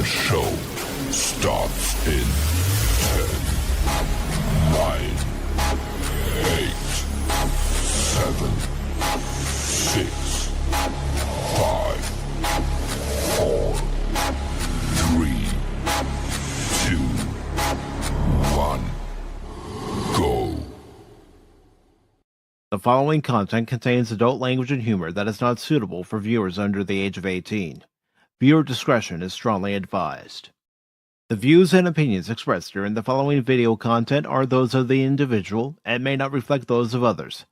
The show starts in 10, 9, 8, 7, 6, 5, 4, 3, 2, 1, go. The following content contains adult language and humor that is not suitable for viewers under the age of 18. Viewer discretion is strongly advised. The views and opinions expressed during the following video content are those of the individual and may not reflect those of others.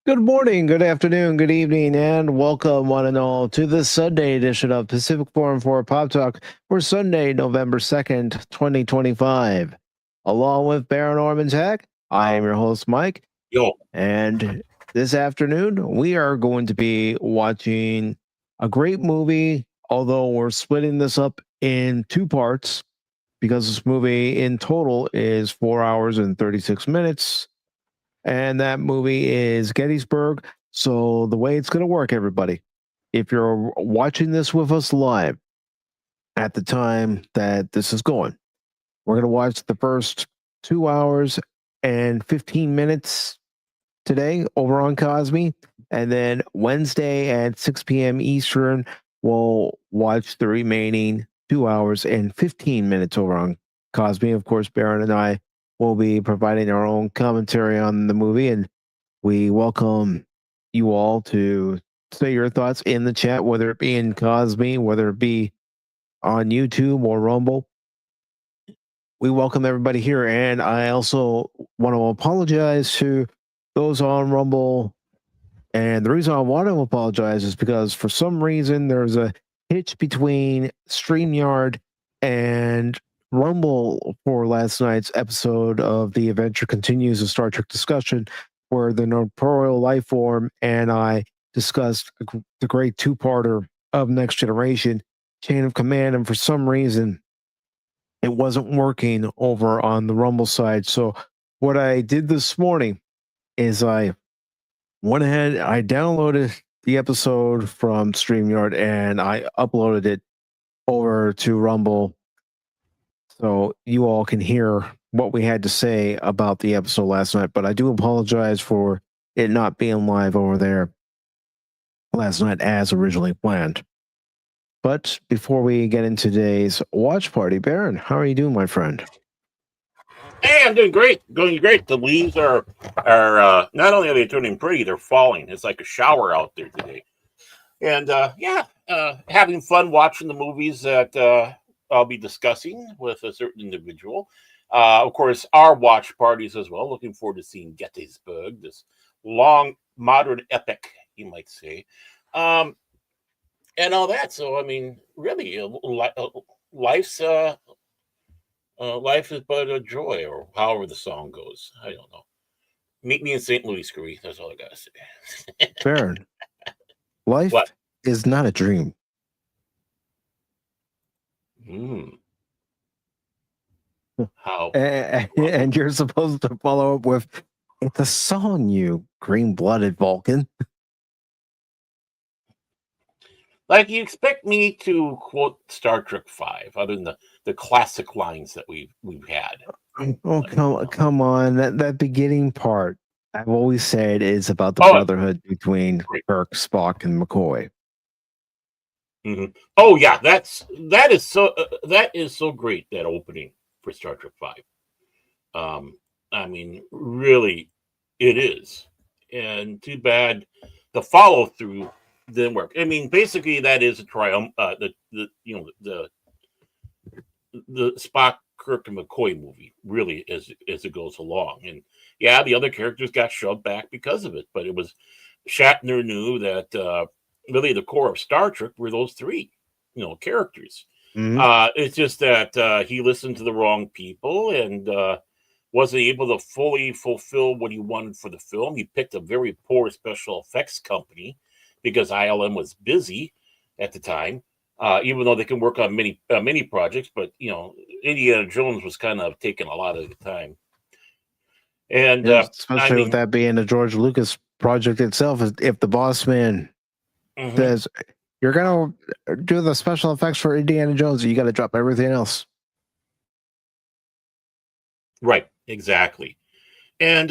Good morning, good afternoon, good evening, and welcome one and all to the Sunday edition of Pacific414 Pop Talk for Sunday, November 2nd, 2025. Along with Baron Orman's Hack, I am your host, Mike. Yo. And this afternoon, we are going to be watching a great movie, although we're splitting this up in two parts because this movie in total is 4 hours and 36 minutes. And that movie is Gettysburg. So the way it's going to work, everybody, if you're watching this with us live at the time that this is going, we're going to watch the first 2 hours and 15 minutes today over on Kosmi. And then Wednesday at 6 p.m. Eastern, we'll watch the remaining 2 hours and 15 minutes over on Kosmi. Of course, Baron and I will be providing our own commentary on the movie, and we welcome you all to say your thoughts in the chat, whether it be in Cosme, whether it be on YouTube or Rumble. We welcome everybody here, and I also want to apologize to those on Rumble. And the reason I want to apologize is because for some reason there's a hitch between StreamYard and Rumble for last night's episode of The Adventure Continues, a Star Trek discussion, where the Corporeal Life Form and I discussed the great two-parter of Next Generation, Chain of Command, and for some reason, it wasn't working over on the Rumble side. So what I did this morning is I went ahead, I downloaded the episode from StreamYard, and I uploaded it over to Rumble so you all can hear what we had to say about the episode last night. But I do apologize for it not being live over there last night as originally planned. But before we get into today's watch party, Baron, how are you doing, my friend? Hey, I'm doing great. Going great. The leaves are not only are they turning pretty, they're falling. It's like a shower out there today. And having fun watching the movies that I'll be discussing with a certain individual. Of course, our watch parties as well. Looking forward to seeing Gettysburg, this long modern epic, you might say, and all that. So, I mean, really, life's life is but a joy, or however the song goes. I don't know. Meet me in St. Louis, Scree. That's all I gotta say. Baron, life is not a dream. Mm. How? And you're supposed to follow up with, "It's a song, you green-blooded Vulcan." Like, you expect me to quote Star Trek V, other than the classic lines that we've had. Oh, come on. That beginning part, I've always said, is about the Oh, brotherhood between great. Kirk, Spock, and McCoy. Mhm. Oh yeah, that is so great, that opening for Star Trek V. I mean, really, it is, and too bad the follow through didn't work. I mean, basically, that is a triumph. The Spock, Kirk, and McCoy movie, really, as it goes along, and yeah, the other characters got shoved back because of it, but it was Shatner knew that really the core of Star Trek were those three, characters. Mhm. It's just that he listened to the wrong people and wasn't able to fully fulfill what he wanted for the film. He picked a very poor special effects company because ILM was busy at the time, even though they can work on many projects. But Indiana Jones was kind of taking a lot of the time. And Yeah, I especially with mean, that being a George Lucas project itself. If the boss man mhm, says, "You're going to do the special effects for Indiana Jones," you got to drop everything else. right, exactly. And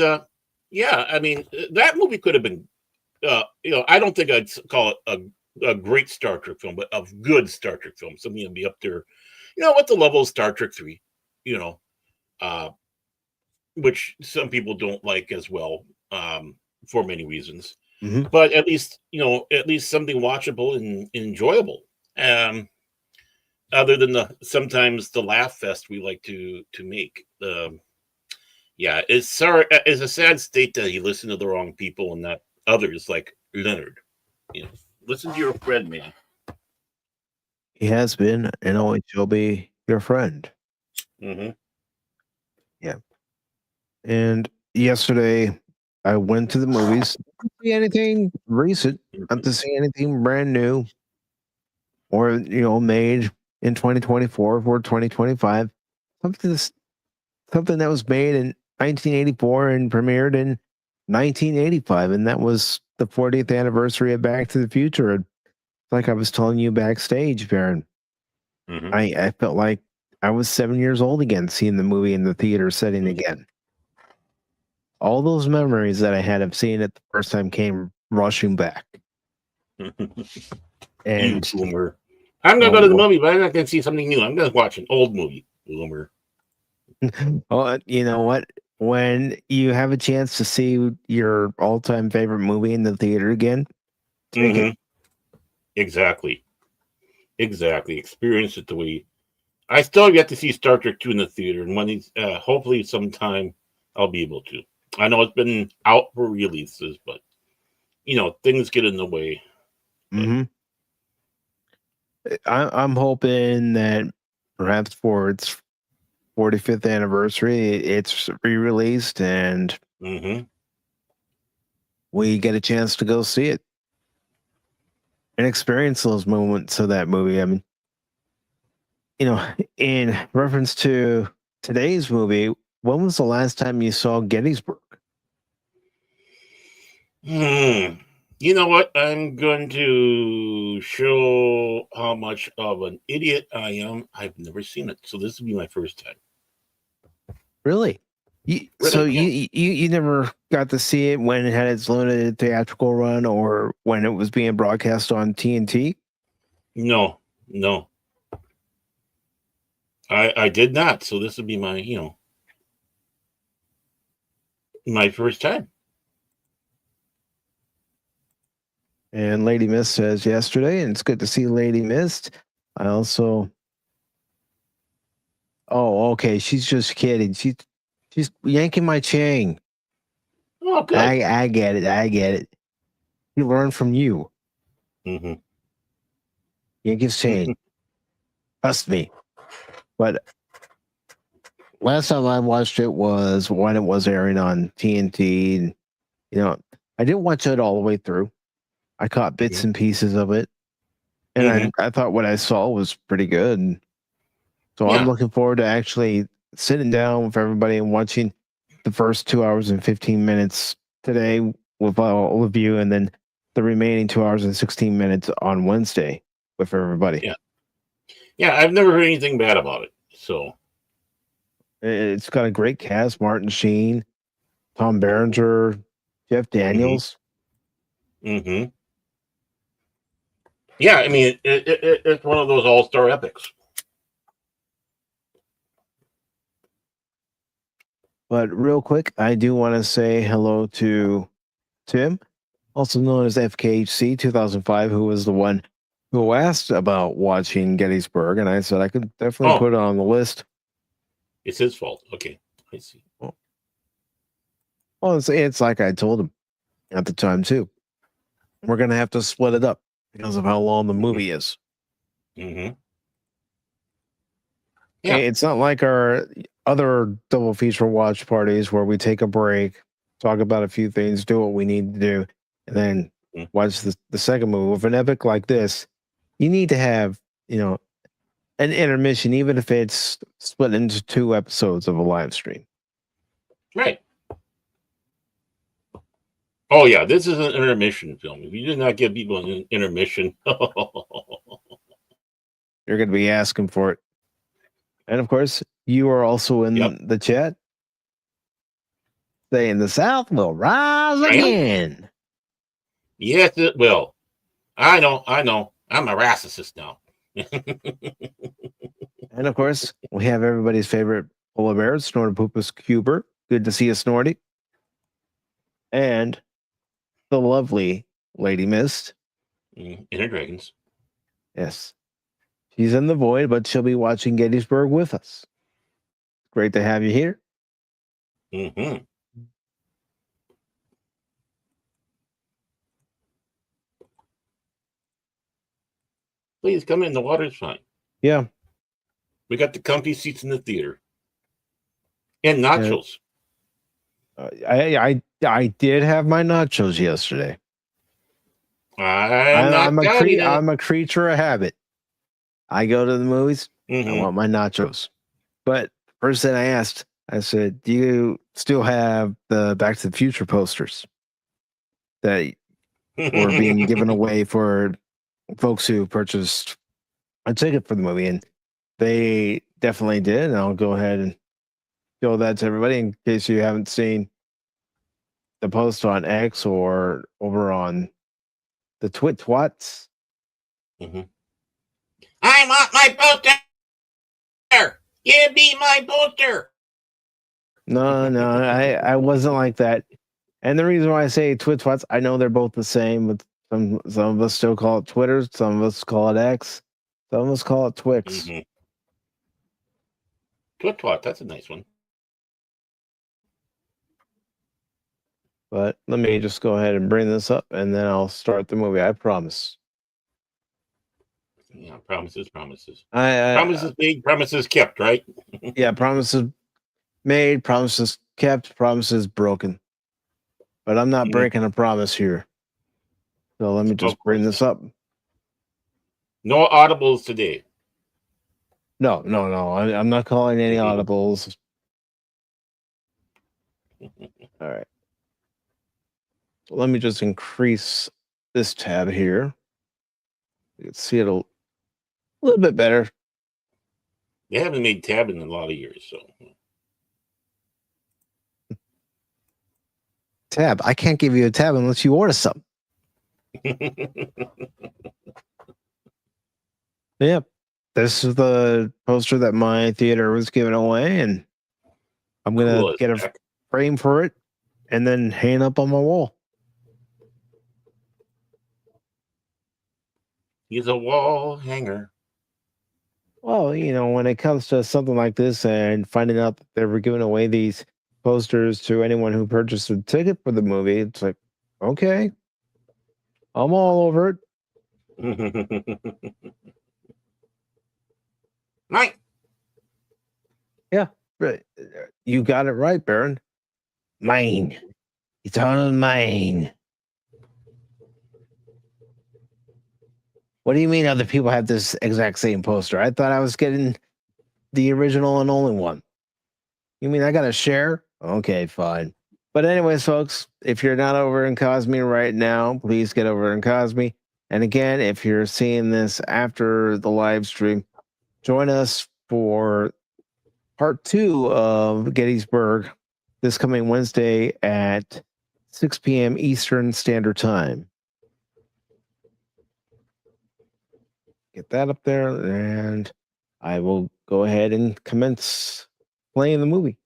yeah, I mean, that movie could have been I don't think I'd call it a great Star Trek film, but a good Star Trek film. Something to be up there, with the level of Star Trek 3, you know, uh, which some people don't like as well, for many reasons. Mhm. But at least something watchable and enjoyable. Um, Other than sometimes the laugh fest we like to make. Yeah, it's a sad state that he listened to the wrong people and not others like Leonard. You know, listen to your friend, man. He has been and always will be your friend. Hmm. Yeah. And yesterday, I went to the movies. Didn't see anything recent. Not to see anything brand new or made in 2024 or 2025. Something that's- something that was made in 1984 and premiered in 1985, and that was the 40th anniversary of Back to the Future. And like I was telling you backstage, Baron, Hmm. I felt like I was 7 years old again, seeing the movie in the theater setting again. All those memories that I had of seeing it the first time came rushing back. You And boomer. I'm gonna go to the oh, movie, but I'm not gonna see something new. I'm gonna watch an old movie. Boomer. well, you know what? When you have a chance to see your all-time favorite movie in the theater again, take it. Hmm. Exactly. Exactly. Experience it the way. I still have yet to see Star Trek 2 in the theater, and hopefully sometime I'll be able to. I know it's been out for releases, but things get in the way. But Hmm. I'm hoping that perhaps for its 45th anniversary, it's re-released and hmm we get a chance to go see it and experience those moments of that movie. I mean, in reference to today's movie, when was the last time you saw Gettysburg? Hmm. You know what? I'm going to show how much of an idiot I am. I've never seen it, so this will be my first time. Really? So Really? Yeah. you never got to see it when it had its limited theatrical run or when it was being broadcast on TNT? No, no, I did not. So this would be my first time. And Lady Mist says yesterday, and it's good to see Lady Mist. I also, oh, okay, she's just kidding. She's yanking my chain. Oh, good. I get it. I get it. He learned from you. Hmm. Yank his chain. Trust me. But last time I watched it was when it was airing on TNT. And, I didn't watch it all the way through. I caught bits and pieces of it. And Hmm. I thought what I saw was pretty good. So I'm looking forward to actually sitting down with everybody and watching the first 2 hours and 15 minutes today with all of you, and then the remaining 2 hours and 16 minutes on Wednesday with everybody. Yeah, I've never heard anything bad about it. So it's got a great cast: Martin Sheen, Tom Berenger, Jeff Daniels. Mm-hmm. Yeah, I mean, it's one of those all-star epics. But real quick, I do want to say hello to Tim, also known as FKHC 2005, who was the one who asked about watching Gettysburg, and I said I could definitely put it on the list. It's his fault. Okay, I see. Well, it's like I told him at the time too. We're gonna have to split it up because of how long the movie is. Mm-hmm. Yeah. It's not like our other double feature watch parties where we take a break, talk about a few things, do what we need to do, and then watch the second movie. With an epic like this, you need to have, an intermission, even if it's split into 2 episodes of a live stream. Right. Oh, yeah, this is an intermission film. If you did not give people an intermission, you're going to be asking for it. And of course, you are also in the chat saying the South will rise again. Yes, it will. I know. I'm a racist now. And of course, we have everybody's favorite polar bear, Snortopoopas Cuber. Good to see you, Snorty. And the lovely Lady Mist. Inner Dragons. Yes. She's in the void, but she'll be watching Gettysburg with us. Great to have you here. Mm-hmm. Please come in. The water's fine. Yeah. We got the comfy seats in the theater. And nachos. I did have my nachos yesterday. I'm a creature of habit. I go to the movies. I want my nachos. But first thing I asked, I said, "Do you still have the Back to the Future posters that were being given away for folks who purchased a ticket for the movie?" And they definitely did. And I'll go ahead and show that to everybody in case you haven't seen the post on X or over on the Twats. I want my poster. Give me my poster. No, I wasn't like that. And the reason why I say Twats, I know they're both the same, but some of us still call it Twitter, some of us call it X, some of us call it Twix. Twat, that's a nice one. But let me just go ahead and bring this up, and then I'll start the movie. I promise. Yeah, promises. Promises made, promises kept, right? Yeah, promises made, promises kept, promises broken. But I'm not breaking a promise here. So let me just bring this up. No audibles today. No. I'm not calling any audibles. All right. Let me just increase this tab here. You can see it a little bit better. They haven't made tab in a lot of years, so. Tab. I can't give you a tab unless you order something. Yep. This is the poster that my theater was giving away, and I'm going to get a frame for it and then hang up on my wall. He's a wall hanger. Well, when it comes to something like this and finding out that they were giving away these posters to anyone who purchased a ticket for the movie, it's like, okay, I'm all over it. Right. Yeah, right. You got it right, Baron. Mine. It's all mine. What do you mean other people have this exact same poster? I thought I was getting the original and only one. You mean I got to share? Okay, fine. But anyways, folks, if you're not over in Kosmi right now, please get over in Kosmi. And again, if you're seeing this after the live stream, join us for part 2 of Gettysburg this coming Wednesday at 6 p.m. Eastern Standard Time. Get that up there, and I will go ahead and commence playing the movie.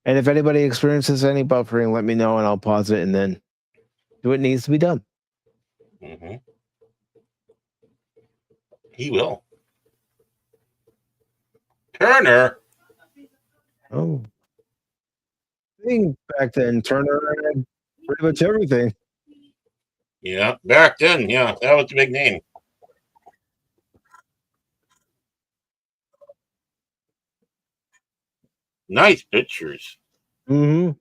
And if anybody experiences any buffering, let me know, and I'll pause it and then do what needs to be done. Mm-hmm. He will. Turner. Oh, I think back then Turner had pretty much everything. Yeah, back then, yeah, that was the big name. Nice pictures. Mm-hmm.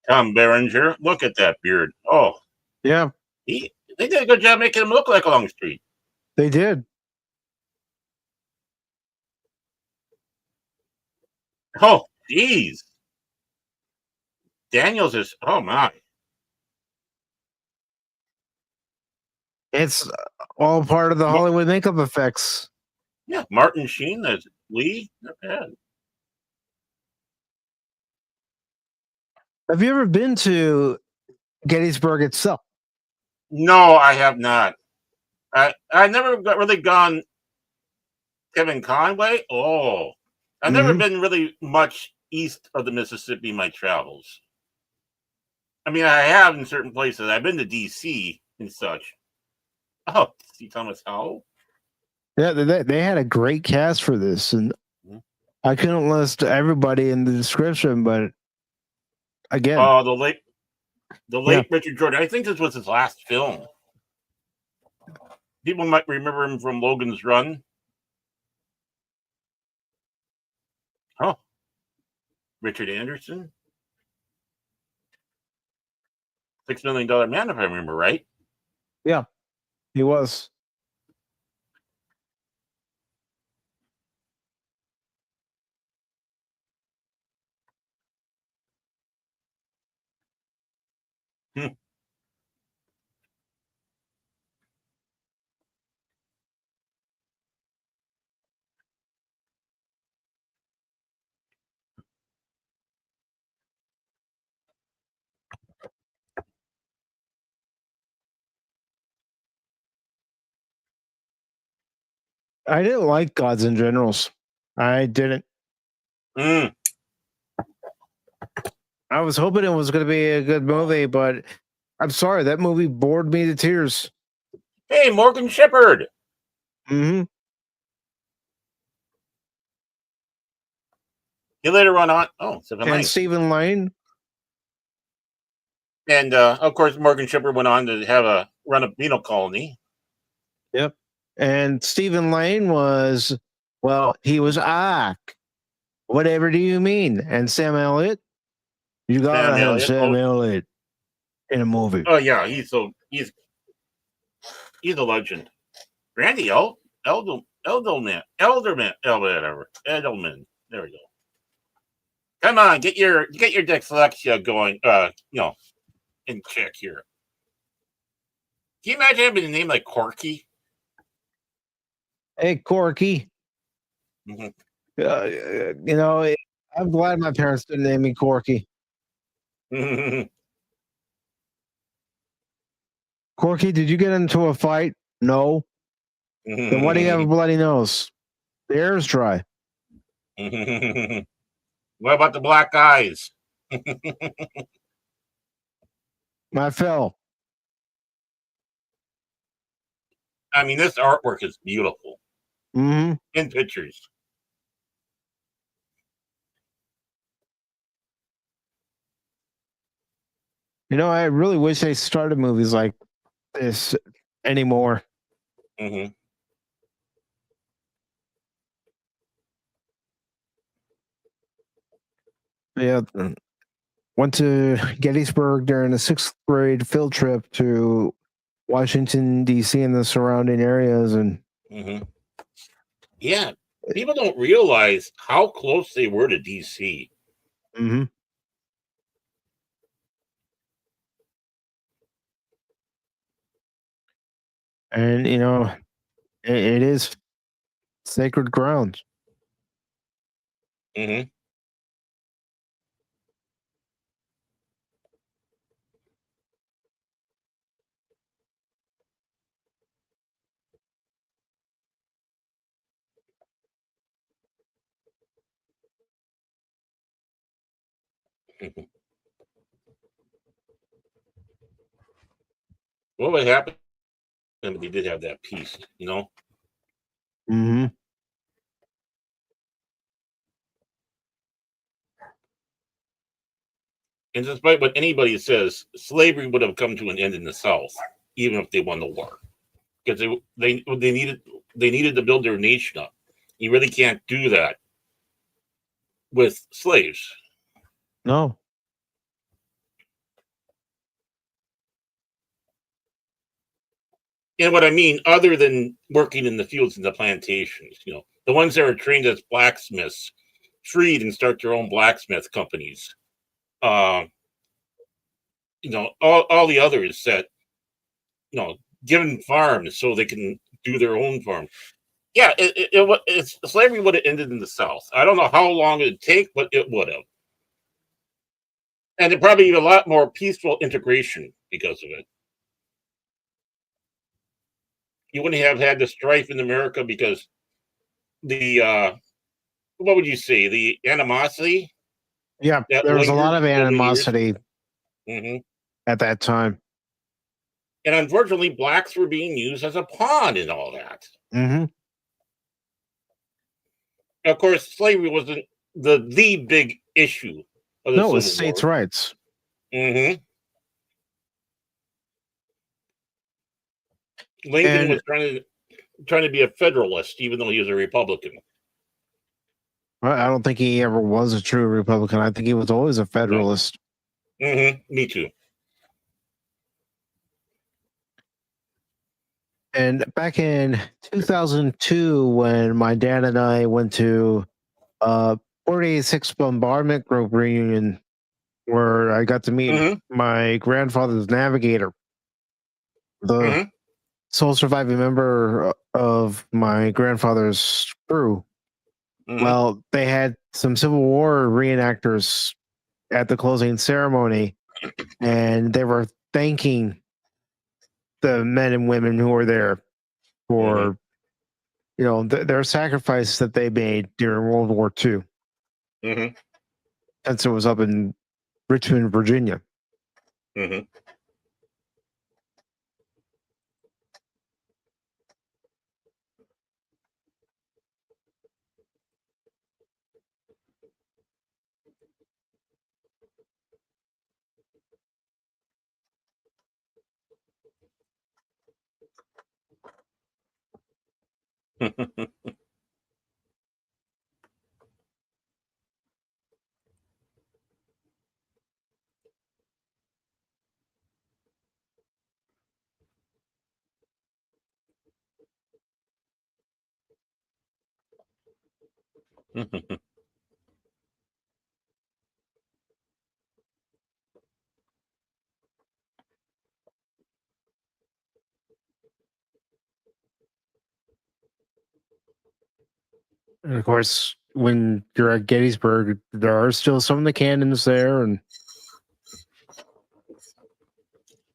Tom Berenger, look at that beard. Oh, Yeah, they did a good job making him look like Longstreet. they did. Oh, geez. Daniels is, oh my. It's all part of the Hollywood makeup effects. Yeah, Martin Sheen as Lee. Not bad. Have you ever been to Gettysburg itself? No, I have not. I never got really gone Kevin Conway. Oh, I've never been really much east of the Mississippi in my travels. I mean, I have in certain places. I've been to D.C. and such. Oh, C. Thomas Howell. Yeah, they had a great cast for this, and I couldn't list everybody in the description, but again, Oh, the late Richard Jordan. I think this was his last film. People might remember him from Logan's Run. Oh, Richard Anderson, $6 Million Man, if I remember right. yeah, he was. I didn't like Gods and Generals. I didn't. I was hoping it was going to be a good movie, but I'm sorry, that movie bored me to tears. Hey, Morgan Shepherd. Mm-hmm. He later went on. Oh, And Stephen Lane. And of course, Morgan Shepherd went on to run a penal colony. Yep. And Stephen Lane was, well, he was whatever do you mean? And Sam Elliott, you gotta have Sam Elliott in a movie. Oh yeah, he's a legend. Randy Edelman, whatever. Edelman. There we go. Come on, get your dyslexia going. In check here. Can you imagine having a name like Corky? Hey, Corky. Mm-hmm. I'm glad my parents didn't name me Corky. Corky, did you get into a fight? No. Then why do you have a bloody nose? The air's dry. What about the black eyes? I fell. I mean, this artwork is beautiful. Mm-hmm. In pictures. I really wish they started movies like this anymore. Mm-hmm. Yeah, went to Gettysburg during a 6th grade field trip to Washington, D.C. and the surrounding areas. And yeah, people don't realize how close they were to D.C. And, you know, it is sacred ground. What would happen if they did have that peace, you know? Mm-hmm. And despite what anybody says, slavery would have come to an end in the South, even if they won the war, because they needed to build their nation up. You really can't do that with slaves. No. And what I mean, other than working in the fields and the plantations, you know, the ones that are trained as blacksmiths, freed and start their own blacksmith companies. You know, all the others that, you know, given farms so they can do their own farm. Yeah, slavery would have ended in the South. I don't know how long it'd take, but it would have. And it'd probably be a lot more peaceful integration because of it. You wouldn't have had the strife in America because the what would you say, the animosity? Yeah, there was a lot of animosity Mm-hmm. at that time. And unfortunately, blacks were being used as a pawn in all that. Mm-hmm. Of course, slavery wasn't the big issue of the No, it was Civil states' War. rights. Mm-hmm. Lincoln was trying to be a Federalist, even though he was a Republican. I don't think he ever was a true Republican. I think he was always a Federalist. No. Mm-hmm. Me too. And back in 2002, when my dad and I went to 486 Bombardment Group reunion, where I got to meet my grandfather's navigator, the sole surviving member of my grandfather's crew. Well, they had some Civil War reenactors at the closing ceremony, and they were thanking the men and women who were there for you know their sacrifices that they made during World War II. Since it was up in Richmond, Virginia. And of course, when you're at Gettysburg, there are still some of the cannons there, and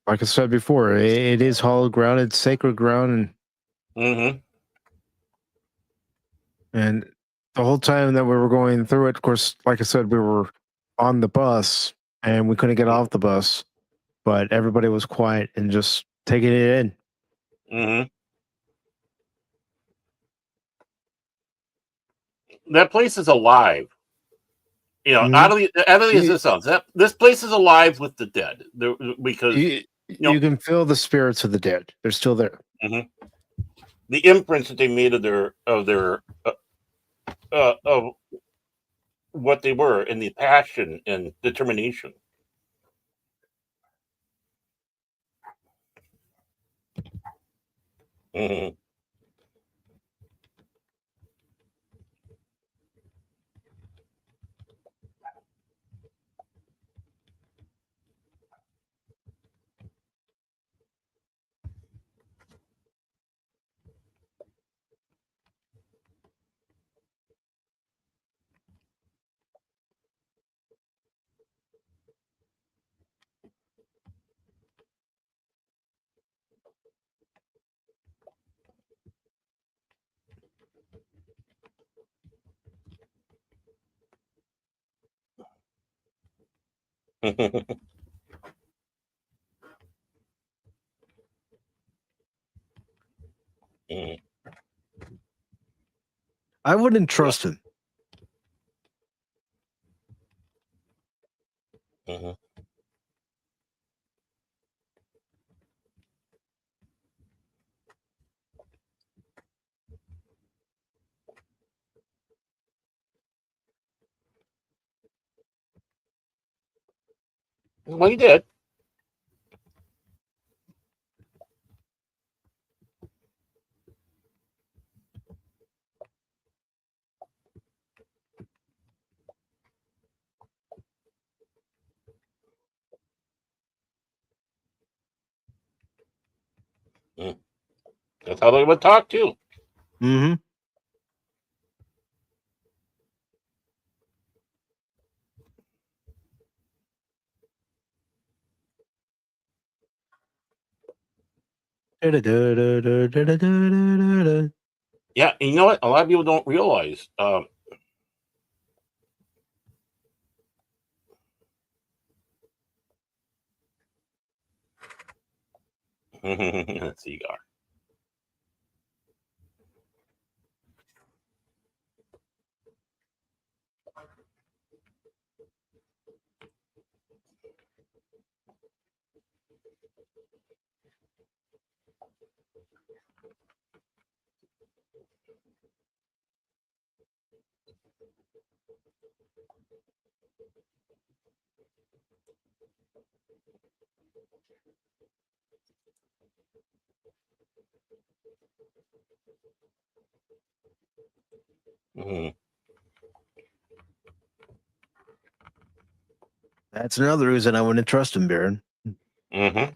like I said before, it is hallowed ground, it's sacred ground, and the whole time that we were going through it, of course, like I said, we were on the bus and we couldn't get off the bus, but everybody was quiet and just taking it in. That place is alive. You know, oddly as this sounds, this place is alive with the dead because you can feel the spirits of the dead. They're still there. The imprints that they made of what they were and the passion and determination. Mhm. Mhm. I wouldn't Yeah. trust him. Mhm. Well, he did. Mm. That's how they would talk too. Mm-hmm. Yeah, and you know what? A lot of people don't realize. Cigar. Mhm. That's another reason I wouldn't trust him, Baron. Mhm.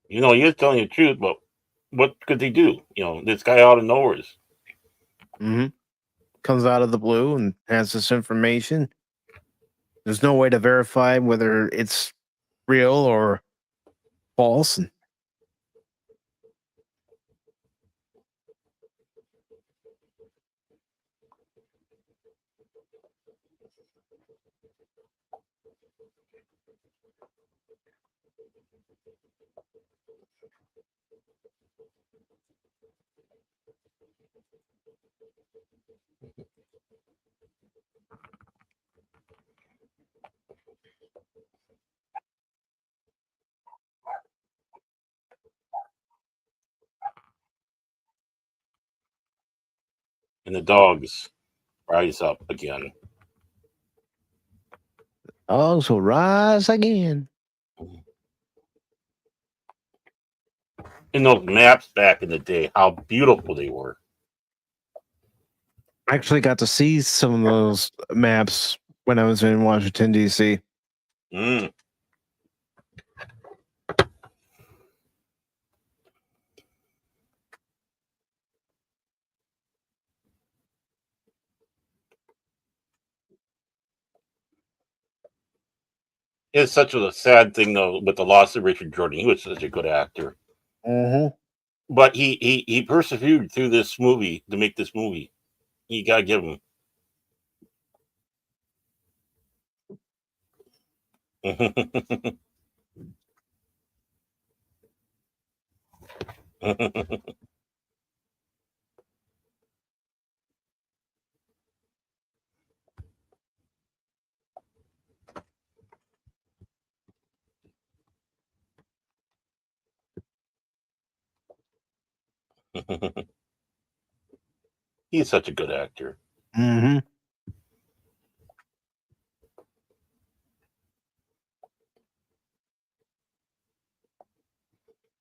You know, he is telling the truth, but what could they do? You know, this guy out of nowhere. Mm-hmm. Comes out of the blue and has this information. There's no way to verify whether it's real or false. And And the dogs rise up again. so rise again. And those maps back in the day, how beautiful they were. I actually got to see some of those maps when I was in Washington, D.C. Mm. It's such a sad thing though with the loss of Richard Jordan. He was such a good actor, Mm-hmm. but he persevered through this movie to make this movie. You gotta give him. He's such a good actor. Mm-hmm.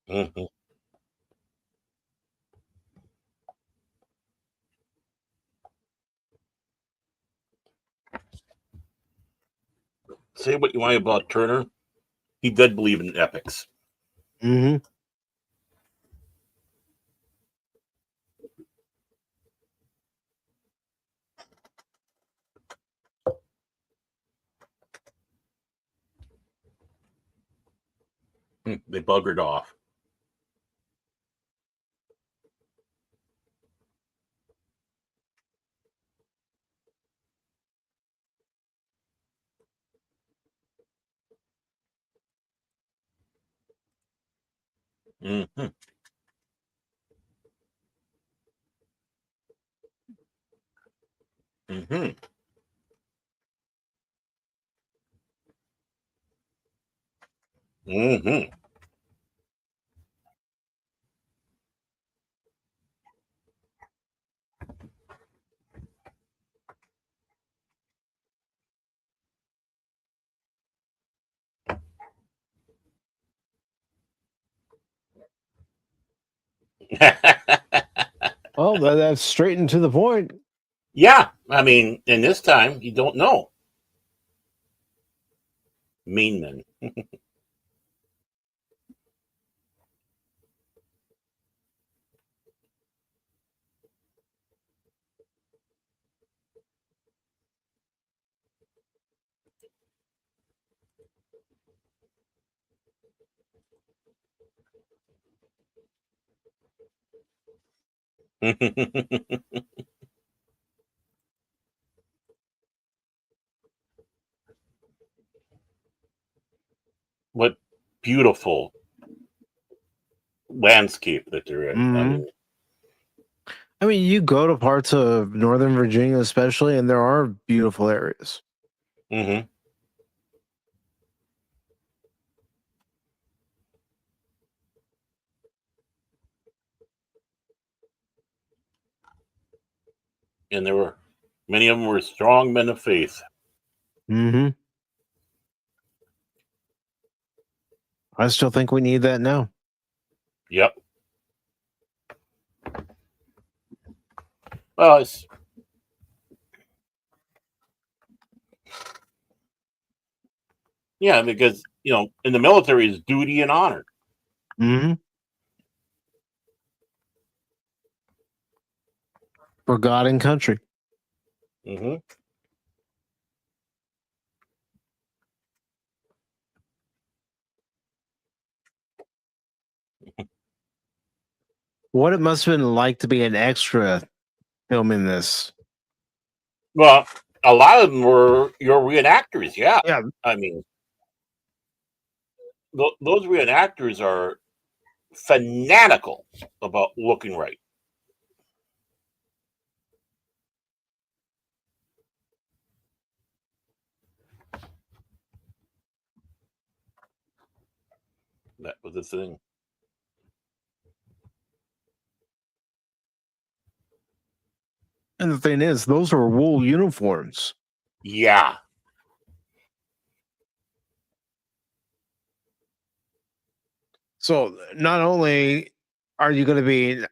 Mhm. Say what you want about Turner. He did believe in epics. Mm-hmm. They buggered off. Mm-hmm. Mm-hmm. Mm-hmm. Well, that's straight and to the point. Yeah, I mean, in this time, you don't know. Mean men. What beautiful landscape that they're in. Mm-hmm. I mean, you go to parts of Northern Virginia, especially, and there are beautiful areas. Mm-hmm. And there were many of them were strong men of faith. Mm-hmm. I still think we need that now. Yep. Well, it's yeah, because in the military is duty and honor. Mm-hmm. For God and country. Mm-hmm. What it must have been like to be an extra filming this. Well, a lot of them were your reenactors. Yeah, Yeah. I mean, those reenactors are fanatical about looking right. That was the thing. And the thing is, those are wool uniforms. Yeah. So not only are you going to be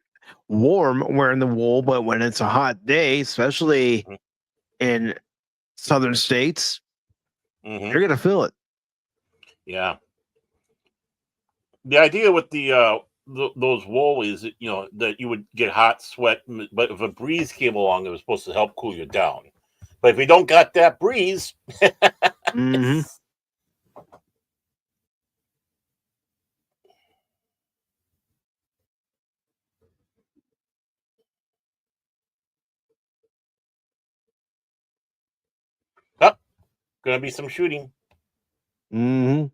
warm wearing the wool, but when it's a hot day, especially in southern states, Mm-hmm. you're going to feel it. Yeah. The idea with those wool is that, that you would get hot sweat, but if a breeze came along, it was supposed to help cool you down. But if you don't got that breeze, Mm-hmm. oh, gonna be some shooting. Mm-hmm.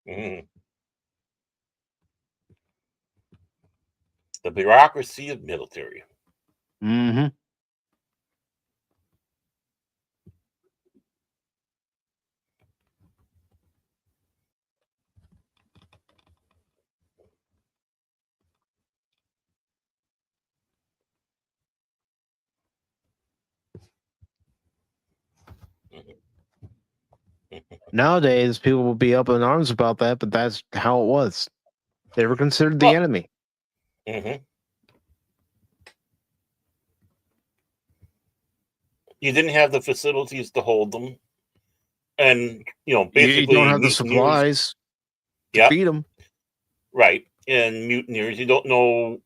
Mhm. The bureaucracy of military. Mm-hmm. Nowadays, people will be up in arms about that, but that's how it was. They were considered the Well, enemy. mhm. You didn't have the facilities to hold them, and You don't basically have the mutineers. supplies to Yep, feed them. right. And mutineers, you don't know.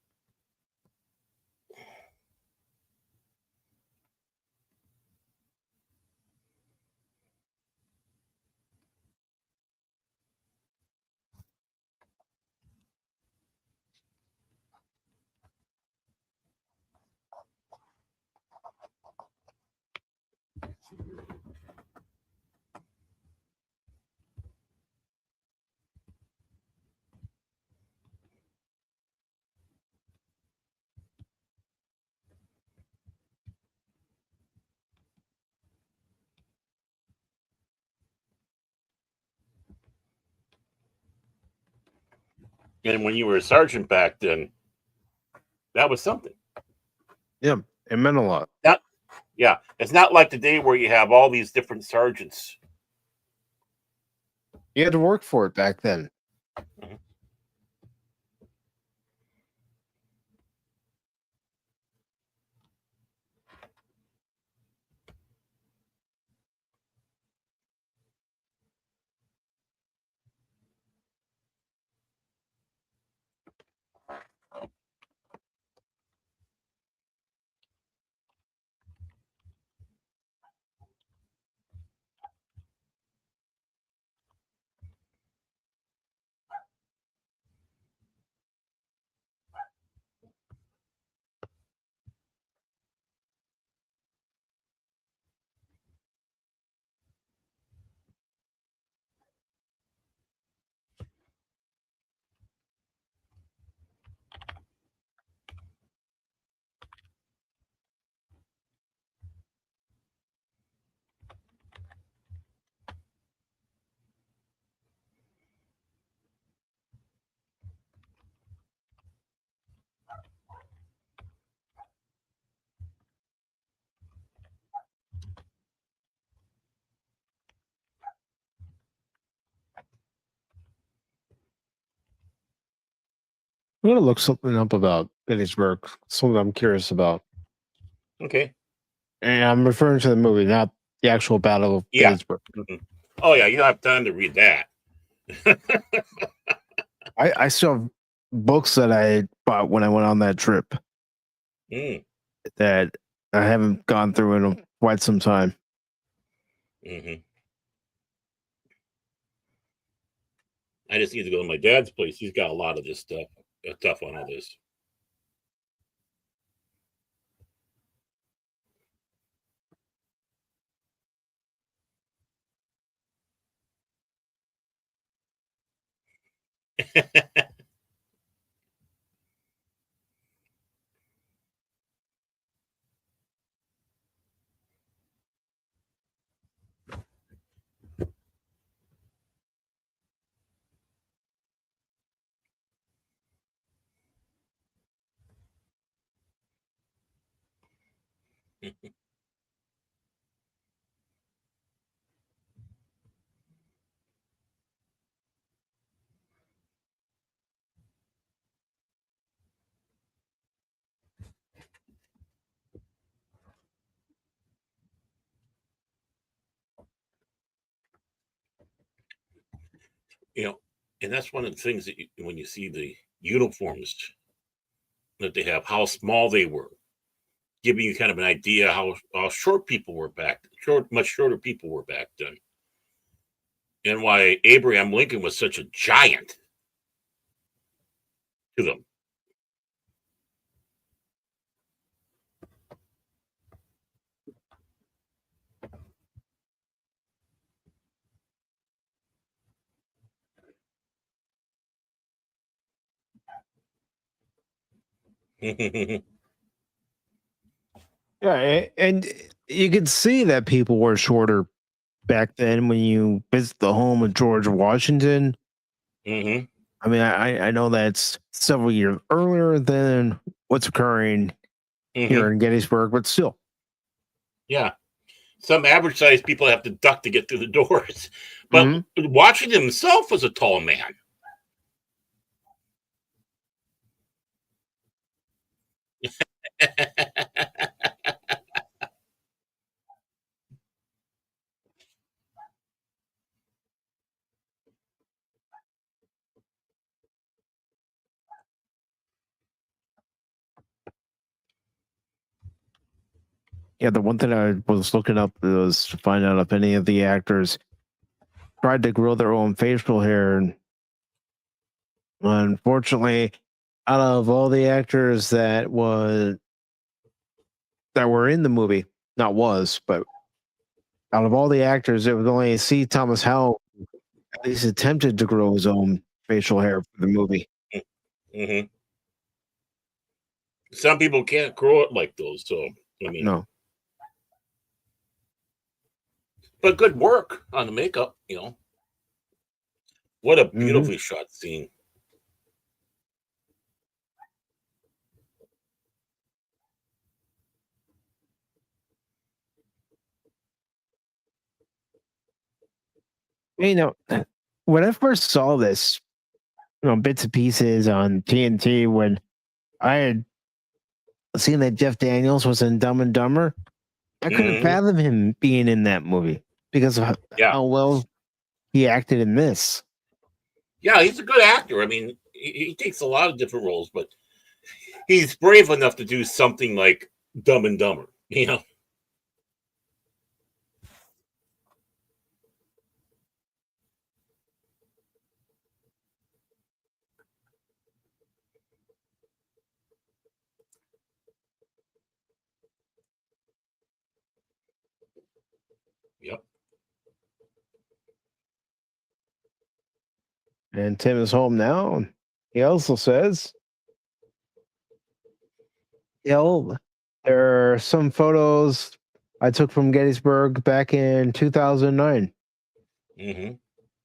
And when you were a sergeant back then, that was something. Yeah, it meant a lot. Not, yeah, it's not like today where you have all these different sergeants. You had to work for it back then. Mhm. I'm gonna look something up about Gettysburg. Something I'm curious about. Okay. And I'm referring to the movie, not the actual Battle of Yeah. Gettysburg. Mhm. Oh yeah, you don't have time to read that. I still have books that I bought when I went on that trip Mm. that I haven't gone through in quite some time. Hmm. I just need to go to my dad's place. He's got a lot of this stuff. Stuff on all this. you know, and that's one of the things that when you see the uniforms that they have, how small they were, giving you kind of an idea how short people were much shorter people were back then, and why Abraham Lincoln was such a giant to them. Yeah, and you could see that people were shorter back then when you visit the home of George Washington. Hmm. I mean, I know that's several years earlier than what's occurring Hmm. here in Gettysburg, but still. Yeah. Some average sized people have to duck to get through the doors. But Hmm. Washington himself was a tall man. Yeah, the one thing I was looking up was to find out if any of the actors tried to grow their own facial hair. And unfortunately, out of all the actors that were in the movie, not was, but out of all the actors, it was only C. Thomas Howell at least attempted to grow his own facial hair for the movie. Hmm. Some people can't grow it like those. So, I mean, No. but good work on the makeup. What a Hmm. beautifully shot scene. You know, when I first saw this, bits and pieces on TNT, when I had seen that Jeff Daniels was in Dumb and Dumber, I couldn't Hmm. fathom him being in that movie because of Yeah. how well he acted in this. Yeah, he's a good actor. I mean, he takes a lot of different roles, but he's brave enough to do something like Dumb and Dumber. Yep. And Tim is home now. He also says, "Yo, there are some photos I took from Gettysburg back in 2009." Hmm.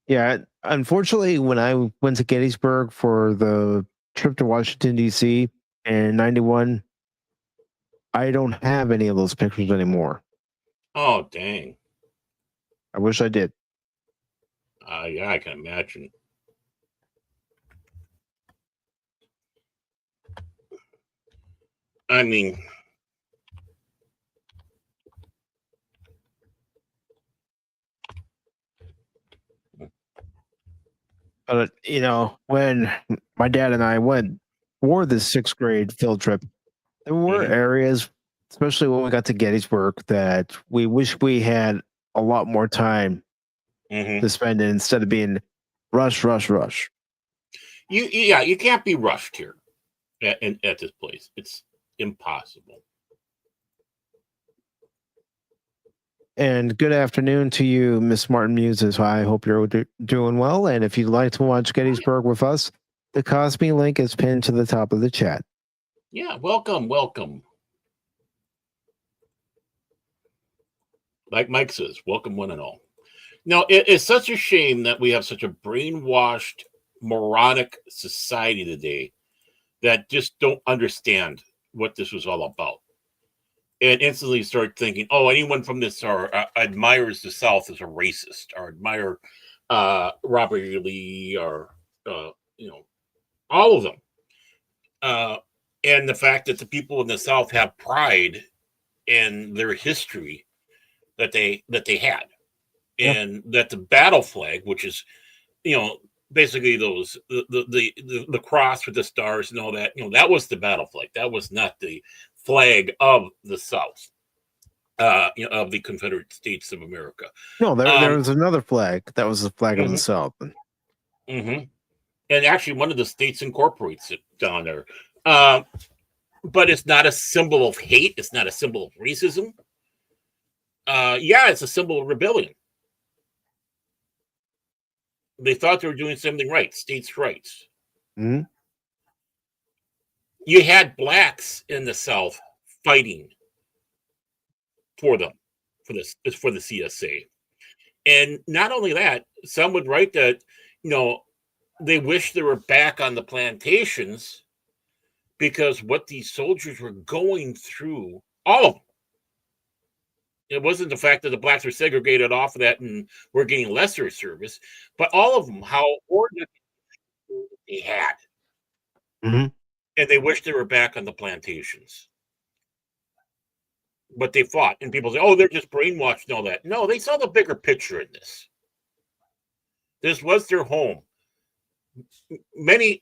Yeah, unfortunately, when I went to Gettysburg for the trip to Washington, D.C. in 91, I don't have any of those pictures anymore. Oh, dang. I wish I did. Yeah, I can imagine. I mean, But, when my dad and I went for this sixth grade field trip, there were hmm areas, especially when we got to Gettysburg, that we wish we had a lot more time hmm to spend in instead of being rush, rush, rush. yeah, you can't be rushed here at this place. It's impossible. And good afternoon to you, Miss Martin Muses. I hope you're doing well. And if you'd like to watch Gettysburg with us, the Kosmi link is pinned to the top of the chat. Yeah, welcome, welcome. Like Mike says, welcome one and all. Now, it's such a shame that we have such a brainwashed, moronic society today that just don't understand what this was all about. And instantly start thinking, oh, anyone from this or admires the South is a racist, or admire Robert E. Lee, or uh, you know, all of them. Uh, and the fact that the people in the South have pride in their history that they had, Yeah. and that the battle flag, which is you know basically those the cross with the stars and all that, that was the battle flag. That was not the flag of the South, of the Confederate States of America. No, there Um, was another flag that was the flag of the mhm, South. mhm. And actually, one of the states incorporates it down there. Um, but it's not a symbol of hate. It's not a symbol of racism. Yeah, it's a symbol of rebellion. They thought they were doing something right, states' rights. Mhm. you had blacks in the South fighting for them, for the CSA. And not only that, some would write that, they wish they were back on the plantations because what these soldiers were going through, all of them. It wasn't the fact that the blacks were segregated off of that and were getting lesser service, but all of them, how ordinary they had. Mm-hmm. And they wished they were back on the plantations. But they fought. And people say, oh, they're just brainwashed and all that. No, they saw the bigger picture in this. This was their home.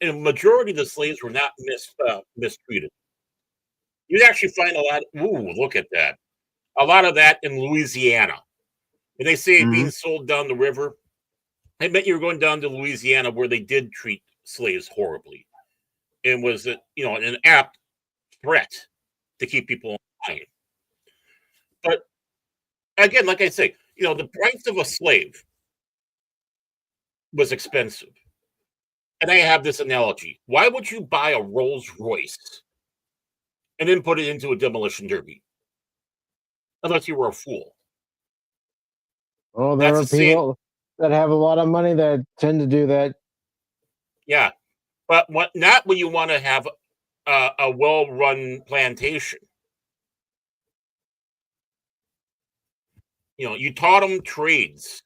A majority of the slaves were not mistreated. You'd actually find a lot. Ooh, look at that. A lot of that in Louisiana. And they say being sold down the river. I bet you were going down to Louisiana where they did treat slaves horribly. It was, an apt threat to keep people in line. But again, like I say, the price of a slave was expensive. And I have this analogy. Why would you buy a Rolls Royce and then put it into a demolition derby? Unless you were a fool. Oh, there are people that have a lot of money that tend to do that. Yeah. But not when you want to have a well-run plantation. You taught them trades.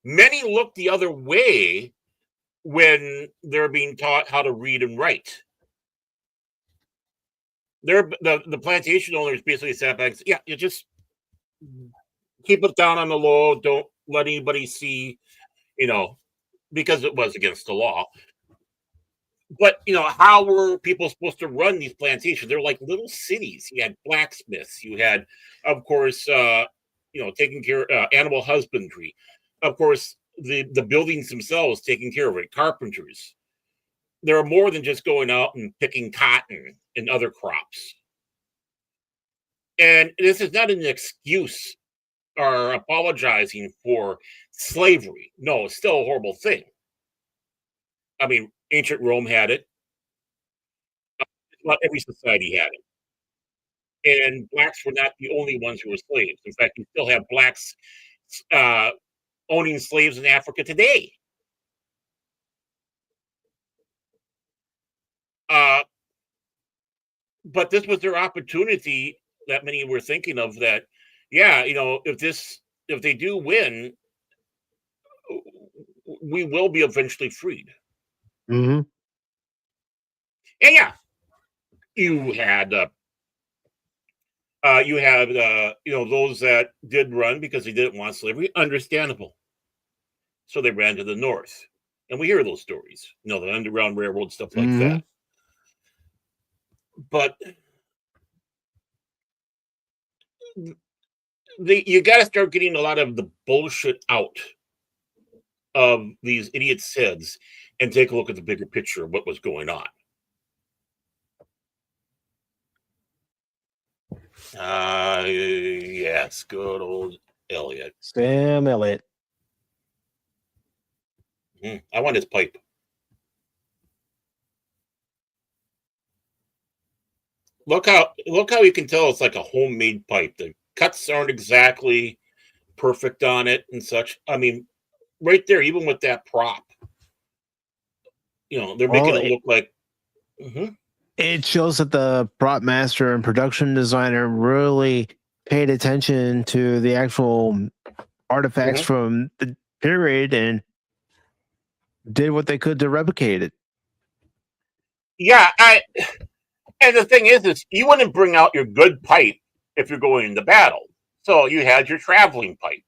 Many look the other way when they're being taught how to read and write. The plantation owners basically sat back and said, yeah, you just keep it down on the low. Don't let anybody see, because it was against the law. But, how were people supposed to run these plantations? They're like little cities. You had blacksmiths. You had, of course, taking care of animal husbandry. Of course, the buildings themselves taking care of it, carpenters. There are more than just going out and picking cotton and other crops. And this is not an excuse or apologizing for slavery. No, it's still a horrible thing. I mean, ancient Rome had it. Not every society had it. And blacks were not the only ones who were slaves. In fact, you still have blacks owning slaves in Africa today. But this was their opportunity that many were thinking of that, yeah, if they do win, we will be eventually freed. Mm-hmm. And yeah, you had those that did run because they didn't want slavery. Understandable. So they ran to the north, and we hear those stories. The Underground Railroad, stuff like that. But you got to start getting a lot of the bullshit out of these idiots' heads and take a look at the bigger picture of what was going on. Yes, good old Elliott. Sam Elliott. I want his pipe. Look how you can tell it's like a homemade pipe. The cuts aren't exactly perfect on it and such. I mean, right there, even with that prop, they're making it look like. It shows that the prop master and production designer really paid attention to the actual artifacts from the period and did what they could to replicate it. Yeah, and the thing is you wouldn't bring out your good pipe if you're going into battle. So you had your traveling pipe.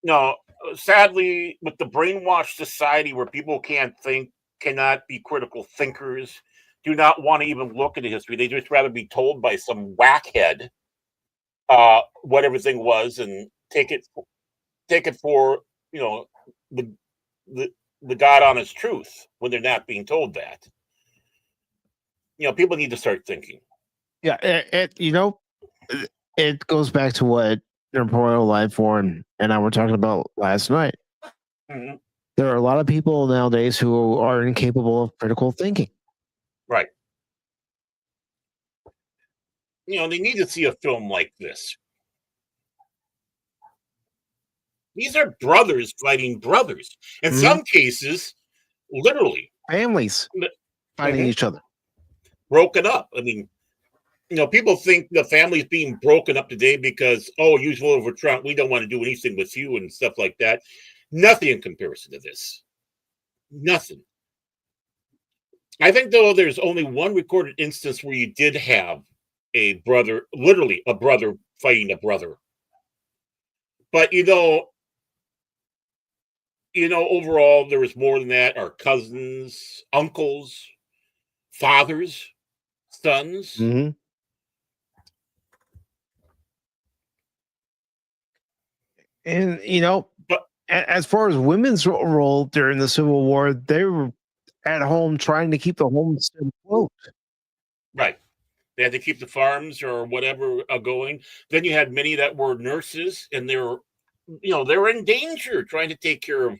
No, sadly, with the brainwashed society where people can't think, cannot be critical thinkers, do not want to even look into history. They just rather be told by some whackhead what everything was and take it for the God honest truth when they're not being told that. People need to start thinking. Yeah, it goes back to what incorporeal life form, and I were talking about last night. Mhm. There are a lot of people nowadays who are incapable of critical thinking. Right. They need to see a film like this. These are brothers fighting brothers. In some cases, literally Families fighting Mhm. each other. broken up. I mean, people think the family's being broken up today because, you voted for Trump. We don't want to do anything with you and stuff like that. Nothing in comparison to this. Nothing. I think, though, there's only one recorded instance where you did have a brother, literally a brother fighting a brother. But overall, there was more than that. Our cousins, uncles, fathers, sons. Mm-hmm. And But as far as women's role during the Civil War, they were at home trying to keep the homestead afloat. right, they had to keep the farms or whatever going. Then you had many that were nurses, and they were in danger trying to take care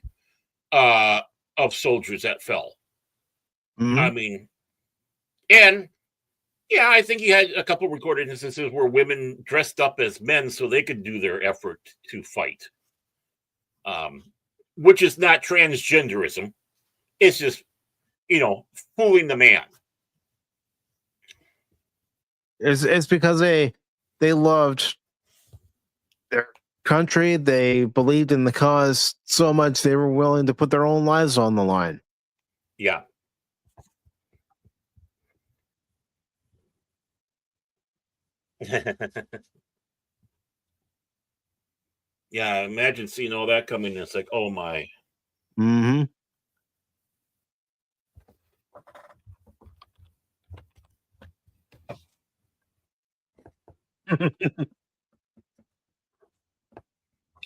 of soldiers that fell. I Mm-hmm. mean, and yeah, I think you had a couple recorded instances where women dressed up as men so they could do their effort to fight. Which is not transgenderism. It's just, fooling the man. It's because they loved their country. They believed in the cause so much they were willing to put their own lives on the line. Yeah. Yeah, imagine seeing all that coming. It's like, oh my. Mm-hmm.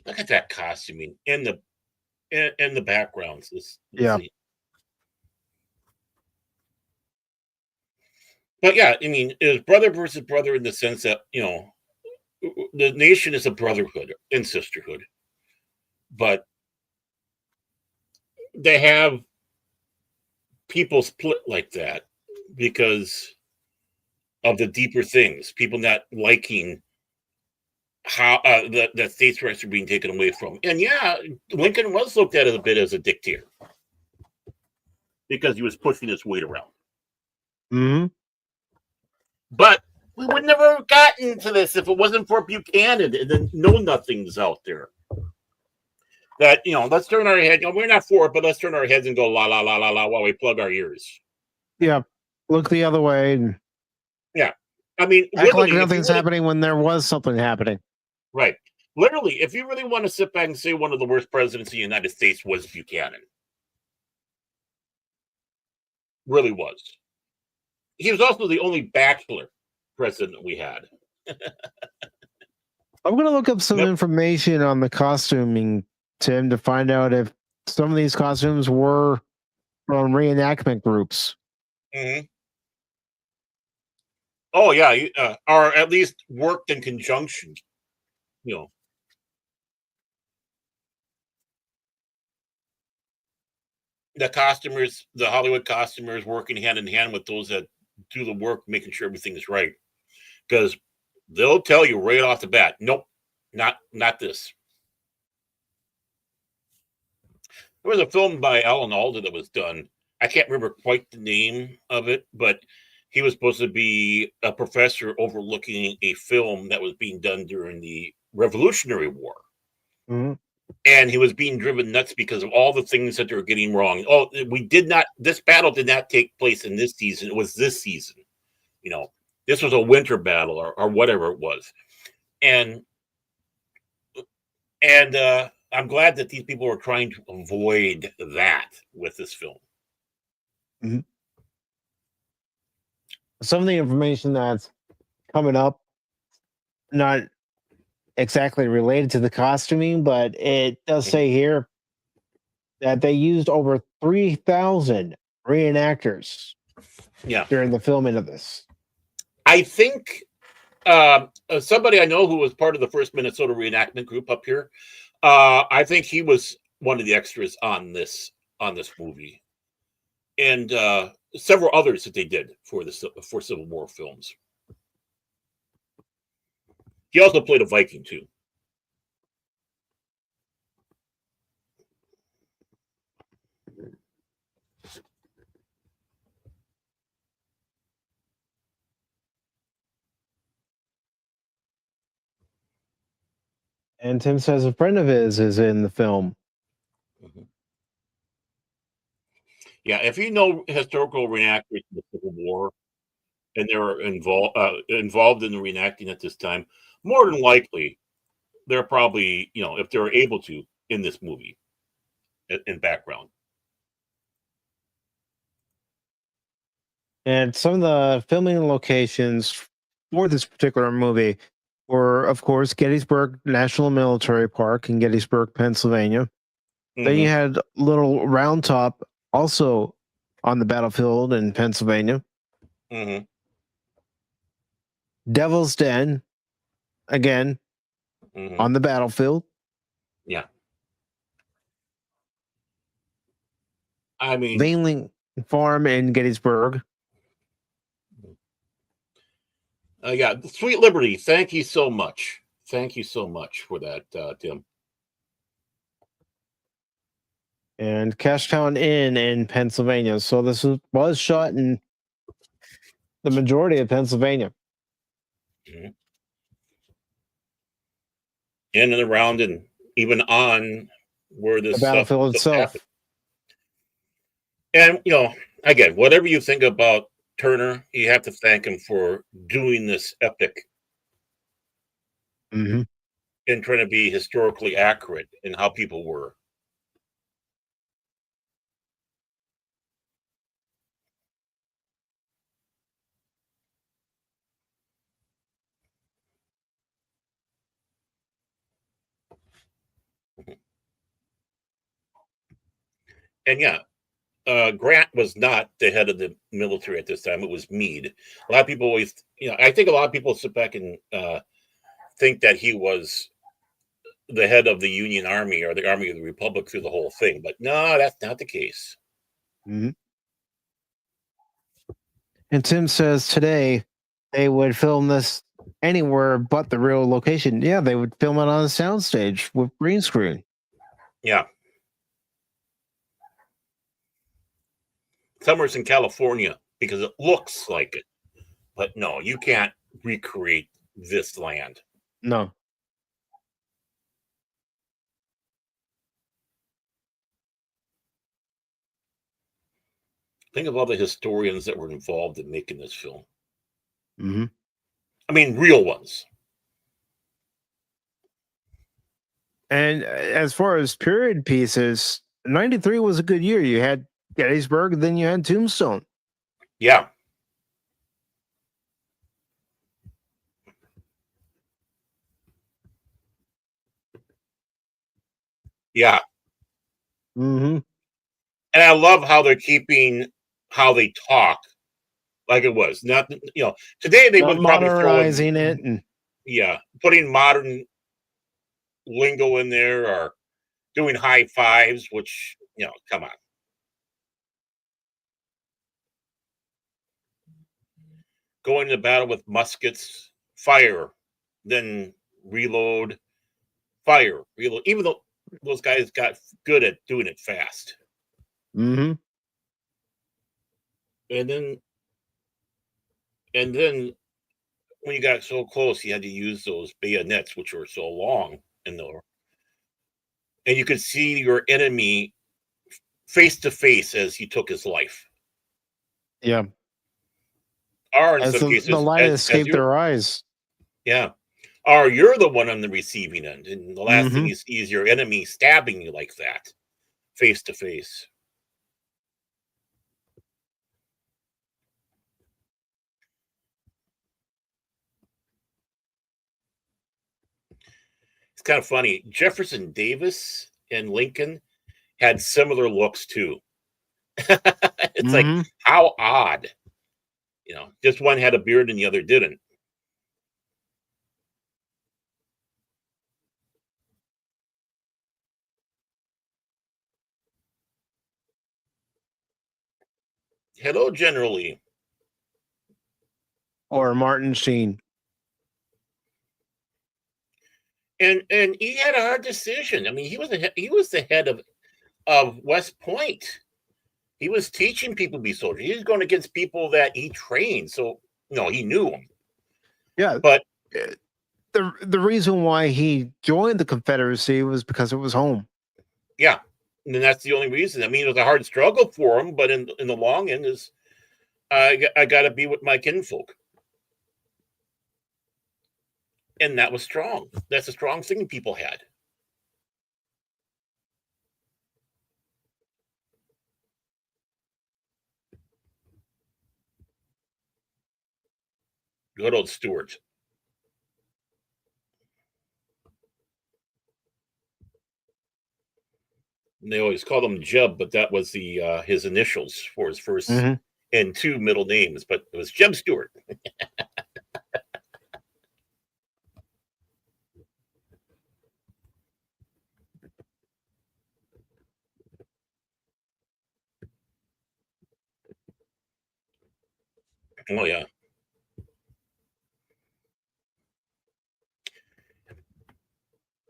Look at that costuming in the backgrounds. Yeah. But yeah, I mean, it was brother versus brother in the sense that, the nation is a brotherhood and sisterhood. But they have people split like that because of the deeper things. People not liking how the states' rights are being taken away from. And yeah, Lincoln was looked at a bit as a dictator because he was pushing his weight around. Mm-hmm. But we would never have gotten to this if it wasn't for Buchanan and the know nothings out there. That, let's turn our head. We're not for it, but let's turn our heads and go la la la la la while we plug our ears. Yeah. Look the other way. Yeah. I mean, act like nothing's happening when there was something happening. Right. Literally, if you really want to sit back and say one of the worst presidents in the United States was Buchanan. Really was. He was also the only bachelor president we had. I'm going to look up some information on the costuming, Tim, to find out if some of these costumes were from reenactment groups. Mm-hmm. Oh, yeah. Or at least worked in conjunction. The costumers, the Hollywood costumers working hand in hand with those that do the work, making sure everything is right. Because they'll tell you right off the bat, nope, not this. There was a film by Alan Alda that was done. I can't remember quite the name of it, but he was supposed to be a professor overlooking a film that was being done during the Revolutionary War. Mm-hmm. And he was being driven nuts because of all the things that they were getting wrong. This battle did not take place in this season. It was this season. This was a winter battle or whatever it was. And I'm glad that these people were trying to avoid that with this film. Mm-hmm. Some of the information that's coming up, not exactly related to the costuming, but it does say here that they used over 3,000 reenactors during the filming of this. I think Somebody I know who was part of the first Minnesota reenactment group up here. I think he was one of the extras on this movie, and several others that they did for Civil War films. He also played a Viking too. And Tim says a friend of his is in the film. Mm-hmm. Yeah, if you know historical reenactors in the Civil War and they're involved in the reenacting at this time, more than likely they're probably, if they're able to, in this movie in background. And some of the filming locations for this particular movie were, of course, Gettysburg National Military Park in Gettysburg, Pennsylvania. Then you had Little Round Top, also on the battlefield in Pennsylvania. Devil's Den, again, on the battlefield. Yeah. I mean, Vainling Farm in Gettysburg. Yeah, Sweet Liberty. Thank you so much. Thank you so much for that, Tim. And Cashtown Inn in Pennsylvania. So this was shot in the majority of Pennsylvania. Mm-hmm. In and around and even on where this the battlefield itself happened. And, again, whatever you think about Turner, you have to thank him for doing this epic and trying to be historically accurate in how people were. And yeah, Grant was not the head of the military at this time. It was Meade. A lot of people always, I think a lot of people sit back and think that he was the head of the Union Army or the Army of the Republic through the whole thing. But no, that's not the case. And Tim says today they would film this anywhere but the real location. Yeah, they would film it on a soundstage with green screen. Yeah. Somewhere's in California because it looks like it. But no, you can't recreate this land. No. Think of all the historians that were involved in making this film. I mean, real ones. And as far as period pieces, 93 was a good year. You had Gettysburg, then you had Tombstone. Yeah. Yeah. And I love how they're keeping how they talk like it was. Not, today they would probably throw in, it. And putting modern lingo in there or doing high fives, which, come on. Going to battle with muskets, fire, then reload, fire, reload. Even though those guys got good at doing it fast. And then when you got so close, you had to use those bayonets, which were so long in there. And you could see your enemy face to face as he took his life. Yeah. Or in some cases, the light escaped their eyes. Yeah. Or you're the one on the receiving end. And the last thing you see is your enemy stabbing you like that, face to face. It's kind of funny. Jefferson Davis and Lincoln had similar looks too. It's like, how odd. Just one had a beard and the other didn't. Hello, General Lee. Or Martin Sheen. And he had a hard decision. I mean, he was the head of West Point. He was teaching people to be soldiers. He was going against people that he trained, so he knew them. Yeah, but the reason why he joined the Confederacy was because it was home. Yeah, and that's the only reason. I mean, it was a hard struggle for him, but in the long end, is I got to be with my kinfolk, and that was strong. That's a strong thing people had. Good old Stuart. And they always called him Jeb, but that was his initials for his 1st and 2 middle names. But it was Jeb Stuart. Oh yeah.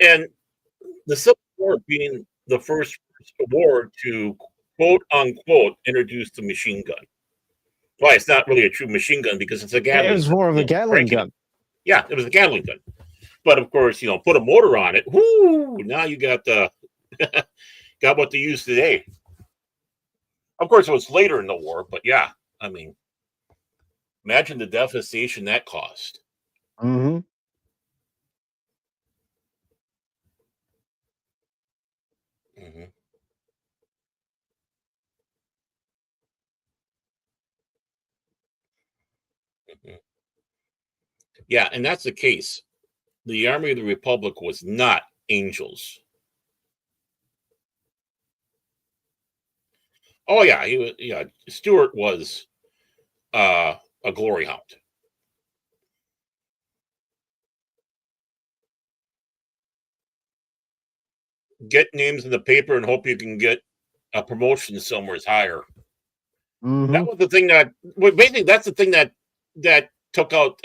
And the Civil War being the first war to quote unquote introduce the machine gun. Why it's not really a true machine gun because it's a Gatling. It was more of a Gatling gun. Yeah, it was a Gatling gun. But of course, put a motor on it. Whoo! Now you got got what they use today. Of course, it was later in the war, but yeah, I mean, imagine the devastation that caused. Mm-hmm. Mm-hmm. Mm-hmm. Yeah, and that's the case. The Army of the Republic was not angels. Oh yeah, he was. Yeah, Stuart was a glory hound. Get names in the paper and hope you can get a promotion somewhere higher. Mm-hmm. That was the thing basically that's the thing that took out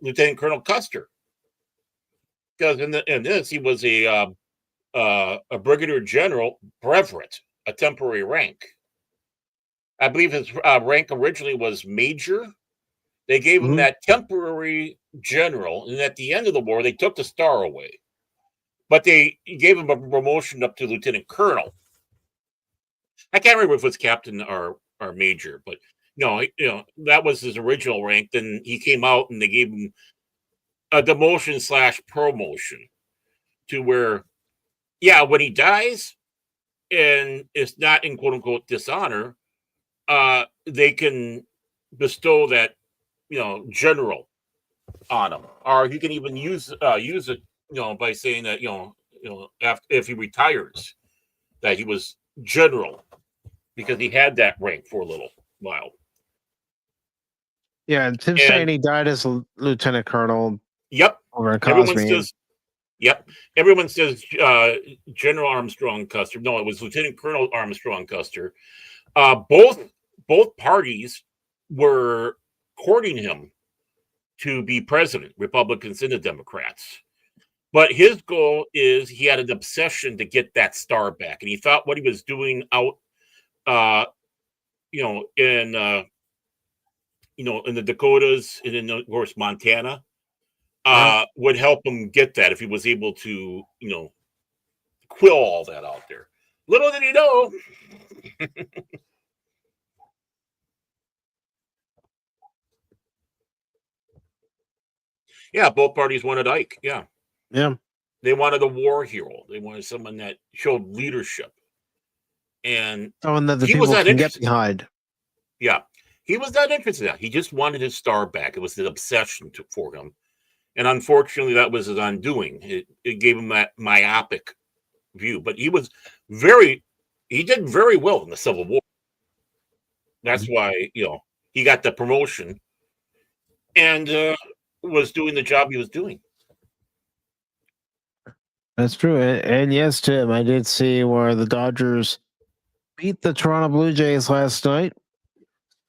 Lieutenant Colonel Custer, because in this he was a brigadier general brevet, a temporary rank. I believe his rank originally was major. They gave him that temporary general, and at the end of the war, they took the star away. But they gave him a promotion up to lieutenant colonel. I can't remember if it was captain or major, but no, that was his original rank. Then he came out, and they gave him a demotion / promotion to where, yeah, when he dies, and it's not in quote unquote dishonor, they can bestow that general on him, or he can even use it by saying that after if he retires that he was general because he had that rank for a little while. Yeah, Tim saying he died as a lieutenant colonel. Yep. Over in Everyone Kosmi. says. Yep. Everyone says General Armstrong Custer. No, it was Lieutenant Colonel Armstrong Custer. Both parties were courting him to be president, Republicans and the Democrats. But his goal is he had an obsession to get that star back, and he thought what he was doing out, in the Dakotas and in, of course, Montana, would help him get that if he was able to, quill all that out there. Little did he know. Yeah, both parties wanted Ike. Yeah. They wanted a war hero. They wanted someone that showed leadership. And someone that the people can get behind. Yeah. He was not interested in that. He just wanted his star back. It was an obsession for him. And unfortunately, that was his undoing. It gave him that myopic view. But he did very well in the Civil War. That's why, he got the promotion and was doing the job he was doing. That's true. And yes, Tim, I did see where the Dodgers beat the Toronto Blue Jays last night.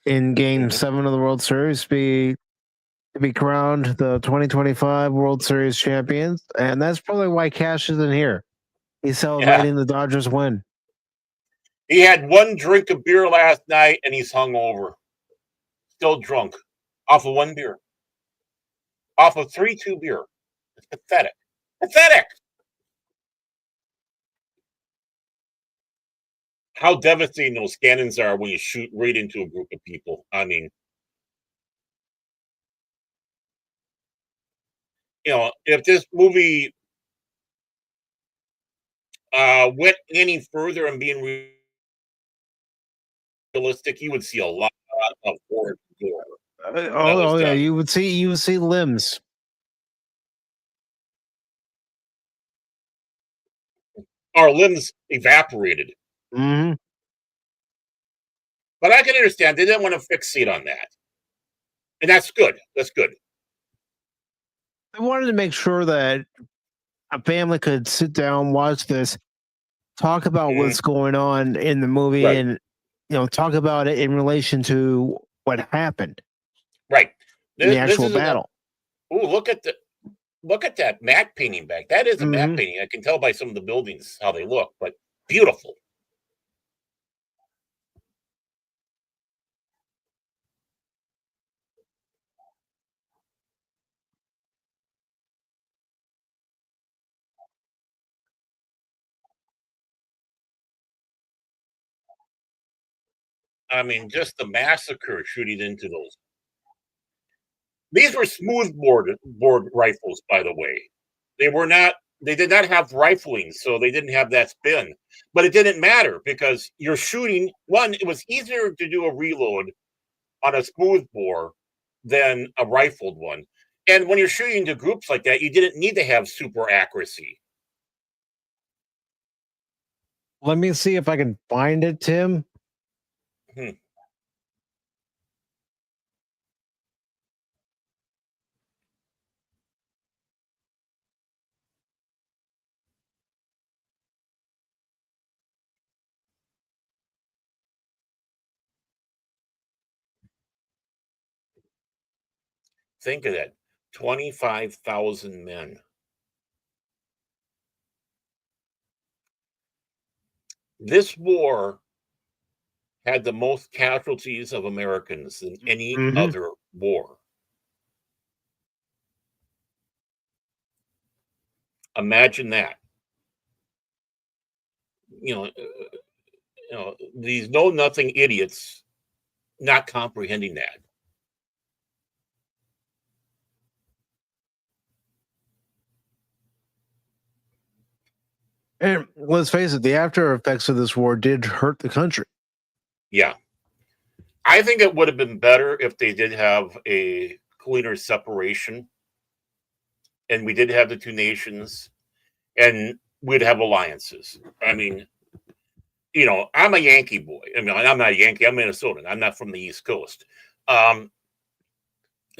in Game 7 of the World Series to be crowned the 2025 World Series champions, and that's probably why Cash isn't here. He's celebrating the Dodgers win. He had one drink of beer last night, and he's hungover, still drunk, off of one beer, off of 3-2 beer. It's pathetic. Pathetic. How devastating those cannons are when you shoot right into a group of people. I mean, if this movie went any further and being realistic, you would see a lot of horror gore. Yeah, you would see limbs. Our limbs evaporated. Mm-hmm. But I can understand they didn't want to fixate on that, and that's good. That's good. I wanted to make sure that a family could sit down, watch this, talk about what's going on in the movie, Right. and talk about it in relation to what happened. Right. In the actual battle. Look at that matte painting back. That is a matte painting. I can tell by some of the buildings how they look, but beautiful. I mean, just the massacre shooting into those. These were smoothbore rifles, by the way. They did not have rifling, so they didn't have that spin. But it didn't matter because you're shooting one, it was easier to do a reload on a smoothbore than a rifled one. And when you're shooting to groups like that, you didn't need to have super accuracy. Let me see if I can find it, Tim. Think of that. 25,000 men. This war had the most casualties of Americans than any other war. Imagine that. These know-nothing idiots not comprehending that. And let's face it, the after effects of this war did hurt the country. Yeah. I think it would have been better if they did have a cleaner separation and we did have the two nations and we'd have alliances. I mean, I'm a Yankee boy. I mean, I'm not a Yankee. I'm Minnesotan. I'm not from the East Coast. So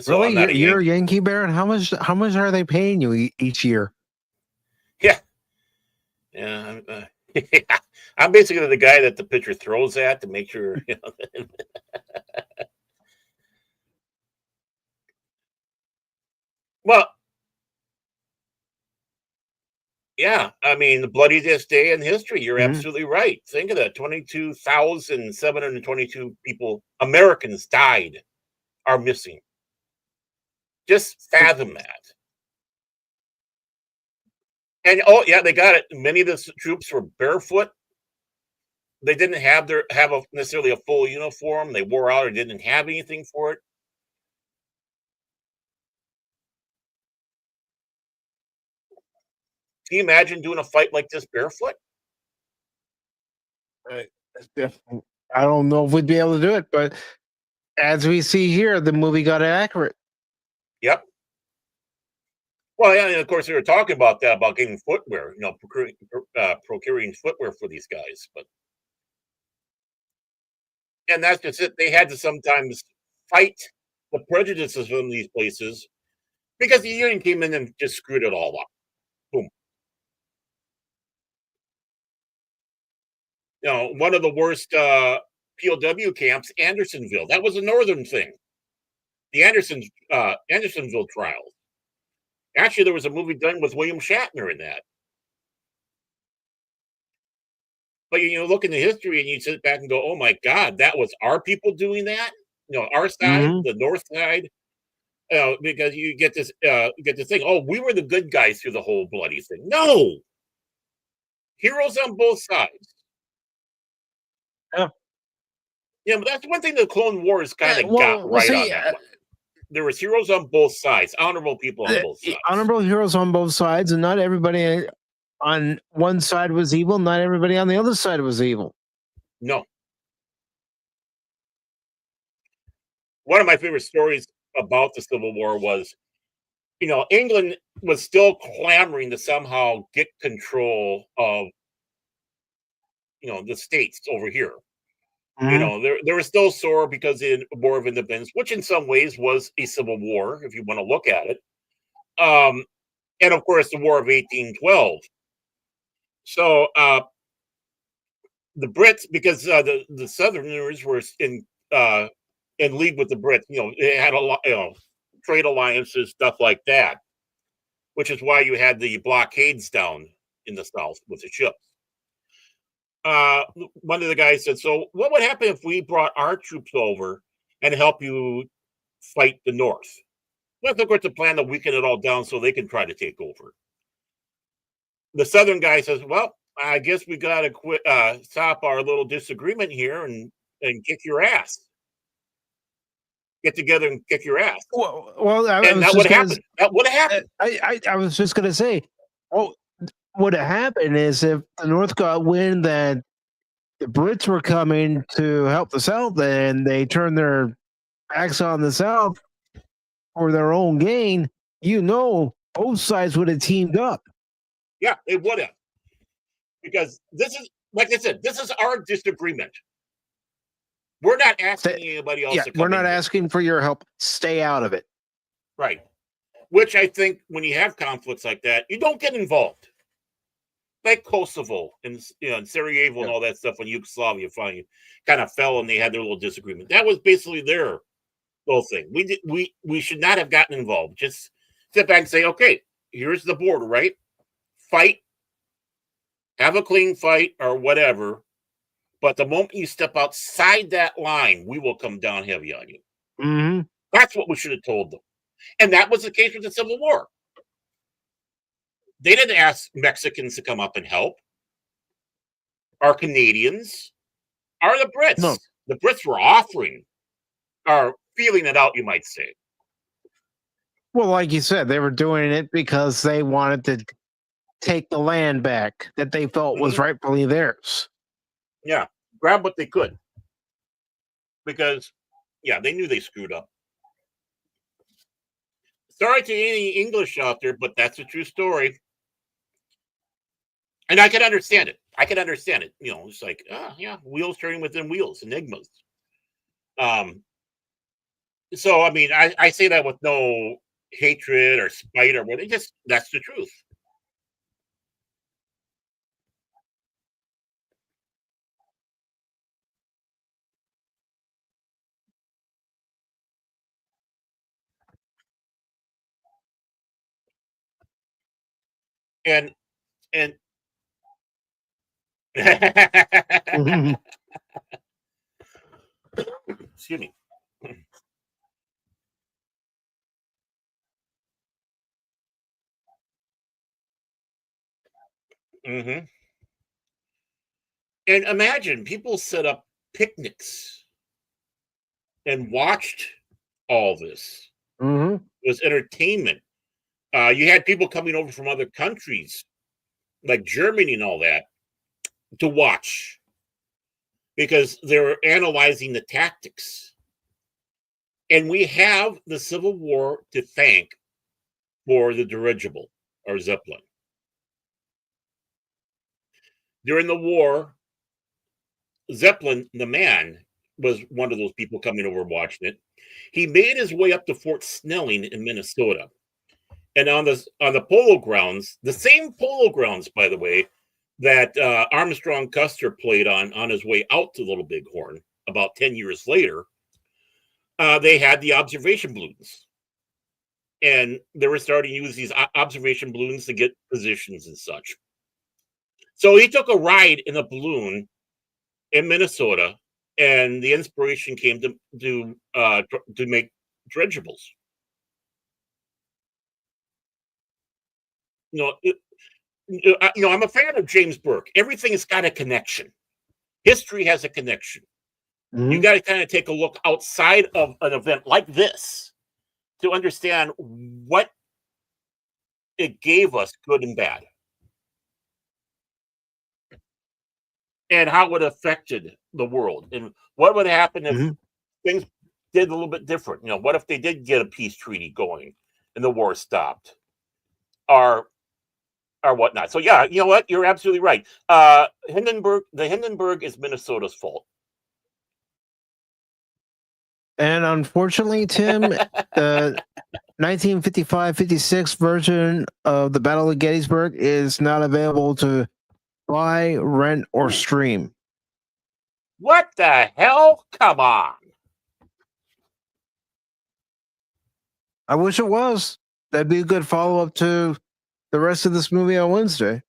really, you're a Yankee Baron? How much are they paying you each year? Yeah. Yeah. I'm basically the guy that the pitcher throws at to make sure. Well, yeah, I mean, the bloodiest day in history. You're absolutely right. Think of that. 22,722 people, Americans died, are missing. Just fathom that. And yeah, they got it. Many of the troops were barefoot. They didn't have necessarily a full uniform. They wore out or didn't have anything for it. Can you imagine doing a fight like this barefoot? I don't know if we'd be able to do it, but as we see here, the movie got accurate. Yep. Well, yeah, and of course, we were talking about that, about getting footwear, procuring footwear for these guys. And that's just it. They had to sometimes fight the prejudices from these places because the union came in and just screwed it all up. Boom. One of the worst POW camps, Andersonville. That was a northern thing. The Andersonville trials. Actually, there was a movie done with William Shatner in that. But look into history and you sit back and go, "Oh my God, that was our people doing that." Our side, the north side, because you get this thing. Oh, we were the good guys through the whole bloody thing. No, heroes on both sides. Yeah. Yeah, but that's one thing the Clone Wars kind of got right on that one. There was heroes on both sides, honorable people on both sides. Honorable heroes on both sides, and not everybody on one side was evil. Not everybody on the other side was evil. No. One of my favorite stories about the Civil War was, England was still clamoring to somehow get control of, the states over here. They were still sore because of the War of Independence, which in some ways was a civil war, if you want to look at it. And of course, the War of 1812. So the Brits, because the Southerners were in league with the Brits, they had a lot, trade alliances, stuff like that, which is why you had the blockades down in the South with the ships. One of the guys said, "So what would happen if we brought our troops over and help you fight the North?" Well, of course, the plan to weaken it all down so they can try to take over. The Southern guy says, "Well, I guess we got to quit, stop our little disagreement here and kick your ass. Get together and kick your ass." Well, that would happen. That would have happened. I was just going to say, what happened is if the North got wind that the Brits were coming to help the South, and they turned their backs on the South for their own gain, both sides would have teamed up. Yeah, they would have. Because this is, like I said, this is our disagreement. We're not asking anybody else to come we're not asking for your help. Stay out of it. Right. Which I think when you have conflicts like that, you don't get involved. Like Kosovo and Sarajevo and all that stuff when Yugoslavia finally kind of fell and they had their little disagreement. That was basically their little thing. We should not have gotten involved. Just sit back and say, okay, here's the border, right? Fight, have a clean fight or whatever. But the moment you step outside that line, we will come down heavy on you. Mm-hmm. That's what we should have told them. And that was the case with the Civil War. They didn't ask Mexicans to come up and help. Our Canadians are the Brits. No. The Brits were offering or feeling it out, you might say. Well, like you said, they were doing it because they wanted to take the land back that they felt was rightfully theirs. Yeah, grab what they could. Because, they knew they screwed up. Sorry to any English out there, but that's a true story. And I can understand it. It's like, wheels turning within wheels, enigmas. So, I mean, I say that with no hatred or spite or what. That's the truth. And excuse me. Mm-hmm. And imagine people set up picnics and watched all this. Mm-hmm. It was entertainment. You had people coming over from other countries, like Germany and all that, to watch because they were analyzing the tactics. And we have the Civil War to thank for the dirigible or Zeppelin. During the war, Zeppelin, the man, was one of those people coming over watching it. He made his way up to Fort Snelling in Minnesota. And on the polo grounds, the same polo grounds, by the way, that Armstrong Custer played on his way out to Little Bighorn, about 10 years later, they had the observation balloons. And they were starting to use these observation balloons to get positions and such. So he took a ride in a balloon in Minnesota, and the inspiration came to make dirigibles. You know, I'm a fan of James Burke. Everything has got a connection. History has a connection. You Mhm. got to kind of take a look outside of an event like this to understand what it gave us, good and bad, and how it affected the world, and what would happen if Mhm. things did a little bit different. What if they did get a peace treaty going and the war stopped, or whatnot? So yeah, you know what? You're absolutely right. The Hindenburg is Minnesota's fault. And unfortunately, Tim, the 1955-56 version of the Battle of Gettysburg is not available to buy, rent, or stream. What the hell? Come on. I wish it was. That'd be a good follow up to the rest of this movie on Wednesday.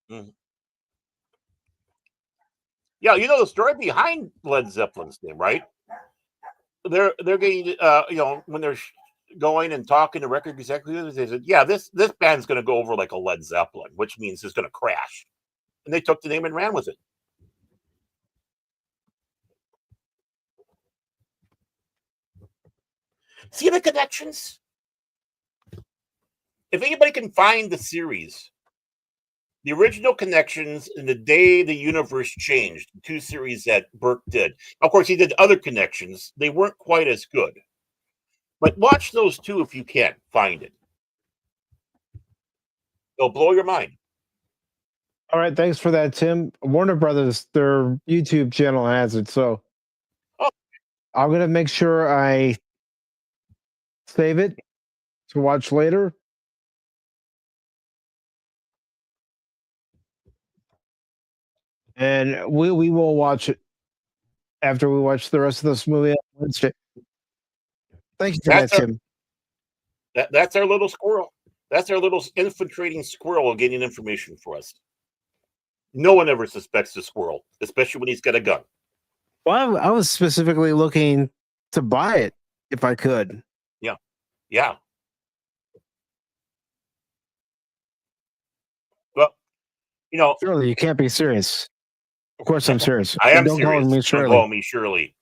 Mhm. Yeah, you know the story behind Led Zeppelin's name, right? They're getting when they're going and talking to record executives, they said, yeah, this band's going to go over like a Led Zeppelin, which means it's going to crash, and they took the name and ran with it. See the connections? If anybody can find the series, the original connections in the day the universe changed, the two series that Burke did. Of course, he did other connections. They weren't quite as good. But watch those two if you can find it. They'll blow your mind. All right, thanks for that, Tim. Warner Brothers, their YouTube channel has it, so Oh, I'm gonna make sure I save it to watch later. And we will watch it after we watch the rest of this movie on Wednesday. Thank you for that, that's our Tim. that's our little squirrel. That's our little infiltrating squirrel getting information for us. No one ever suspects the squirrel, especially when he's got a gun. Well, I was specifically looking to buy it if I could. Yeah, yeah. Well, you know, Surely you can't be serious. Of course I'm serious. I And am don't call serious. me Don't Shirley. call me Shirley.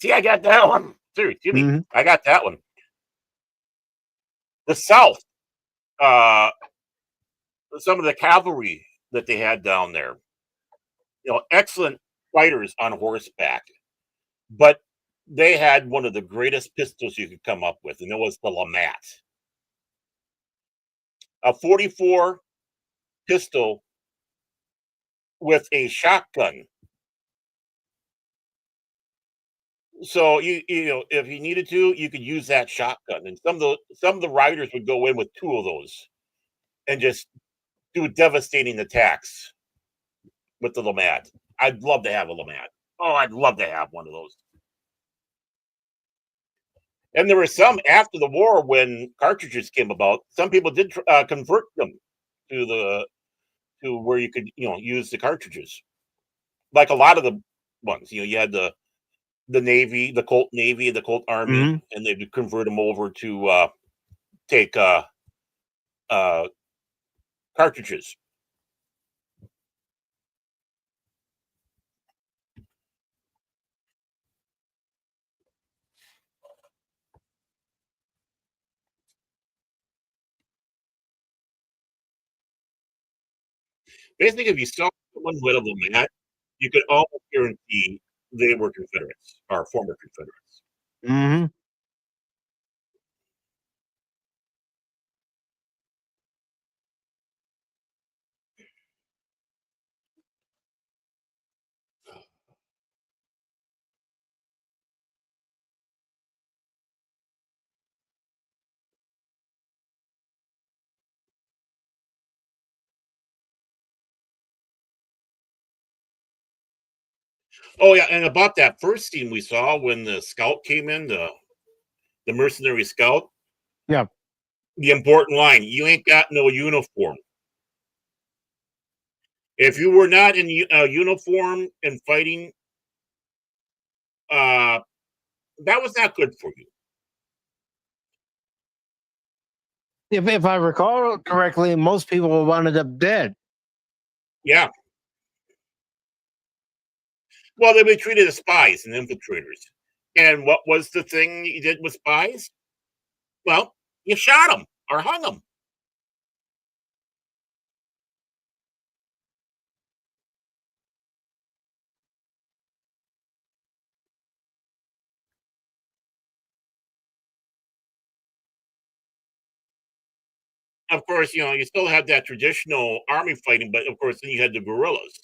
See, I got that one. Seriously, Jimmy, Mhm. I got that one. The South, uh, some of the cavalry that they had down there, excellent fighters on horseback, but they had one of the greatest pistols you could come up with, and it was the Lamat, a 44 pistol with a shotgun. So if you needed to, you could use that shotgun, and some of the riders would go in with two of those and just do devastating attacks with the Lamat. I'd love to have a Lamat. Oh, I'd love to have one of those. And there were some after the war when cartridges came about. Some people did convert them to where you could use the cartridges. Like a lot of the ones, you had the Navy, the Colt Navy, the Colt Army, Mhm. and they'd convert them over to take uh, cartridges. Basically, if you saw someone with a Lamat, you could almost guarantee they were Confederates or former Confederates. Mhm. Oh yeah, and about that first scene we saw when the scout came in, the mercenary scout, Yeah. the important line: "You ain't got no uniform." If you were not in uniform and fighting, uh, that was not good for you. If I recall correctly, most people wound up dead. Yeah. Well, they were treated as spies and infiltrators. And what was the thing you did with spies? Well, you shot them or hung them. Of course, you still had that traditional army fighting, but of course, then you had the guerrillas,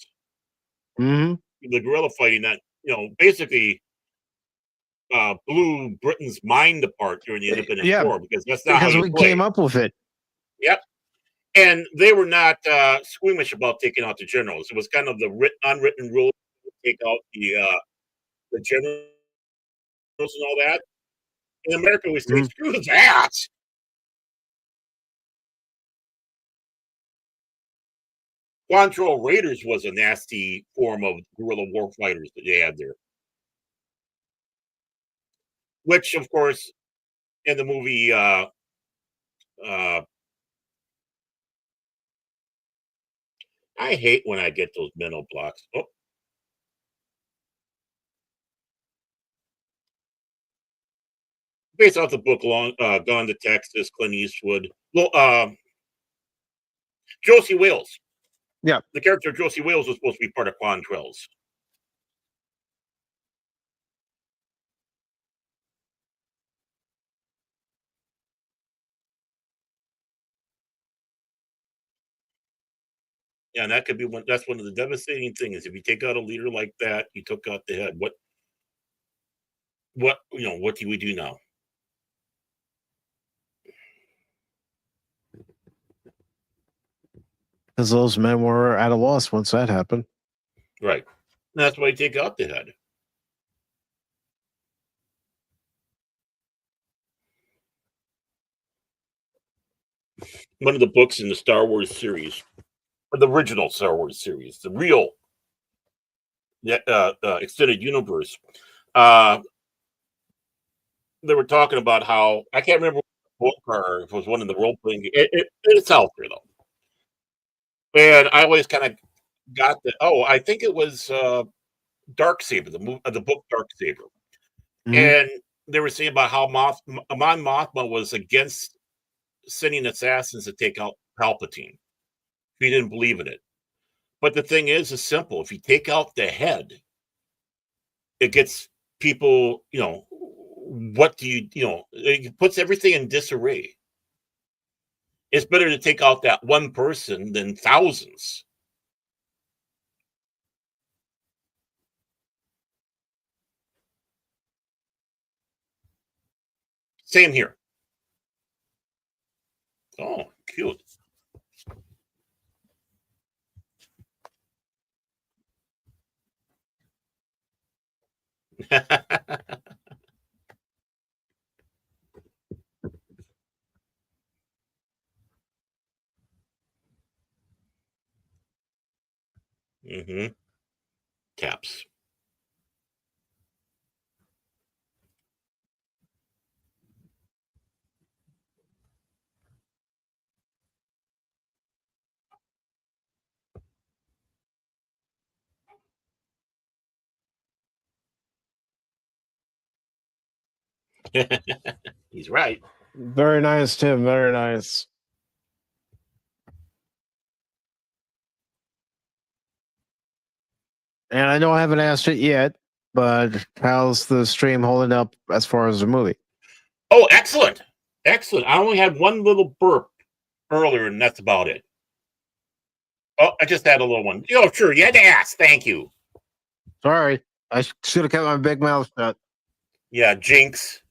Hmm. the guerrilla fighting that basically blew Britain's mind apart during the Independence Yeah, War because that's not how because you we play. came up with it. Yep. And they were not squeamish about taking out the generals. It was kind of the unwritten rule to take out the generals and all that. In America, we say, Mhm. screw that. Quantrill Raiders was a nasty form of guerrilla war fighters that they had there, which, of course, in the movie, uh, I hate when I get those mental blocks. Oh, based off the book Gone to Texas, Clint Eastwood. Well, Josie Wales. Yeah. The character Josie Wales was supposed to be part of Quantrill's. Yeah, and that could be one. That's one of the devastating things. If you take out a leader like that, you took out the head. What do we do now? Because those men were at a loss once that happened. Right. And that's why you take out the head. One of the books in the Star Wars series, or the original Star Wars series, the real extended universe. Uh, they were talking about how I can't remember what book or if it was one of the role playing. It's out there though, and I always kind of got the. Oh, I think it was Dark Saber, the book Dark Saber, Mhm. and they were saying about how Amon Mothma was against sending assassins to take out Palpatine. He didn't believe in it. But the thing is simple. If you take out the head, it gets people, what do it puts everything in disarray. It's better to take out that one person than thousands. Same here. Oh, cute. Hmm. Caps. He's right. Very nice, Tim. Very nice. And I know I haven't asked it yet, but how's the stream holding up as far as the movie? Oh, excellent. Excellent. I only had one little burp earlier, and that's about it. Oh, I just had a little one. Oh, sure. You had to ask. Thank you. Sorry, I should have kept my big mouth shut. Yeah, Jinx.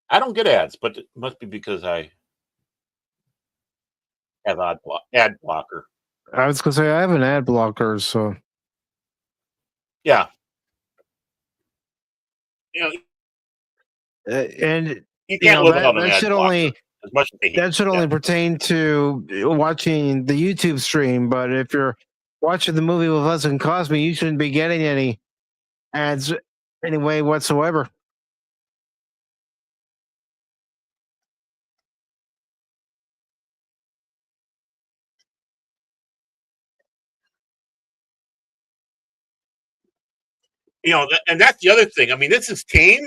I don't get ads, but it must be because I have ad blocker. I was gonna say I have an ad blocker, so Yeah. You know, and you can't live without an that ad should blocker. only As much as they hate that should only that. pertain to watching the YouTube stream. But if you're watching the movie with us and Kosmi, you shouldn't be getting any ads anyway whatsoever. You know, and that's the other thing. I mean, this is tame,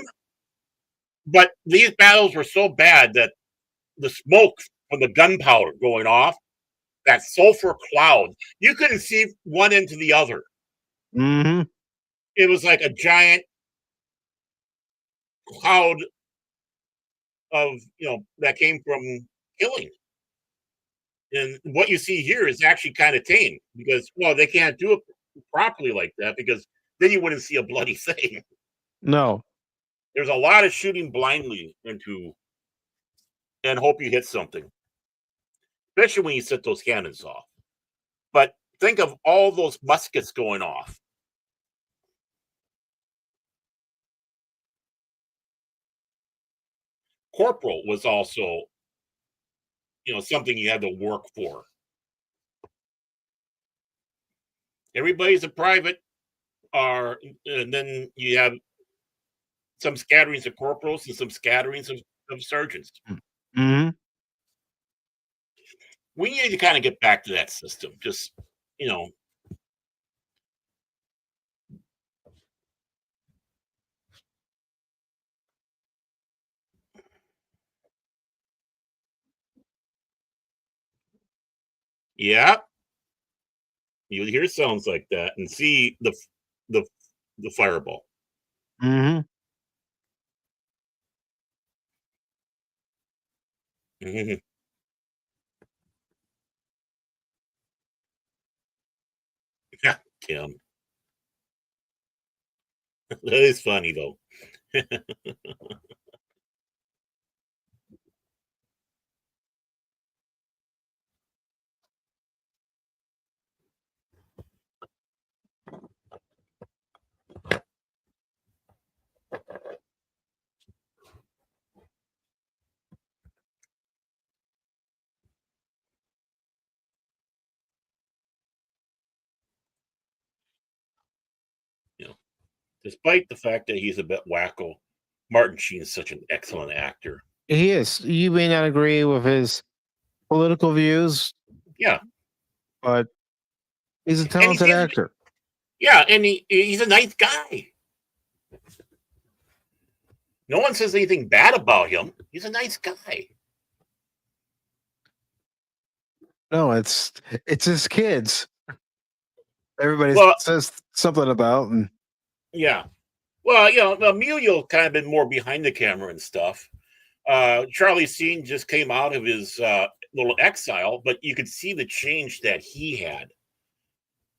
but these battles were so bad that the smoke from the gunpowder going off, that sulfur cloud, you couldn't see one into the other. Mm-hmm. It was like a giant cloud of, that came from killing. And what you see here is actually kind of tame because, well, they can't do it properly like that because then you wouldn't see a bloody thing. No. There's a lot of shooting blindly into and hope you hit something, especially when you set those cannons off. But think of all those muskets going off. Corporal was also, something you had to work for. Everybody's a private, and then you have some scatterings of corporals and some scatterings of sergeants. Mm-hmm. We need to kind of get back to that system. Just, yeah, you hear sounds like that and see the fireball. Mm-hmm. Mm-hmm. Yeah, Tim. That is funny though. Despite the fact that he's a bit wacko, Martin Sheen is such an excellent actor. He is. You may not agree with his political views. Yeah. But he's a talented actor. Yeah, and he's a nice guy. No one says anything bad about him. He's a nice guy. No, it's his kids. Everybody says something about him. Yeah. Well, Emilio kind of been more behind the camera and stuff. Charlie Sheen just came out of his little exile, but you could see the change that he had.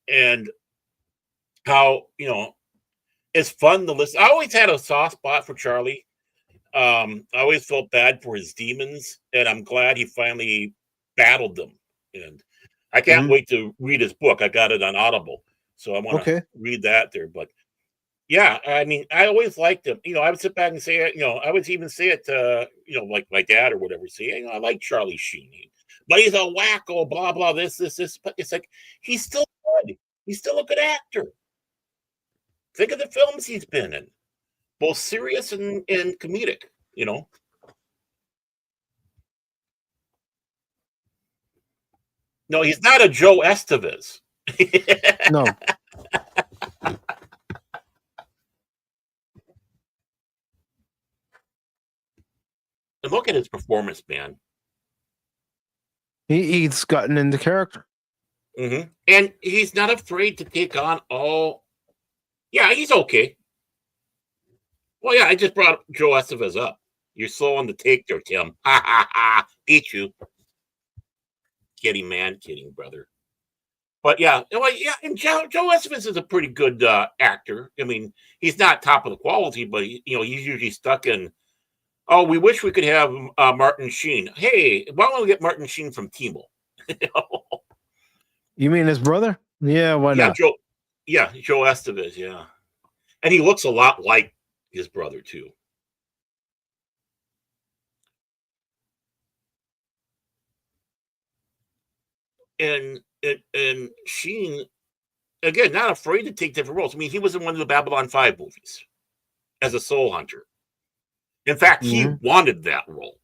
And how, it's fun to listen. I always had a soft spot for Charlie. I always felt bad for his demons, and I'm glad he finally battled them. And I can't wait to read his book. I got it on Audible, so I want to read that there. But yeah, I mean, I always liked him. I would sit back and say it. I would even say it to, like my dad or whatever. Say, I like Charlie Sheen, but he's a wacko. Blah blah. This. But it's like he's still good. He's still a good actor. Think of the films he's been in, both serious and comedic. No, he's not a Joe Estevez. No. And look at his performance, man. He's gotten into character. Mm-hmm. And he's not afraid to take on all. Yeah, he's okay. Well, yeah, I just brought Joe Estevez up. You're slow on the take there, Tim. Ha ha ha. Beat you. Kidding, man. Kidding, brother. But yeah, and Joe Estevez is a pretty good actor. I mean, he's not top of the quality, but he's usually stuck in Oh, we wish we could have Martin Sheen. Hey, why don't we get Martin Sheen from Timo? You mean his brother? Yeah, why Yeah, not? Joe. Yeah, Joe Estevez. Yeah, and he looks a lot like his brother too. And Sheen, again, not afraid to take different roles. I mean, he was in one of the Babylon 5 movies as a soul hunter. In fact, he Mhm. wanted that role.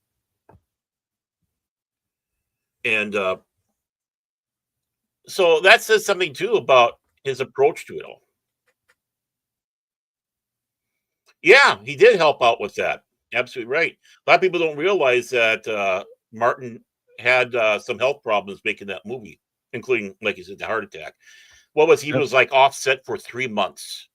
And so that says something too about his approach to it all. Yeah, he did help out with that. Absolutely right. A lot of people don't realize that Martin had some health problems making that movie, including, like you said, the heart attack. What was he Yep. was like offset for 3 months.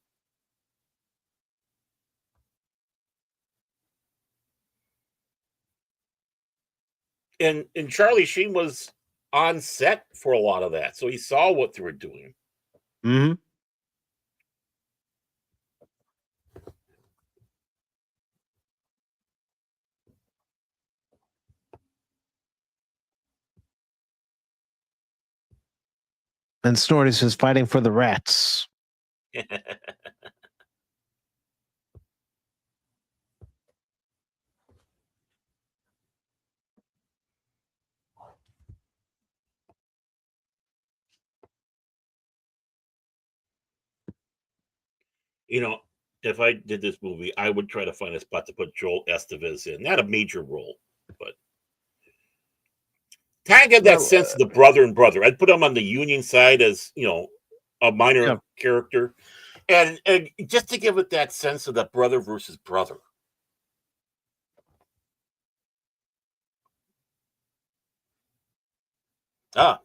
And Charlie Sheen was on set for a lot of that, so he saw what they were doing. Mhm. And Snorty's is fighting for the rats. You know, if I did this movie, I would try to find a spot to put Joel Estevez in. Not a major role, but kind of get that Well, sense of the brother and brother. I'd put him on the Union side as, a minor Yep. character. And just to give it that sense of that brother versus brother. Ah,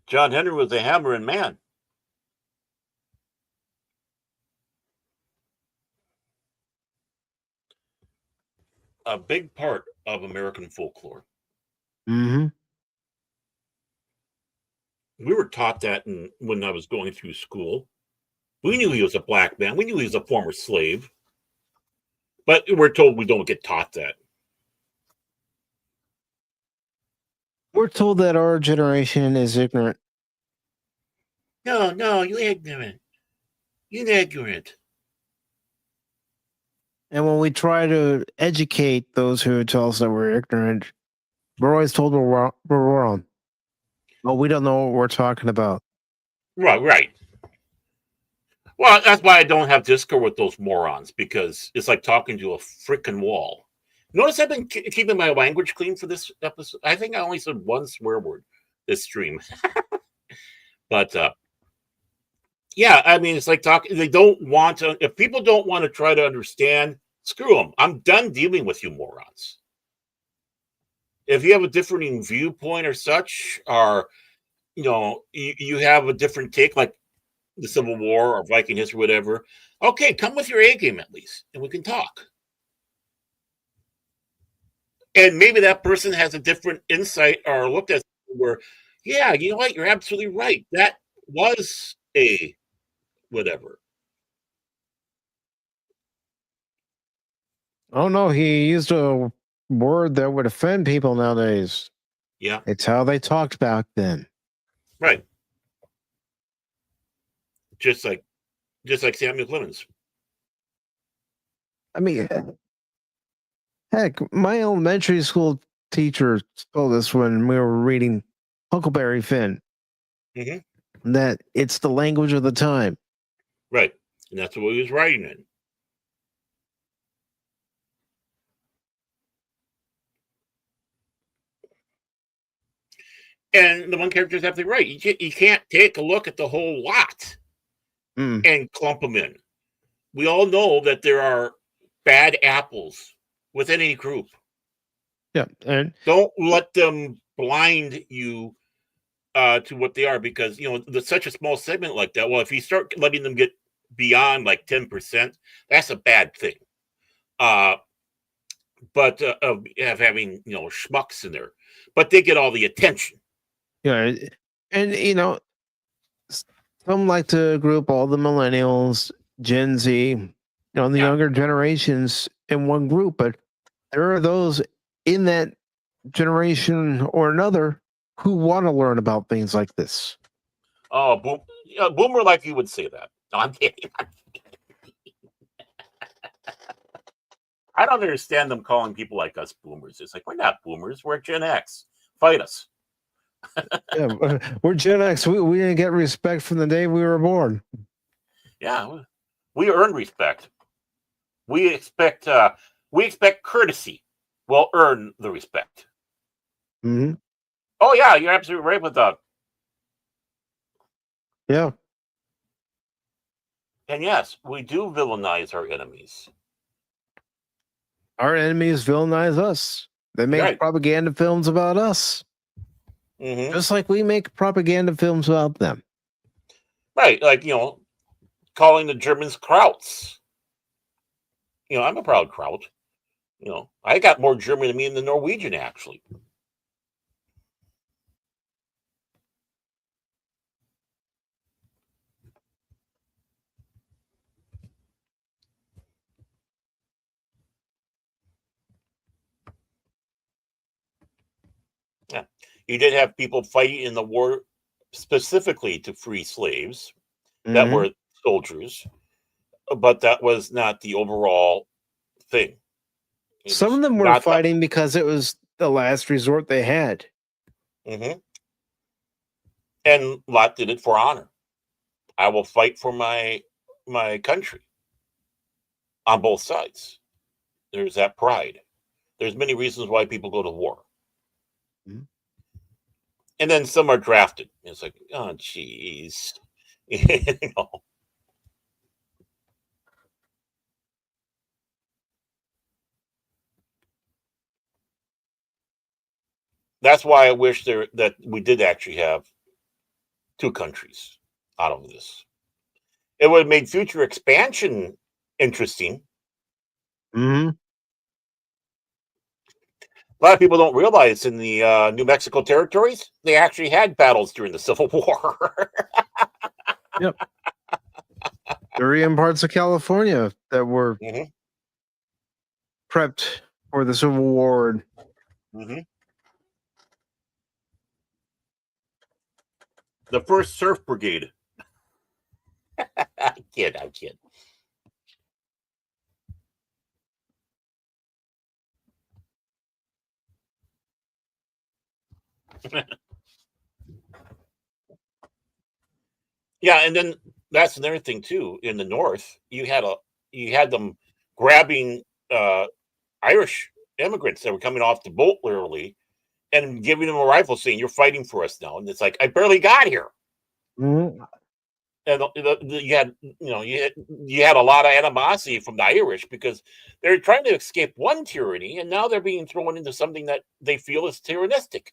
John Henry was a hammering man. A big part of American folklore. Mhm. We were taught that when I was going through school. We knew he was a black man. We knew he was a former slave. But we're told we don't get taught that. We're told that our generation is ignorant. No, you're ignorant. You're ignorant. And when we try to educate those who tell us that we're ignorant, we're always told we're wrong. Oh, we don't know what we're talking about. Right. Well, that's why I don't have Discord with those morons, because it's like talking to a freaking wall. Notice I've been keeping my language clean for this episode. I think I only said one swear word this stream. But yeah, I mean, it's like talking. They don't want to. If people don't want to try to understand, screw them. I'm done dealing with you morons. If you have a differing viewpoint or such, or you have a different take, like the Civil War or Viking history, whatever. Okay, come with your A game at least, and we can talk. And maybe that person has a different insight or look at where, yeah, you know what, you're absolutely right. That was a whatever. Oh no, he used a word that would offend people nowadays. Yeah, It's how they talked back then. right. Just like Samuel Clemens. I mean, heck, my elementary school teacher told us when we were reading Huckleberry Finn that it's the language of the time. Right. And that's what he was writing in. And the one character is absolutely right. You can't take a look at the whole lot and clump them in. We all know that there are bad apples within any group. Yeah, and Don't let them blind you to what they are, because there's such a small segment like that. Well, if you start letting them get beyond like 10%, that's a bad thing. But of having schmucks in there, but they get all the attention. yeah, and some like to group all the millennials Gen Z, the younger generations in one group, but there are those in that generation or another who want to learn about things like this. Oh, boomer, like you would say that. No, I'm kidding. I don't understand them calling people like us boomers. It's like, we're not boomers. We're Gen X. Fight us. Yeah, we're Gen X. We didn't get respect from the day we were born. Yeah, we earn respect. We expect courtesy. We'll earn the respect. Mm-hmm. Oh yeah, you're absolutely right with that. Yeah. And yes, we do villainize our enemies. Our enemies villainize us. They make propaganda films about us. Mm-hmm. Just like we make propaganda films about them. Right, like, calling the Germans Krauts. I'm a proud Kraut. I got more German in me than the Norwegian, actually. Yeah. You did have people fighting in the war specifically to free slaves that were soldiers, but that was not the overall thing. Some of them were fighting because it was the last resort they had. Mm-hmm. And Lot did it for honor. I will fight for my country. On both sides, there's that pride. There's many reasons why people go to war. Mm-hmm. And then some are drafted. It's like, oh, geez. That's why I wish that we did actually have two countries out of this. It would have made future expansion interesting. Mm-hmm. A lot of people don't realize in the New Mexico territories, they actually had battles during the Civil War. Yep. There are even parts of California that were prepped for the Civil War. Mm-hmm. The first Surf Brigade. I kid. Yeah, and then that's another thing too. In the North, you had them grabbing Irish immigrants that were coming off the boat literally and giving them a rifle, saying, "You're fighting for us now." And it's like, I barely got here. Mm-hmm. And you had a lot of animosity from the Irish because they're trying to escape one tyranny, and now they're being thrown into something that they feel is tyrannistic.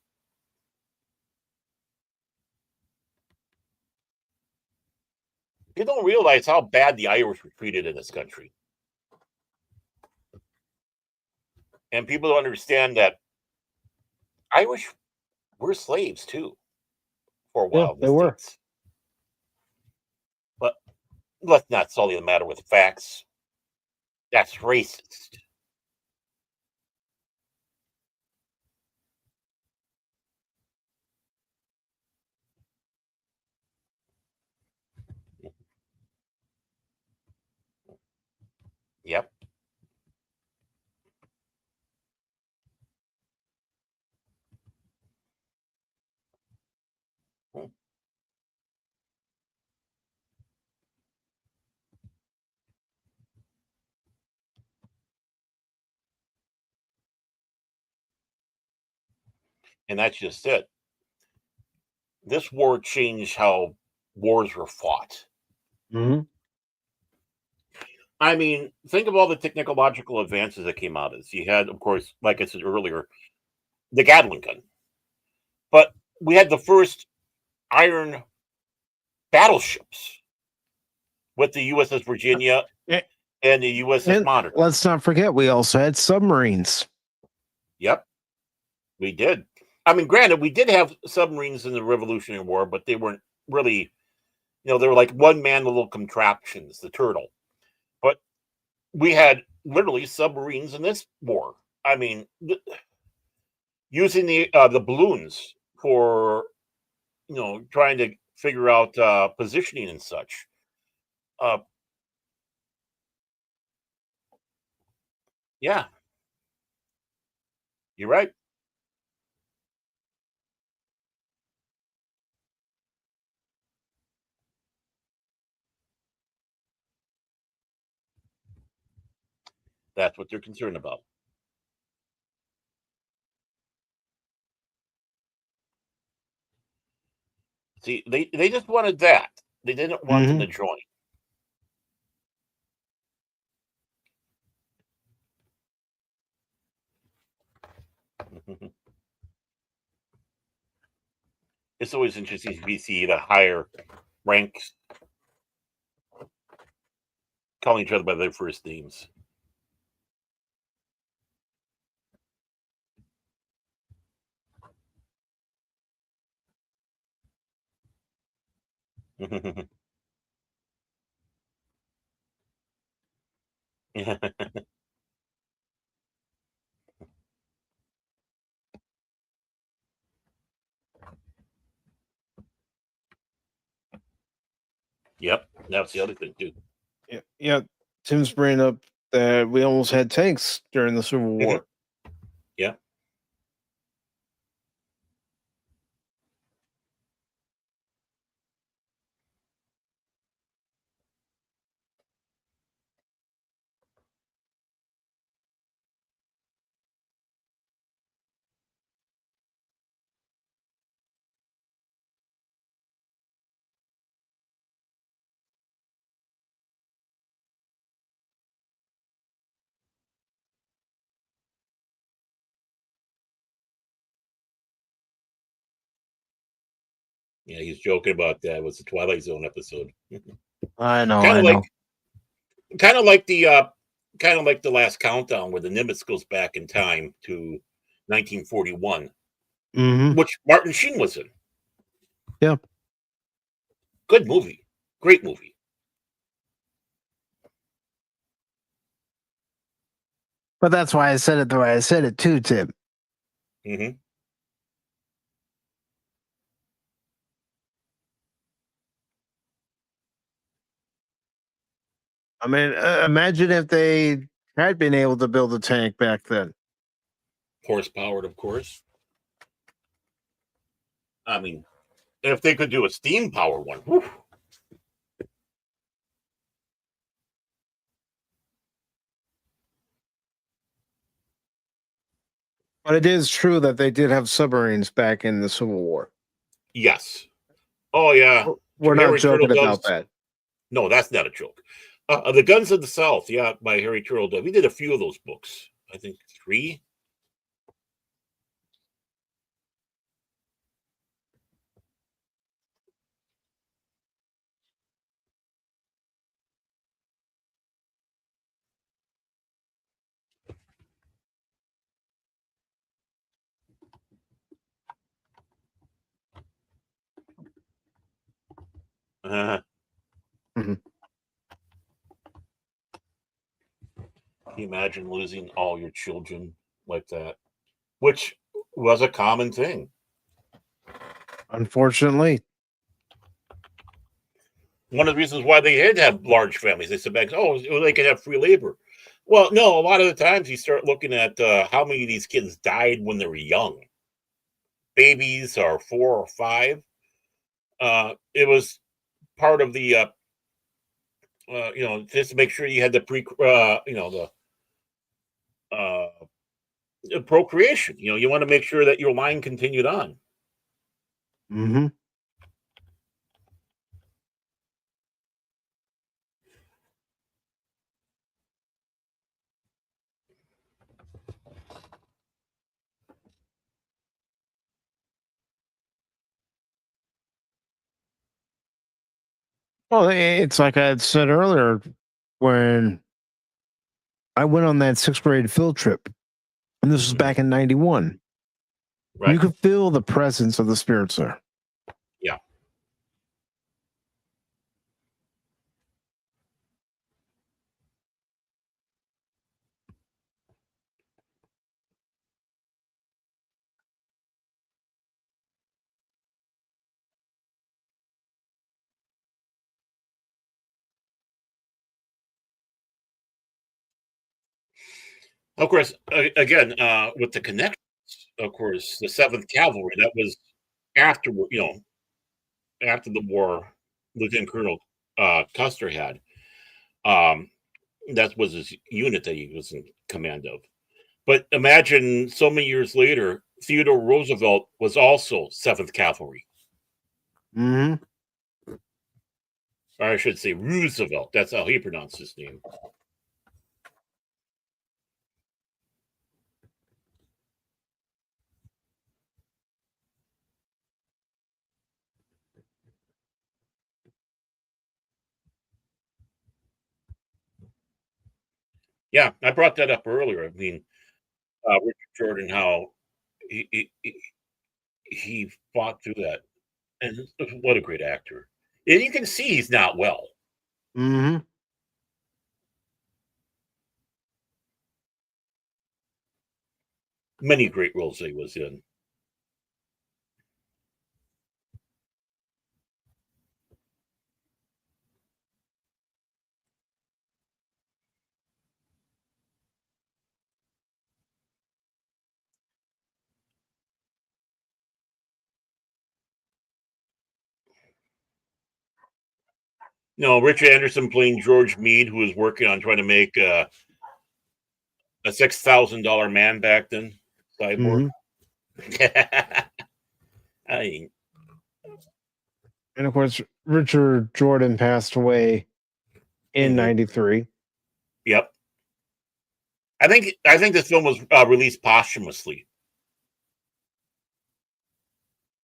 You don't realize how bad the Irish were treated in this country. And people don't understand that Irish were slaves too for a while. Yeah, they were. But let's not sully the matter with facts. That's racist. Yep. And that's just it. This war changed how wars were fought. Mm-hmm. I mean, think of all the technological advances that came out of this. You had, of course, like I said earlier, the Gatling gun. But we had the first iron battleships with the USS Virginia and the USS Monitor. Let's not forget, we also had submarines. Yep, we did. I mean, granted, we did have submarines in the Revolutionary War, but they weren't really, they were like one-man little contraptions, the Turtle. we had literally submarines in this war. I mean, using the balloons for trying to figure out positioning and such. Yeah, you're right. That's what they're concerned about. See, they just wanted that. They didn't want them to join. It's always interesting to see the higher ranks calling each other by their first names. Yep, that's the other thing too. Yeah, Tim's bringing up that we almost had tanks during the Civil War. Yeah. Yeah, he's joking about that. It was the Twilight Zone episode. I know. Kind of like the last countdown where the Nimitz goes back in time to 1941, which Martin Sheen was in. Yeah. Good movie. Great movie. But that's why I said it the way I said it too, Tim. I mean, imagine if they had been able to build a tank back then. Horse-powered, of course. I mean, if they could do a steam-powered one, whew. But it is true that they did have submarines back in the Civil War. Yes. Oh, yeah. We're not joking about that. No, that's not a joke. The Guns of the South, yeah, by Harry Turtle Dove. We did a few of those books. I think 3. Can you imagine losing all your children like that? Which was a common thing. Unfortunately. One of the reasons why they had to have large families, they said back, they could have free labor. Well, no, a lot of the times you start looking at how many of these kids died when they were young. Babies are 4 or 5. It was part of the, just to make sure you had the procreation. You want to make sure that your line continued on. Well, it's like I had said earlier when I went on that 6th grade field trip, and this was back in 91. Right. You could feel the presence of the spirits there. Yeah. Of course, again, with the connections, of course, the Seventh Cavalry, that was after, after the war, Lieutenant Colonel Custer had. Um, that was his unit that he was in command of. But imagine so many years later, Theodore Roosevelt was also Seventh Cavalry. Hmm. Or I should say Roosevelt. That's how he pronounced his name. Yeah, I brought that up earlier. I mean, Richard Jordan, how he fought through that, and what a great actor! And you can see he's not well. Hmm. Many great roles he was in. Richard Anderson playing George Meade, who was working on trying to make a $6,000 man back then, cyborg. Hmm. I mean, And of course, Richard Jordan passed away in mhm. '93. Yep. I think this film was released posthumously.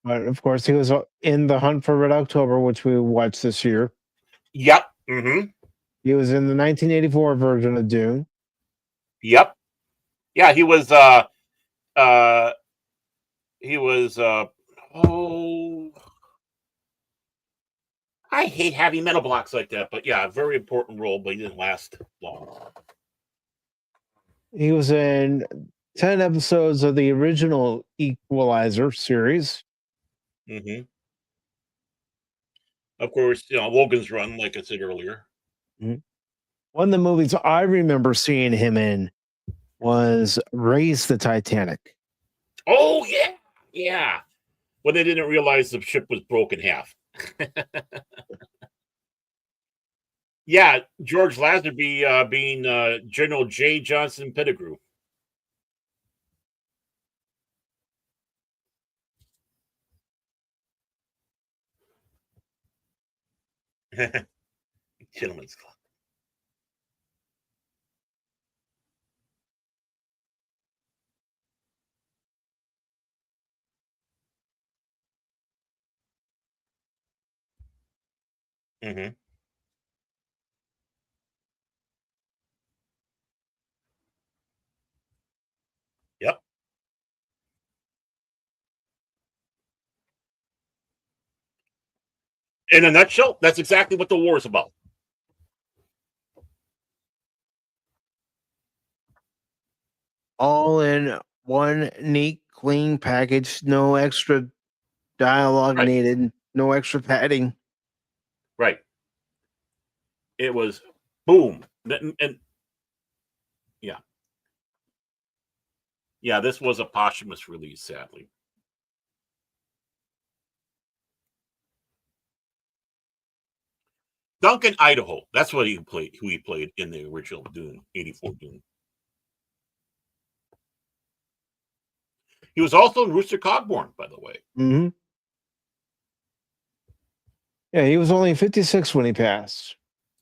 But of course, he was in The Hunt for Red October, which we watched this year. Yep. Hmm. He was in the 1984 version of Dune. Yep. Yeah, he was. Uh, he was. Oh, I hate heavy metal blocks like that, but yeah, a very important role, but he didn't last long. He was in 10 episodes of the original Equalizer series. Hmm. Of course, Logan's Run, like I said earlier. Mhm. One of the movies I remember seeing him in was Raise the Titanic. Oh yeah, yeah. When they didn't realize the ship was broke in half. Yeah, George Lazenby being General J. Johnson Pettigrew. Gentleman's Club. Hmm. Yep. In a nutshell, that's exactly what the war is about. All in one neat, clean package. No extra dialogue Right. needed. No extra padding. Right. It was boom. And yeah. Yeah, this was a posthumous release, sadly. Duncan Idaho. That's what he played, who he played in the original Dune, 84 Dune. He was also in Rooster Cogburn, by the way. Hmm. Yeah, he was only 56 when he passed.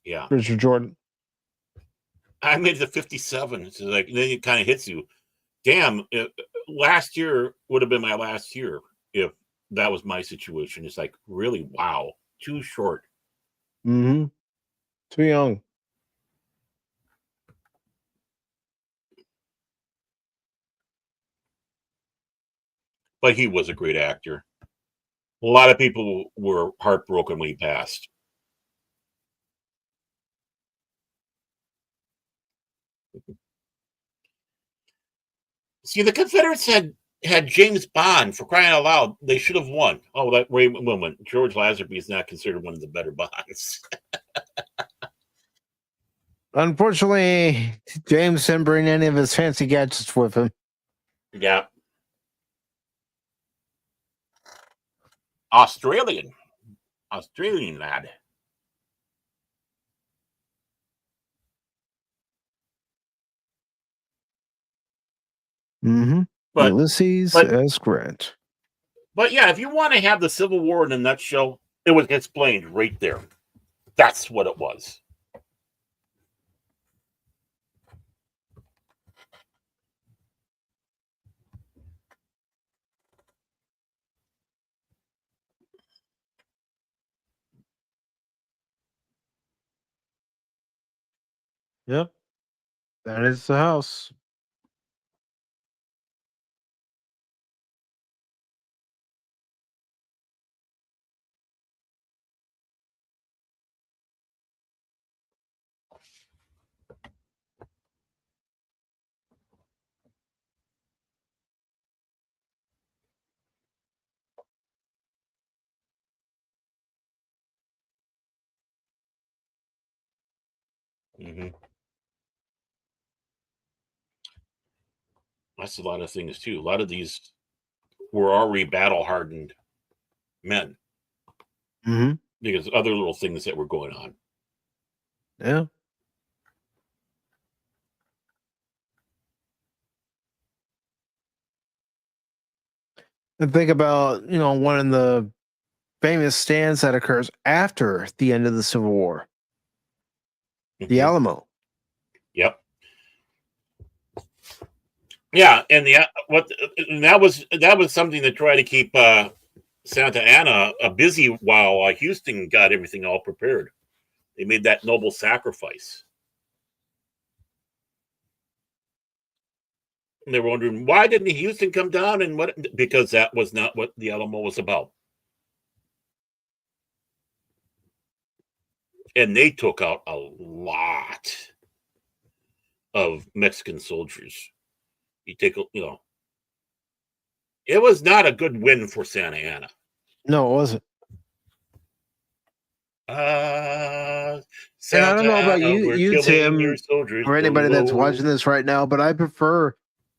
Yeah. Richard Jordan. I made the 57. It's like, then it kind of hits you. Damn, last year would have been my last year if that was my situation. It's like, really, wow, too short. Hmm. Too young. But he was a great actor. A lot of people were heartbroken when he passed. See, the Confederates had James Bond, for crying out loud. They should have won. Oh, that woman, George Lazenby is not considered one of the better Bonds. Unfortunately, James didn't bring any of his fancy gadgets with him. Yeah. Australian lad. Mm-hmm. But Ulysses S. Grant. But yeah, if you want to have the Civil War in a nutshell, it was explained right there. That's what it was. Yep. That is the house. Mm-hmm. That's a lot of things too. A lot of these were already battle hardened men Mm-hmm. because other little things that were going on. Yeah. And think about, one of the famous stands that occurs after the end of the Civil War, the Mm-hmm. Alamo. Yep. Yeah, and that was something to try to keep Santa Anna busy while Houston got everything all prepared. They made that noble sacrifice. And they were wondering, why didn't Houston come down? And what? Because that was not what the Alamo was about. And they took out a lot of Mexican soldiers. It was not a good win for Santa Anna. No, it wasn't. Santa And I don't know about Anna, you, Tim, or anybody that's watching this right now, but I prefer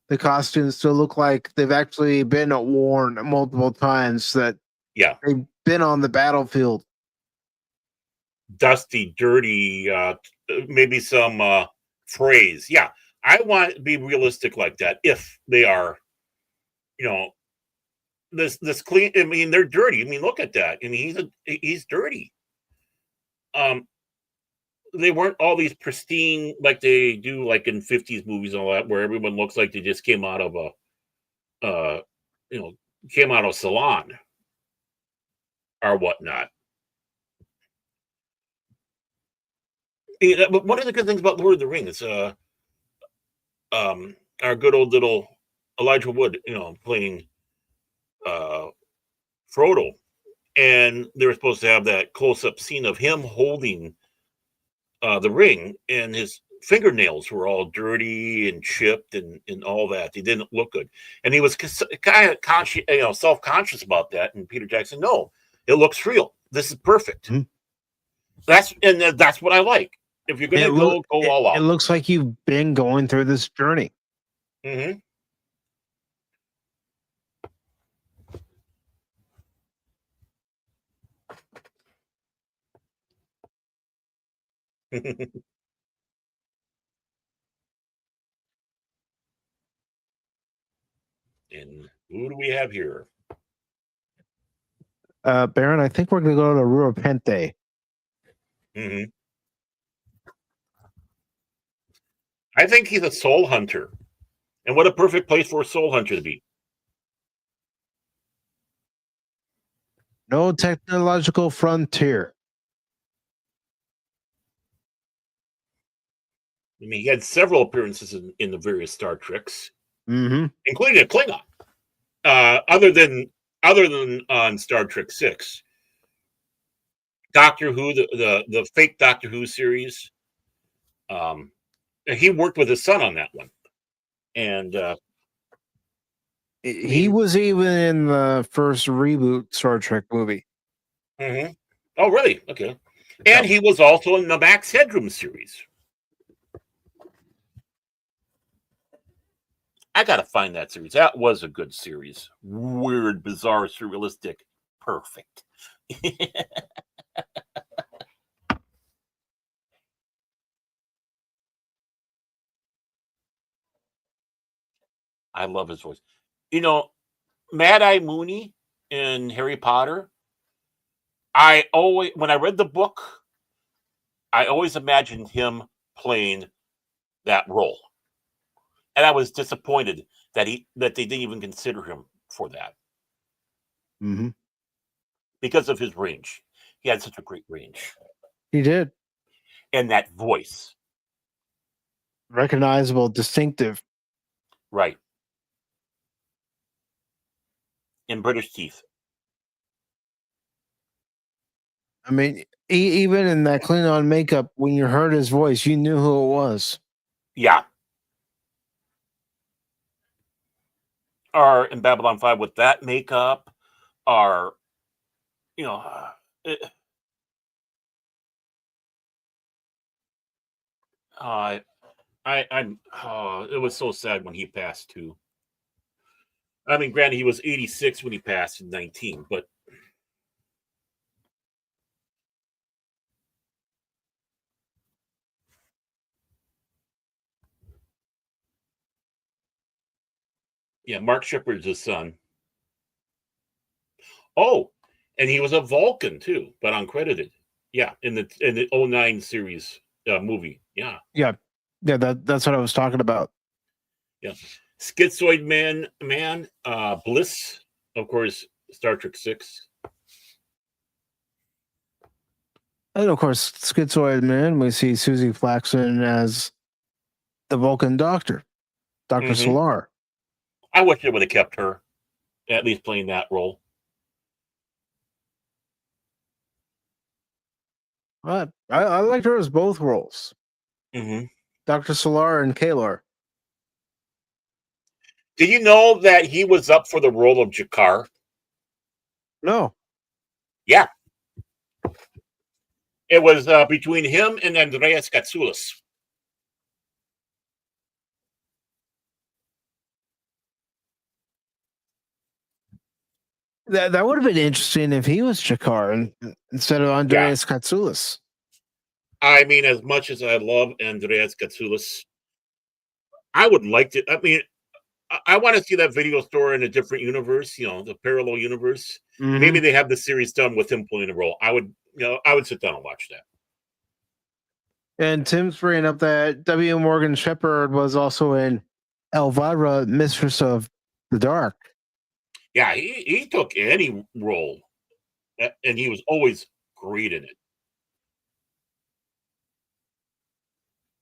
the costumes to look like they've actually been worn multiple times, that they've been on the battlefield. Dusty, dirty, maybe some phrase. Yeah, I want to be realistic like that. If they are, this clean. I mean, they're dirty. I mean, look at that. I mean, he's dirty. They weren't all these pristine like they do like in 50s movies and all that, where everyone looks like they just came out of came out of salon or whatnot. But one of the good things about Lord of the Rings, our good old little Elijah Wood, playing Frodo, and they were supposed to have that close-up scene of him holding the ring, and his fingernails were all dirty and chipped and all that. They didn't look good, and he was kind of self-conscious about that. And Peter Jackson, no, it looks real. This is perfect. Mm-hmm. That's what I like. If you're going to go all out. It looks like you've been going through this journey. Mm-hmm. And who do we have here? Baron, I think we're going to go to Ruapente. Mm-hmm. I think he's a soul hunter. And what a perfect place for a soul hunter to be. No technological frontier. I mean, he had several appearances in the various Star Treks, mm-hmm. including a Klingon. Other than on Star Trek 6, Doctor Who, the fake Doctor Who series. He worked with his son on that one, and he was even in the first reboot Star Trek movie. Mm-hmm. Oh, really? Okay. And he was also in the Max Headroom series. got to find that series. That was a good series. Weird, bizarre, surrealistic, perfect. I love his voice. You know, Mad Eye Mooney in Harry Potter. When I read the book, I always imagined him playing that role, and I was disappointed that they didn't even consider him for that because of his range. He had such a great range, He did. and that voice, Recognizable, distinctive. right? In British teeth. I mean, even in that clean on makeup, when you heard his voice, you knew who it was. Yeah. Or in Babylon 5 with that makeup, or, you know, it was so sad when he passed too. I mean, granted, he was 86 when he passed in 19, but yeah, Mark Shepard's his son. Oh, and he was a Vulcan too, but uncredited. Yeah, in the 09 series movie. Yeah. Yeah. That's what I was talking about. Yeah. Schizoid Man, Bliss, of course, Star Trek 6. And of course, Schizoid Man, we see Susie Flaxman as the Vulcan doctor, Dr. Solar. I wish they would have kept her, at least playing that role. I liked her as both roles. Dr. Solar and Kalar. Did you know that he was up for the role of Jakar? No. Yeah. It was between him and Andreas Katsoulis. That would have been interesting if he was Jakar instead of Andreas Katsoulis. I mean, as much as I love Andreas Katsoulis, I would like to. I mean, I want to see that video store in a different universe, the parallel universe. Maybe they have the series done with him playing a role. I would sit down and watch that. And Tim's bringing up that W. Morgan Shepard was also in Elvira, Mistress of the Dark. Yeah, he took any role, and he was always great in it.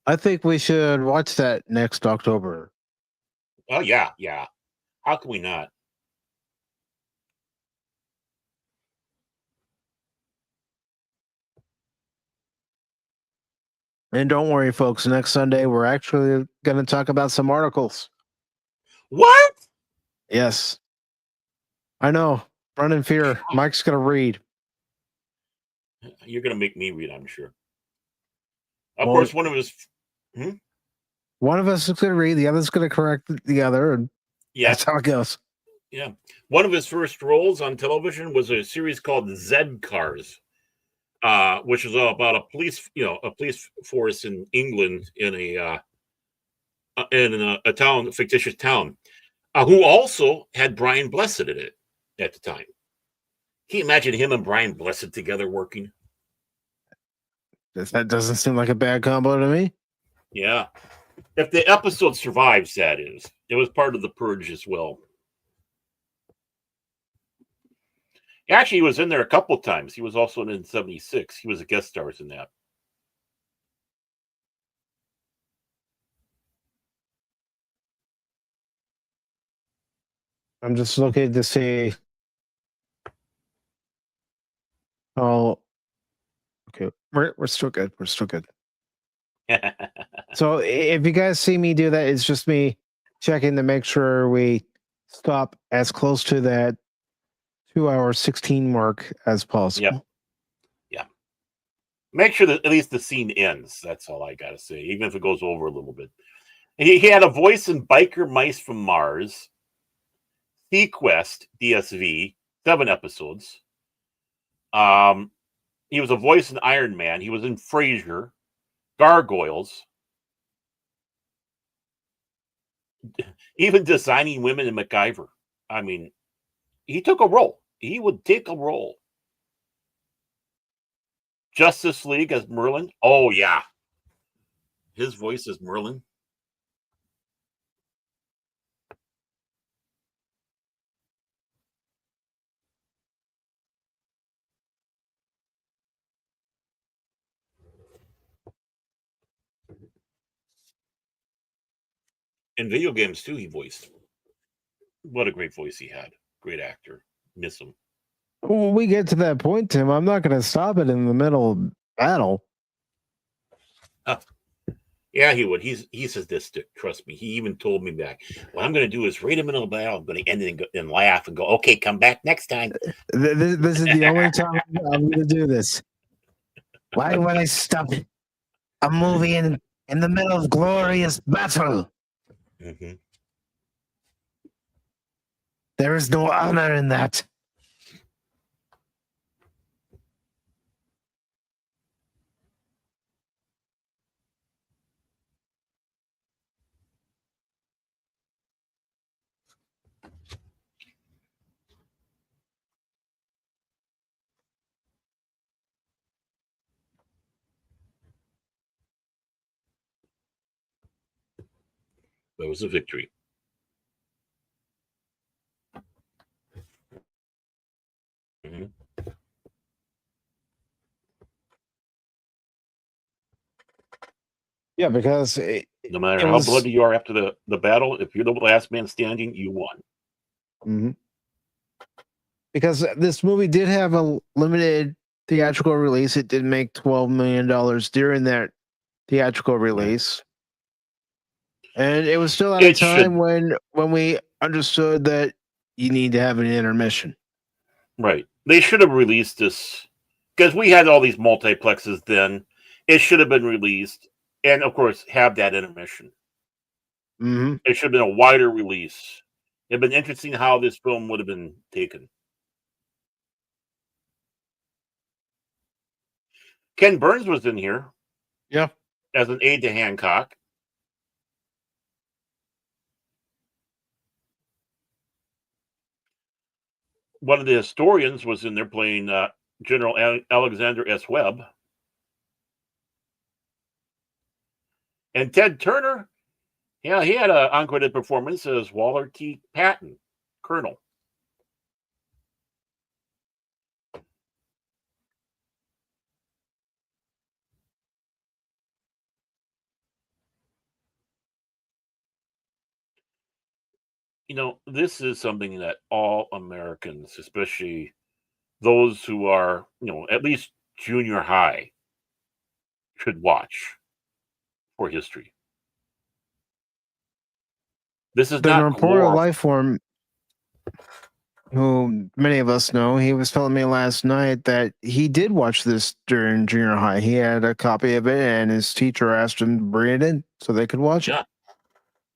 I think we should watch that next October. Oh, yeah. How can we not? And don't worry, folks. Next Sunday, we're actually going to talk about some articles. What? Yes. I know. Run in fear. Mike's going to read. You're going to make me read, I'm sure. Of course, one of his... One of us is going to read. The other's going to correct the other. And that's how it goes. Yeah. One of his first roles on television was a series called Z Cars, which was about a police force in England in a town, a fictitious town, who also had Brian Blessed in it at the time. Can you imagine him and Brian Blessed together working? That doesn't seem like a bad combo to me. Yeah. If the episode survives, that is. It was part of the Purge as well. Actually, he was in there a couple of times. He was also in 76. He was a guest star in that. I'm just looking to see. Oh, okay. We're still good. We're still good. So if you guys see me do that, it's just me checking to make sure we stop as close to that 2-hour 16 mark as possible. Yeah. Make sure that at least the scene ends. That's all I got to say, even if it goes over a little bit. He had a voice in Biker Mice from Mars, Sequest DSV, 7 episodes. He was a voice in Iron Man. He was in Frasier, Gargoyles, even designing women in MacGyver. I mean, he took a role. He would take a role. Justice League as Merlin. Oh, yeah. His voice as Merlin. In video games, too, he voiced. What a great voice he had. Great actor. Miss him. When we get to that point, Tim, I'm not going to stop it in the middle of battle. Yeah, he would. He says this. Trust me. He even told me back. What I'm going to do is right in the middle of the battle. I'm going to end it and laugh and go, okay, come back next time. This is the only time I'm going to do this. Why would I stop a movie in the middle of glorious battle? Mm-hmm. There is no honor in that. That was a victory. Mm-hmm. Yeah, because No matter how bloody you are after the battle, if you're the last man standing, you won. Mm-hmm. Because this movie did have a limited theatrical release. It did make $12 million during that theatrical release. And it was still at a time when we understood that you need to have an intermission. Right. They should have released this because we had all these multiplexes then. It should have been released and, of course, have that intermission. Mm-hmm. It should have been a wider release. It'd been interesting how this film would have been taken. Ken Burns was in here. Yeah. As an aide to Hancock. One of the historians was in there playing General Alexander S. Webb. And Ted Turner, yeah, he had an uncredited performance as Waller T. Patton, Colonel. You know, this is something that all Americans, especially those who are, at least junior high, should watch for history. This is the not reporter life form, who many of us know. He was telling me last night that he did watch this during junior high. He had a copy of it, and his teacher asked him to bring it in so they could watch it.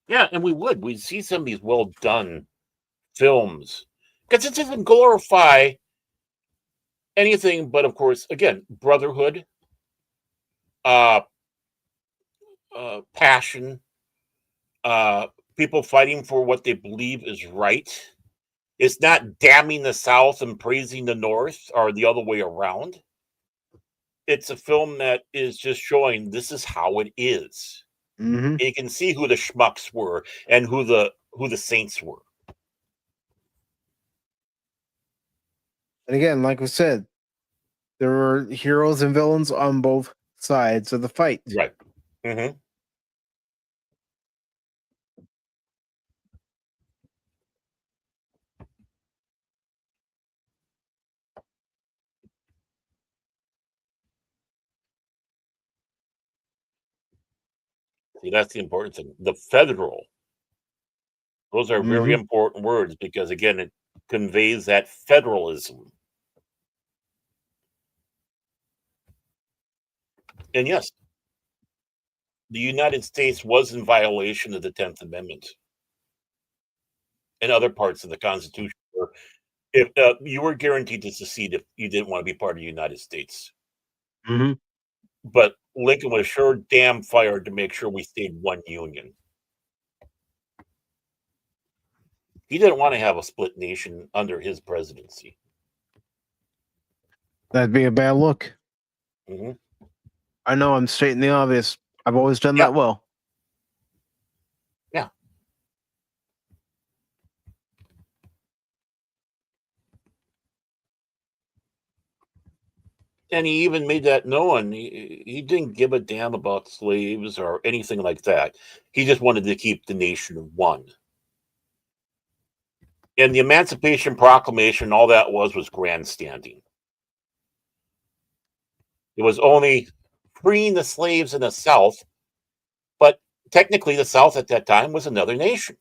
Yeah, and we'd see some of these well done films because it doesn't glorify anything but, of course, again, brotherhood, passion, people fighting for what they believe is right. It's not damning the South and praising the North or the other way around. It's a film that is just showing this is how it is. Mm-hmm. You can see who the schmucks were and who the saints were. And again, like we said, there were heroes and villains on both sides of the fight. Right. Mm-hmm. See, that's the important thing. The federal. Those are very important words because, again, it conveys that federalism. And yes, the United States was in violation of the 10th Amendment and other parts of the Constitution. Where if you were guaranteed to secede if you didn't want to be part of the United States, Hmm. but Lincoln was sure damn fired to make sure we stayed one union. He didn't want to have a split nation under his presidency. That'd be a bad look. Hmm. I know I'm stating the obvious. I've always done Yeah. that well. Yeah. And he even made that known. He didn't give a damn about slaves or anything like that. He just wanted to keep the nation one. And the Emancipation Proclamation, all that was grandstanding. It was only freeing the slaves in the South, but technically the South at that time was another nation.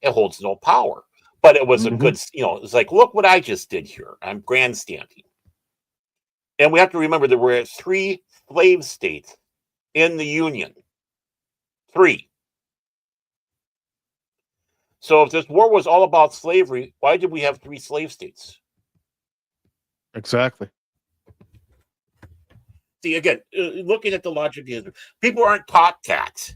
It holds no power. But it was a good, it's like, look what I just did here. I'm grandstanding. And we have to remember there were 3 slave states in the Union. 3. So if this war was all about slavery, why did we have 3 slave states? Exactly. See, again, looking at the logic, people aren't taught that.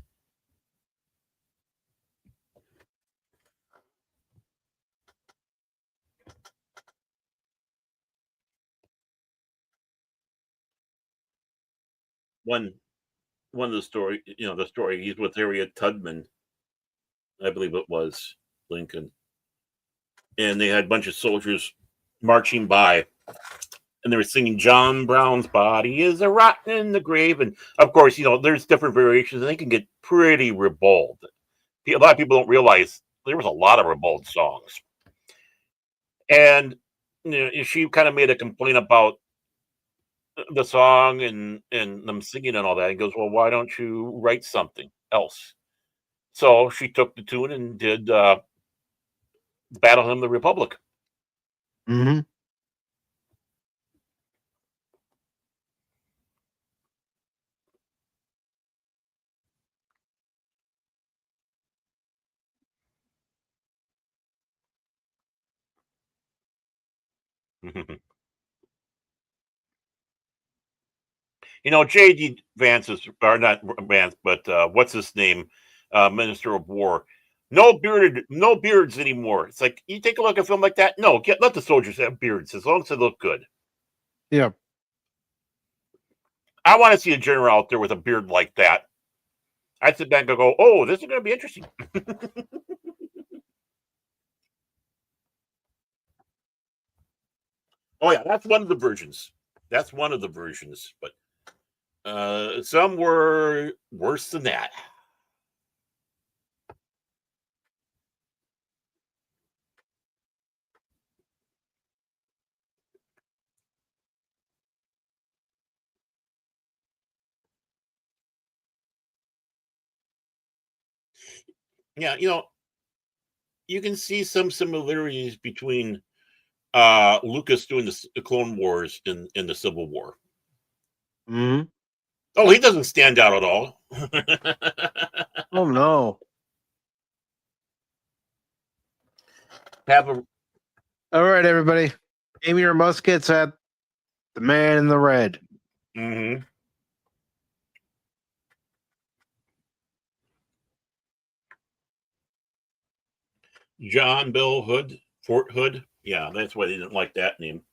One of the story, the story, he's with Harriet Tubman, I believe it was Lincoln, and they had a bunch of soldiers marching by, and they were singing "John Brown's body is a rotten in the grave," and of course, there's different variations, and they can get pretty ribald. A lot of people don't realize there was a lot of ribald songs, and she kind of made a complaint about the song and them singing and all that. He goes, "Well, why don't you write something else?" So she took the tune and did "Battle Hymn of the Republic." Hmm. J.D. Vance is, or not Vance, but what's his name, Minister of War. No beards anymore. It's like you take a look at a film like that. No, let the soldiers have beards as long as they look good. Yeah. I want to see a general out there with a beard like that. I'd sit back and go, "Oh, this is going to be interesting." Oh yeah, that's one of the versions. That's one of the versions, but some were worse than that. Yeah, you can see some similarities between Lucas doing the Clone Wars in the Civil War. Hmm. Oh, he doesn't stand out at all. Oh no. Have a All right, everybody. Aim your muskets at the man in the red. mm-hmm. John Bill Hood, Fort Hood. Yeah, that's why they didn't like that name.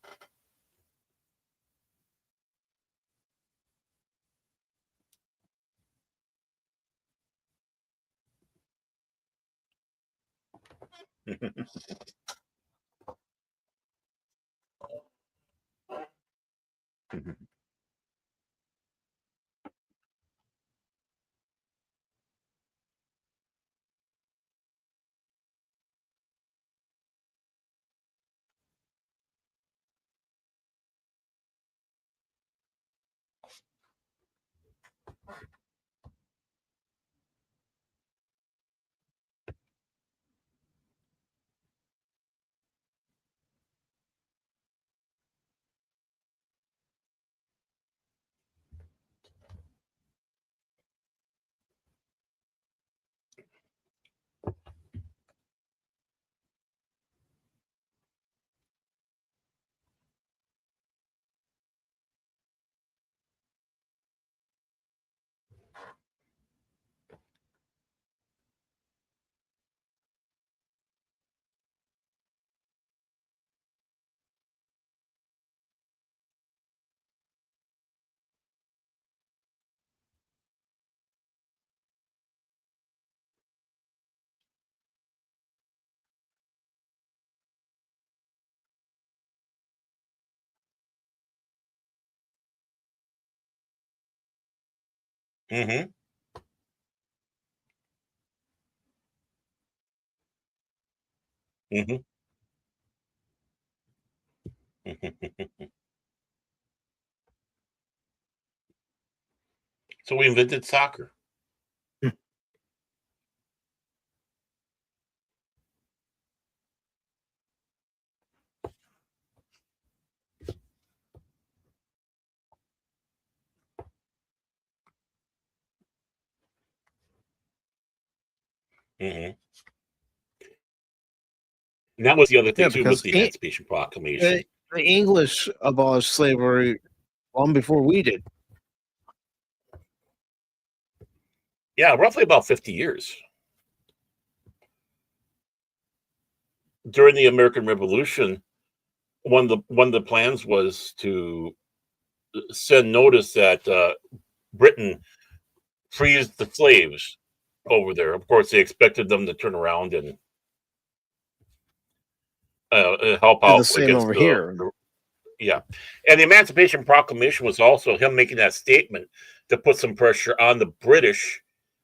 Mm-hmm. Mm-hmm. So we invented soccer. Mm-hmm. And that was the other thing Yeah, too with because the Emancipation Proclamation. the English abolished slavery long before we did. Yeah, roughly about 50 years. During the American Revolution, one of the plans was to send notice that Britain frees the slaves over there. Of course, they expected them to turn around and help Did the out same against over here. yeah. And the Emancipation Proclamation was also him making that statement to put some pressure on the British,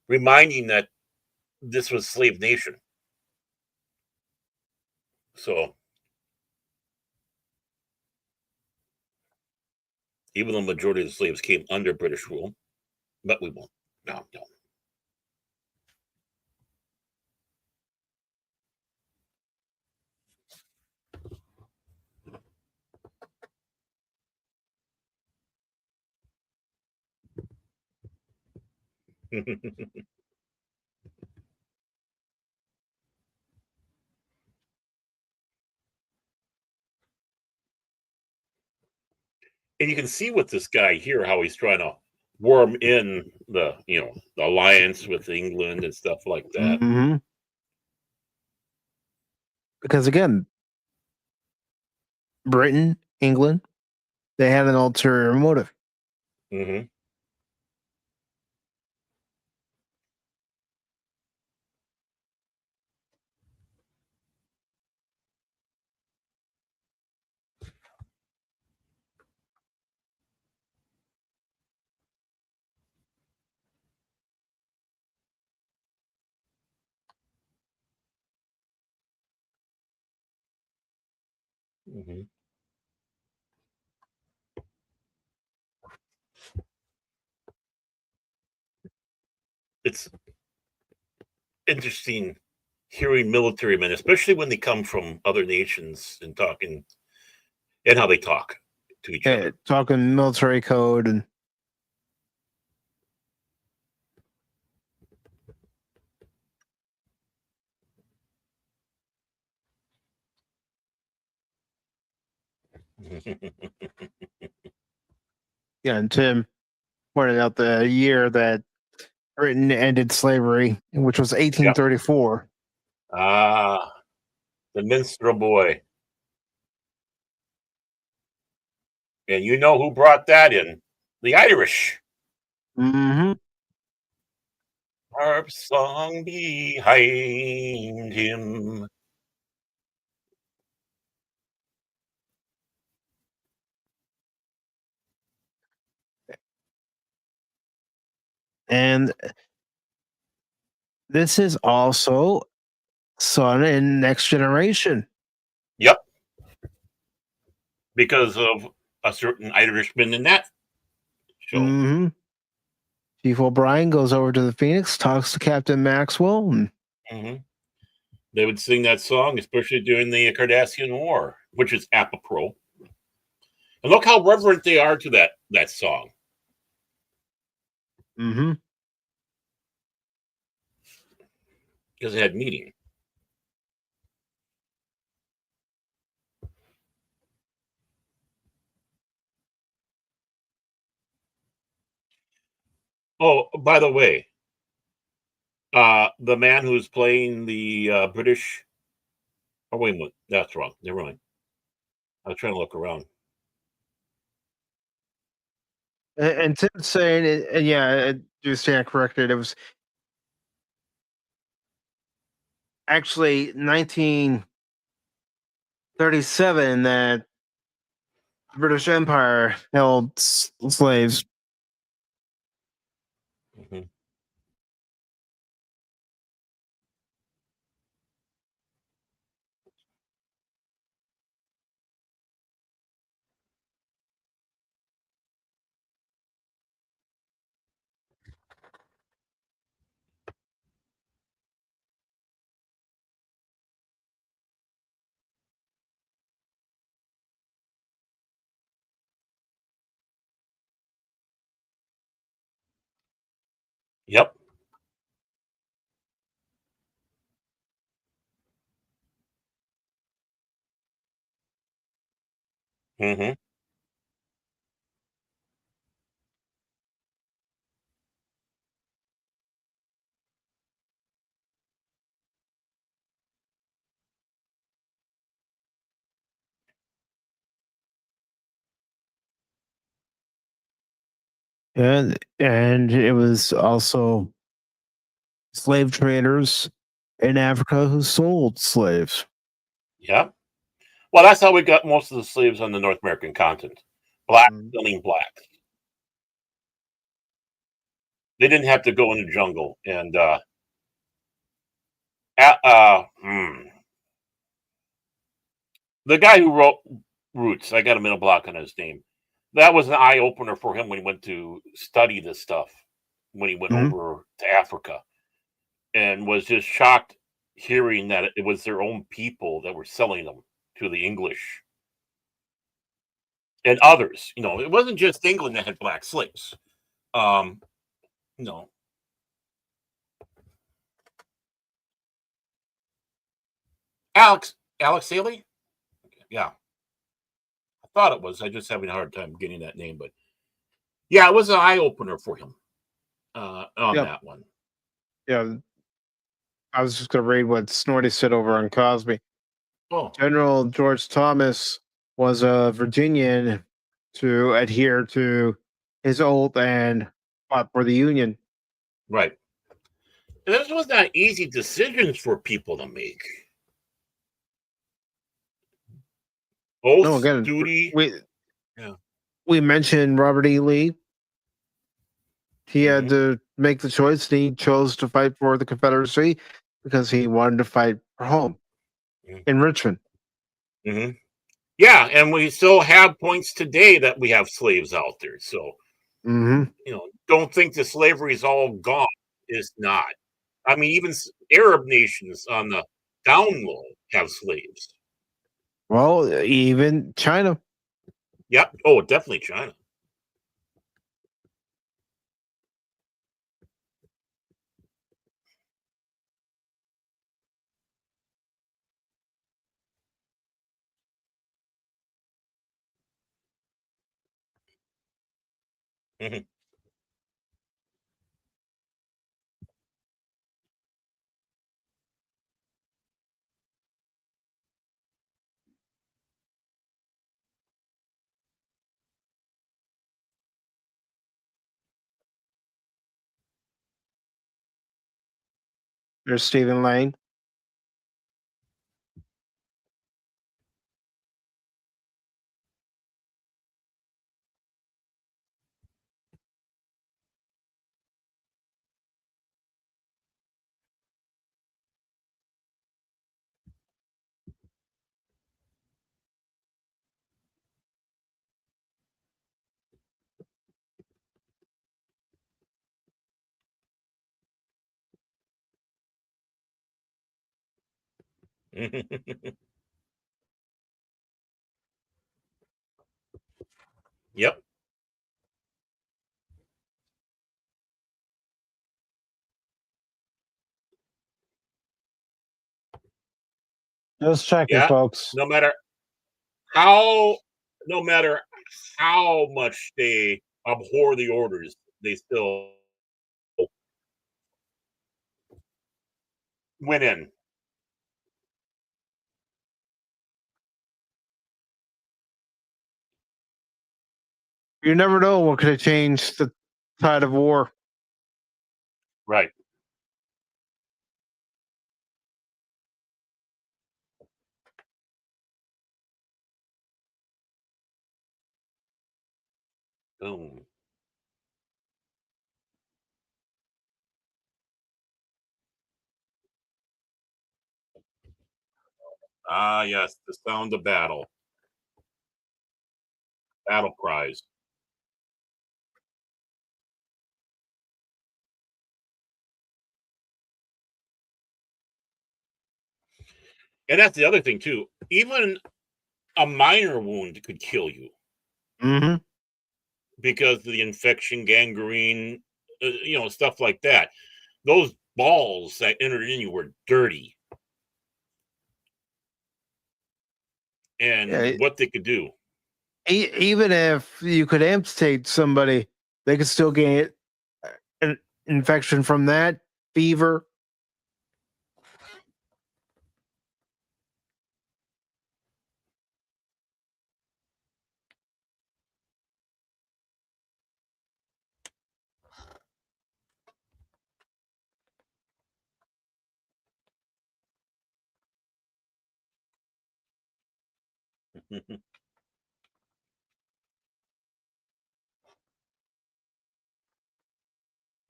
reminding that this was slave nation. So even though the majority of the slaves came under British rule, but we won't. No, no. And you can see with this guy here how he's trying to worm in the alliance with England and stuff like that. Mm-hmm. Because again, Britain, England, they had an ulterior motive. Mm-hmm. Mm-hmm. It's interesting hearing military men, especially when they come from other nations and talking and how they talk to each other. Talking military code and yeah, and Tim pointed out the year that Britain ended slavery, which was 1834. Ah, the minstrel boy. And you know who brought that in? The Irish. Mm-hmm. Harp song behind him. And this is also Son in Next Generation. Yep. Because of a certain Irishman in that show. Mm-hmm. Chief O'Brien goes over to the Phoenix, talks to Captain Maxwell. Mm-hmm. They would sing that song, especially during the Cardassian War, which is apropos. And look how reverent they are to that song. Mm-hmm. Because it had meaning. Oh, by the way, the man who's playing the British. Oh, wait a minute. That's wrong. Never mind. I was trying to look around. And Tim's saying, and yeah, I do stand corrected. It was actually 1937 that the British Empire held slaves. Mhm. Yep. Hmm. And it was also slave traders in Africa who sold slaves. Yeah. Well, that's how we got most of the slaves on the North American continent. Black Mm. killing black. They didn't have to go in the jungle. And uh, uh, hmm, the guy who wrote Roots, I got a middle block on his name. That was an eye opener for him when he went to study this stuff. When he went Mhm. over to Africa, and was just shocked hearing that it was their own people that were selling them to the English and others. It wasn't just England that had black slaves. Um, no, Alex Haley. Yeah, I thought it was. I just having a hard time getting that name, but yeah, it was an eye opener for him on Yep. that one. Yeah. I was just going to read what Snorty said over on Cosby. Oh, General George Thomas was a Virginian to adhere to his oath and fought for the Union. right. And this was not easy decisions for people to make. No, Oath, again, duty. we Yeah. we mentioned Robert E. Lee. He had Hmm. to make the choice, and he chose to fight for the Confederacy because he wanted to fight for home in Richmond. Hmm. Yeah, and we still have points today that we have slaves out there. So Hmm. don't think the slavery is all gone. It's not. I mean, even Arab nations on the down low have slaves. Well, even China. Yep. Oh, definitely China. Hmm. There's Stephen Lane. Yep. Just checking, Yeah. folks. No matter how, no matter how much they abhor the orders, they still went in. You never know what could have changed the tide of war. Right. Boom. Ah, yes, the sound of battle. Battle cries. And that's the other thing too. Even a minor wound could kill you Mm-hmm. because of the infection, gangrene, stuff like that. Those balls that entered in you were dirty, and Yeah, what they could do. even if you could amputate somebody, they could still get an infection from that, fever.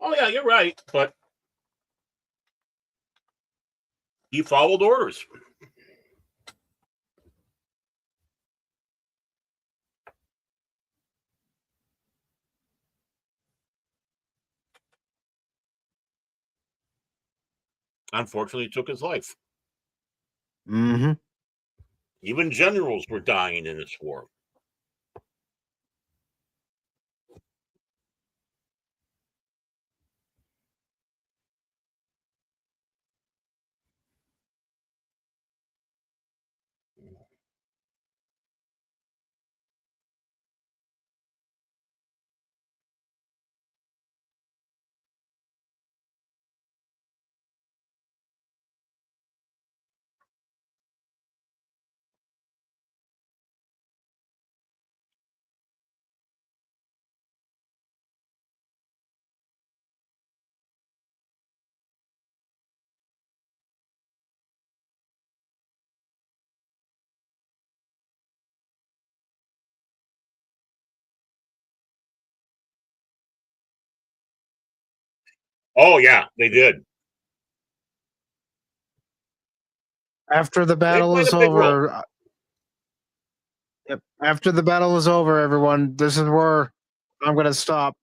Oh yeah, you're right, but he followed orders. Unfortunately, took his life. Mm-hmm. Even generals were dying in this war. Oh yeah, they did. After the They battle played is a big role. over, yep. After the battle is over, everyone, this is where I'm going to stop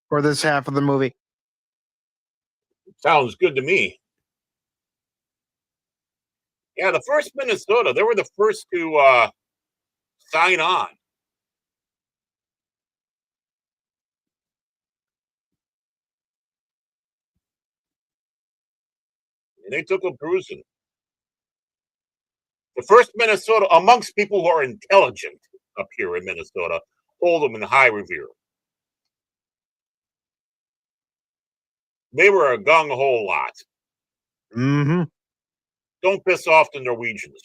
for this half of the movie. Sounds good to me. Yeah, the first Minnesota, they were the first to sign on. And they took a bruising. The first Minnesota, amongst people who are intelligent up here in Minnesota, hold them in high revere. They were a gung ho lot. Mm-hmm. Don't piss off the Norwegians.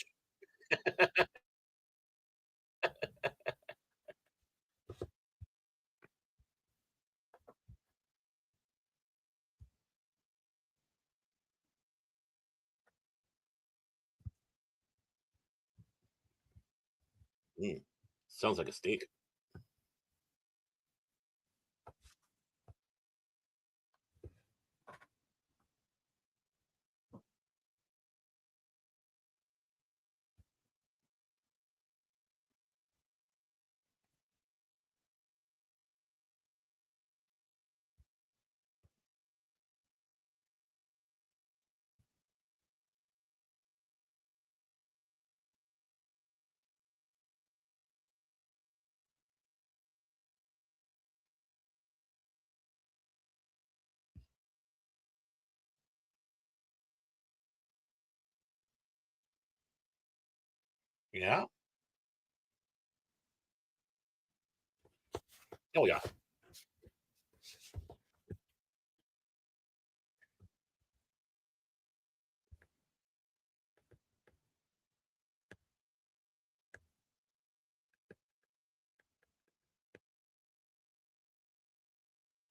Mm, sounds like a steak. Yeah. Oh yeah.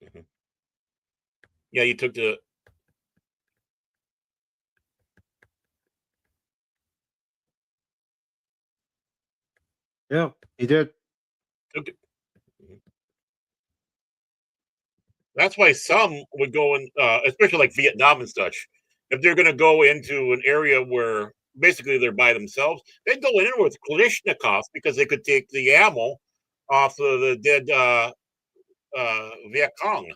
Mhm. Yeah, you took the Yeah, he did. took it. Mhm. That's why some would go in, especially like Vietnam and such. If they're going to go into an area where basically they're by themselves. They'd go in with Kalashnikovs because they could take the ammo off of the dead Viet Cong.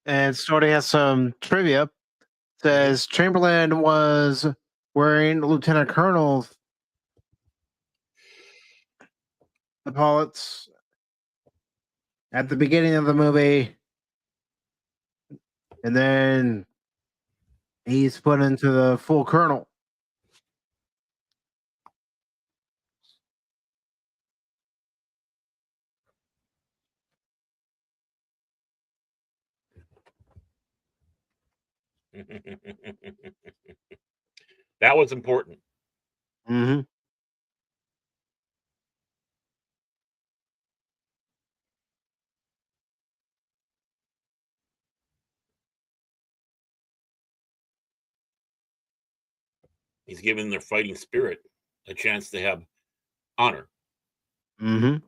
And Story has some trivia. Says Chamberlain was wearing Lieutenant Colonel epaulets at the beginning of the movie, and then he's put into the full colonel. That was important. Mm-hmm. He's giving their fighting spirit a chance to have honor. Mm-hmm.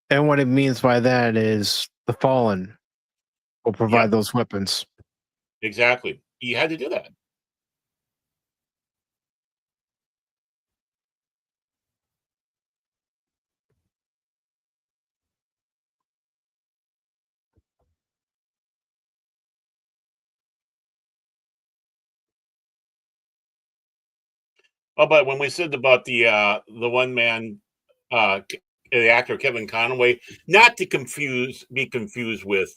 And what it means by that is the fallen will provide those weapons. Exactly. You had to do that. Oh, but when we said about the one man, the actor Kevin Conway, not to be confused with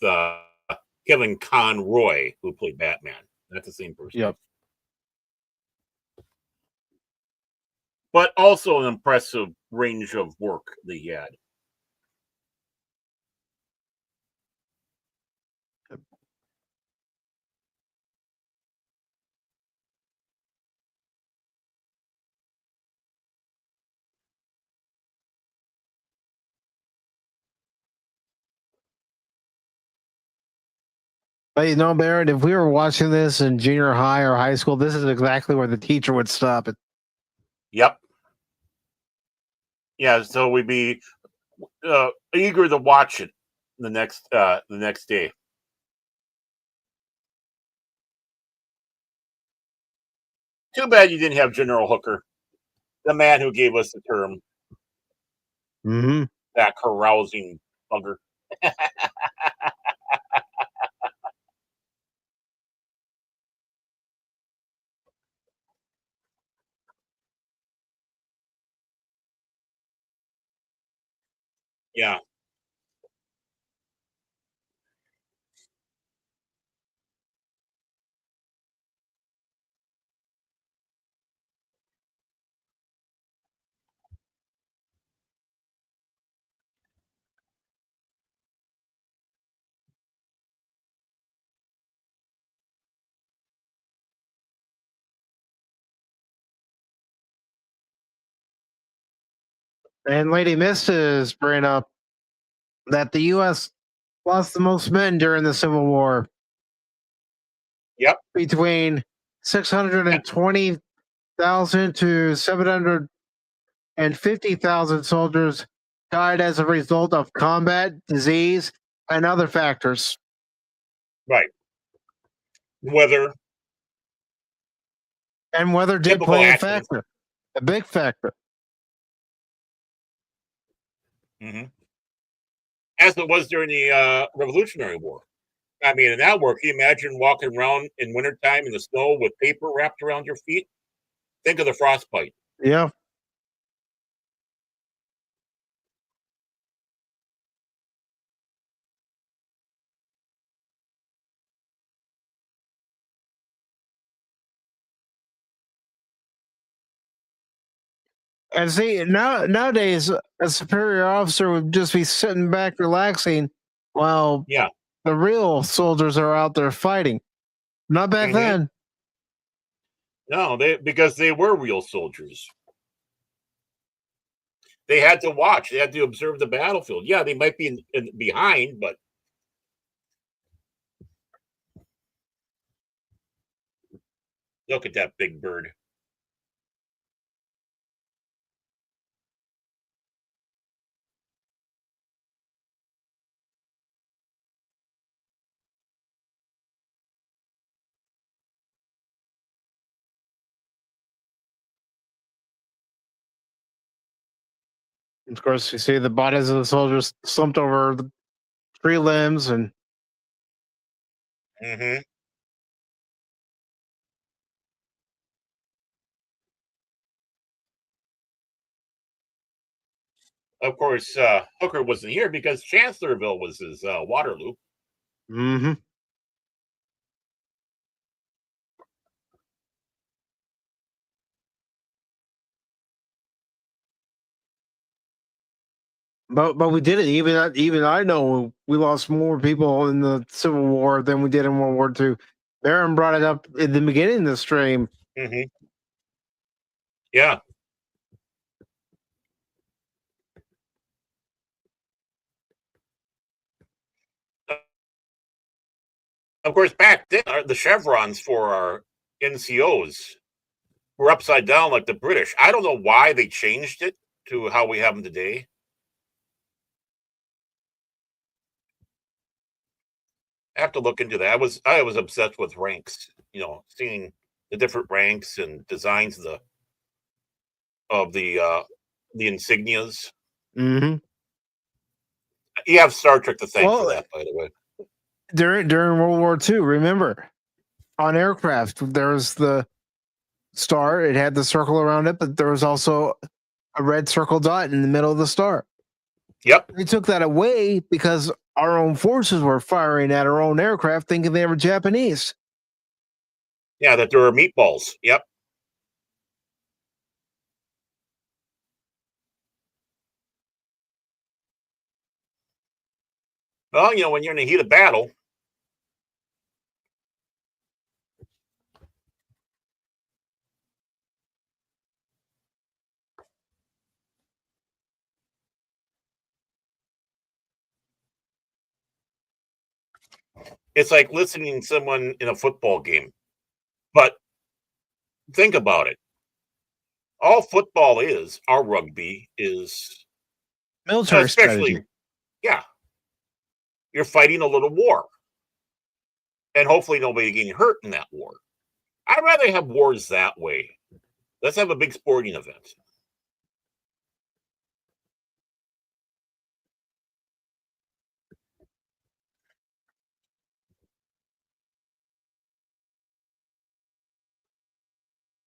Kevin Conroy, who played Batman. Not the same person. Yep. But also an impressive range of work that he had. But you know, Barrett, if we were watching this in junior high or high school, this is exactly where the teacher would stop it. Yep. Yeah, so we'd be eager to watch it the next day. Too bad you didn't have General Hooker, the man who gave us the term, Mm-hmm. that carousing bugger. Yeah. And Lady Misses bring up that the U.S. lost the most men during the Civil War. Yep. Between 620,000 to 750,000 soldiers died as a result of combat, disease, and other factors. Right. Weather. And weather did Typical play a accidents. factor, a big factor. Mm-hmm. As it was during the Revolutionary War. I mean, in that war, can you imagine walking around in wintertime in the snow with paper wrapped around your feet? Think of the frostbite. Yeah. And see, nowadays, a superior officer would just be sitting back relaxing while the real soldiers are out there fighting. Not back then. No, because they were real soldiers. They had to watch. They had to observe the battlefield. Yeah, they might be behind, but Look at that big bird. Of course, you see the bodies of the soldiers slumped over the tree limbs, and Hmm. Of course, Hooker wasn't here because Chancellorsville was his Waterloo. mm-hmm. But we did it. Even I know we lost more people in the Civil War than we did in World War II. Baron brought it up in the beginning of the stream. Hmm. Yeah. Of course, back then, the chevrons for our NCOs were upside down like the British. I don't know why they changed it to how we have them today. I have to look into that. I was obsessed with ranks. Seeing the different ranks and designs of the insignias. Mm-hmm. You have Star Trek to thank for Well, that, by the way. during World War II, remember, on aircraft there was the star. It had the circle around it, but there was also a red circle dot in the middle of the star. Yep. They took that away because our own forces were firing at our own aircraft, thinking they were Japanese. Yeah, that there were meatballs. Yep. Well, when you're in the heat of battle, it's like listening to someone in a football game. But think about it. All football is, our rugby is, Military especially, strategy. yeah, you're fighting a little war. And hopefully nobody getting hurt in that war. I'd rather have wars that way. Let's have a big sporting event.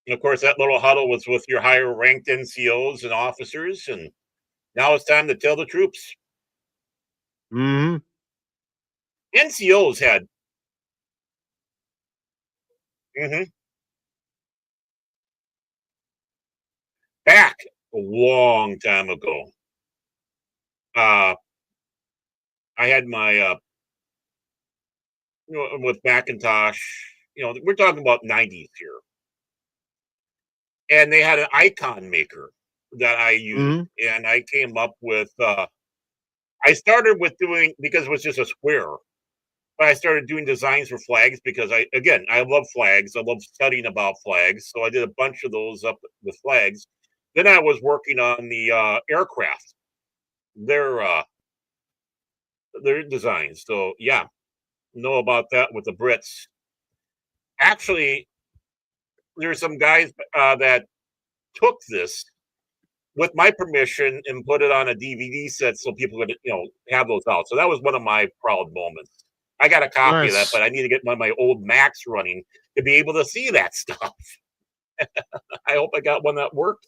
And of course, that little huddle was with your higher ranked NCOs and officers. And now it's time to tell the troops. Mm-hmm. NCOs had, mhm, back a long time ago. Uh, I had my, with Macintosh, we're talking about 90s here. And they had an icon maker that I used. Mm-hmm. And I came up with, I started with doing, because it was just a square, but I started doing designs for flags because I love flags. I love studying about flags. So I did a bunch of those up with flags. Then I was working on the aircraft, their uh, their designs. So yeah, know about that with the Brits. Actually, there's some guys that took this with my permission and put it on a DVD set so people could have those out. So that was one of my proud moments. I got a copy of that, Nice. but I need to get one of my old Macs running to be able to see that stuff. I hope I got one that works.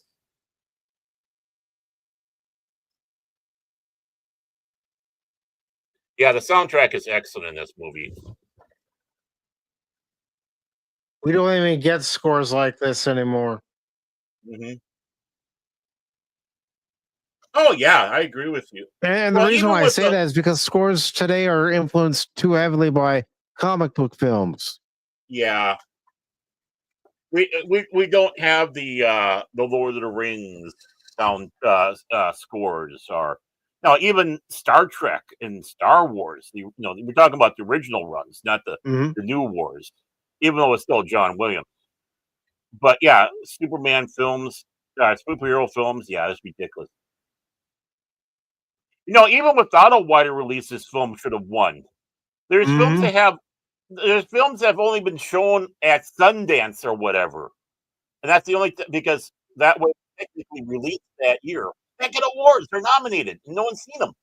Yeah, the soundtrack is excellent in this movie. We don't even get scores like this anymore. Hmm. Oh yeah, I agree with you. And the Well, reason even why I with say that is because scores today are influenced too heavily by comic book films. yeah, we don't have the Lord of the Rings sound scores or now even Star Trek and Star Wars. We're talking about the original runs, not the Mm-hmm. the new wars. Even though it's still John Williams. But yeah, Superman films, superhero films, yeah, that's ridiculous. Even without a wider release, this film should have won. There's films Hmm. that have there's films that have only been shown at Sundance or whatever, and that's the only because that was technically released that year. They get awards; they're nominated. No one's seen them.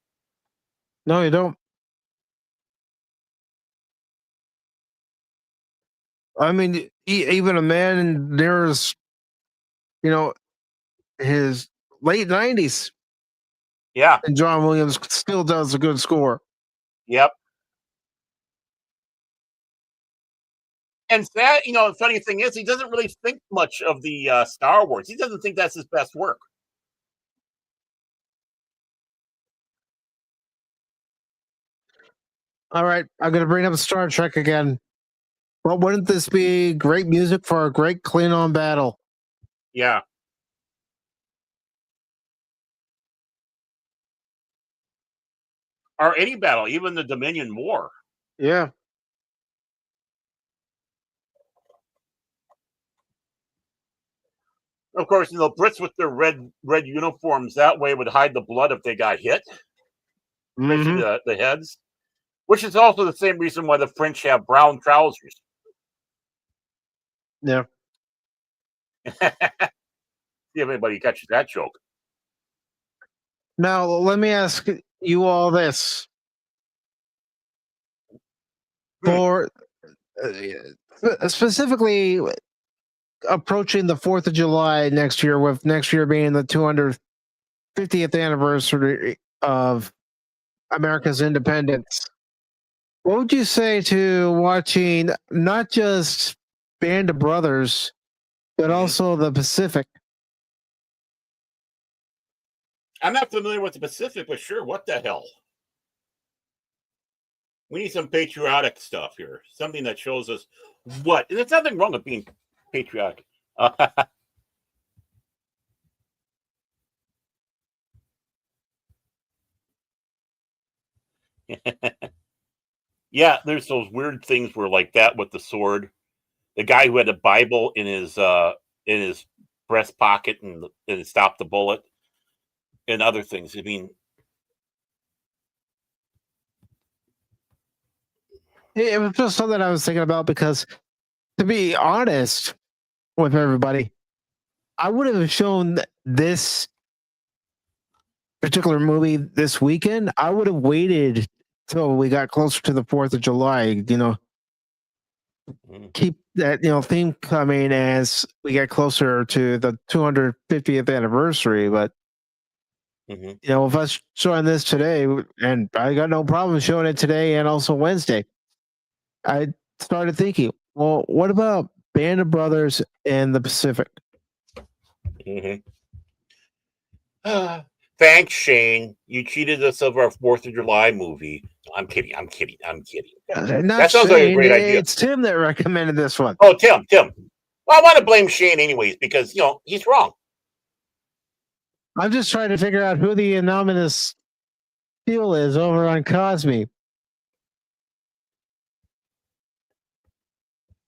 No, you don't. I mean, even a man in there's, you know, his late 90s, Yeah. and John Williams still does a good score. Yep. And that, the funny thing is, he doesn't really think much of the Star Wars. He doesn't think that's his best work. All right, I'm going to bring up Star Trek again. But wouldn't this be great music for a great Klingon battle? Yeah. Or any battle, even the Dominion War. Yeah. Of course, Brits with their red uniforms that way would hide the blood if they got hit, especially Hmm. the heads. Which is also the same reason why the French have brown trousers. Yeah. See if anybody catches that joke. Now, let me ask you all this. For specifically approaching the 4th of July next year, with next year being the 250th anniversary of America's independence, what would you say to watching not just Band of Brothers, but also the Pacific? I'm not familiar with the Pacific, but sure, what the hell? We need some patriotic stuff here. Something that shows us what. And there's nothing wrong with being patriotic. Yeah, there's those weird things where like that with the sword. The guy who had a Bible in his breast pocket and stopped the bullet and other things. I mean, It was just something I was thinking about because, to be honest with everybody, I would have shown this particular movie this weekend. I would have waited till we got closer to the 4th of July, keep that, theme coming as we get closer to the 250th anniversary. But, if us showing this today, and I got no problem showing it today and also Wednesday, I started thinking, well, what about Band of Brothers and the Pacific? Thanks, Shane. You cheated us of our 4th of July movie. I'm kidding. Not That sounds like a Shane. great idea. It's Tim that recommended this one. Oh, Tim. Well, I want to blame Shane anyways because he's wrong. I'm just trying to figure out who the anonymous deal is over on Kosmi.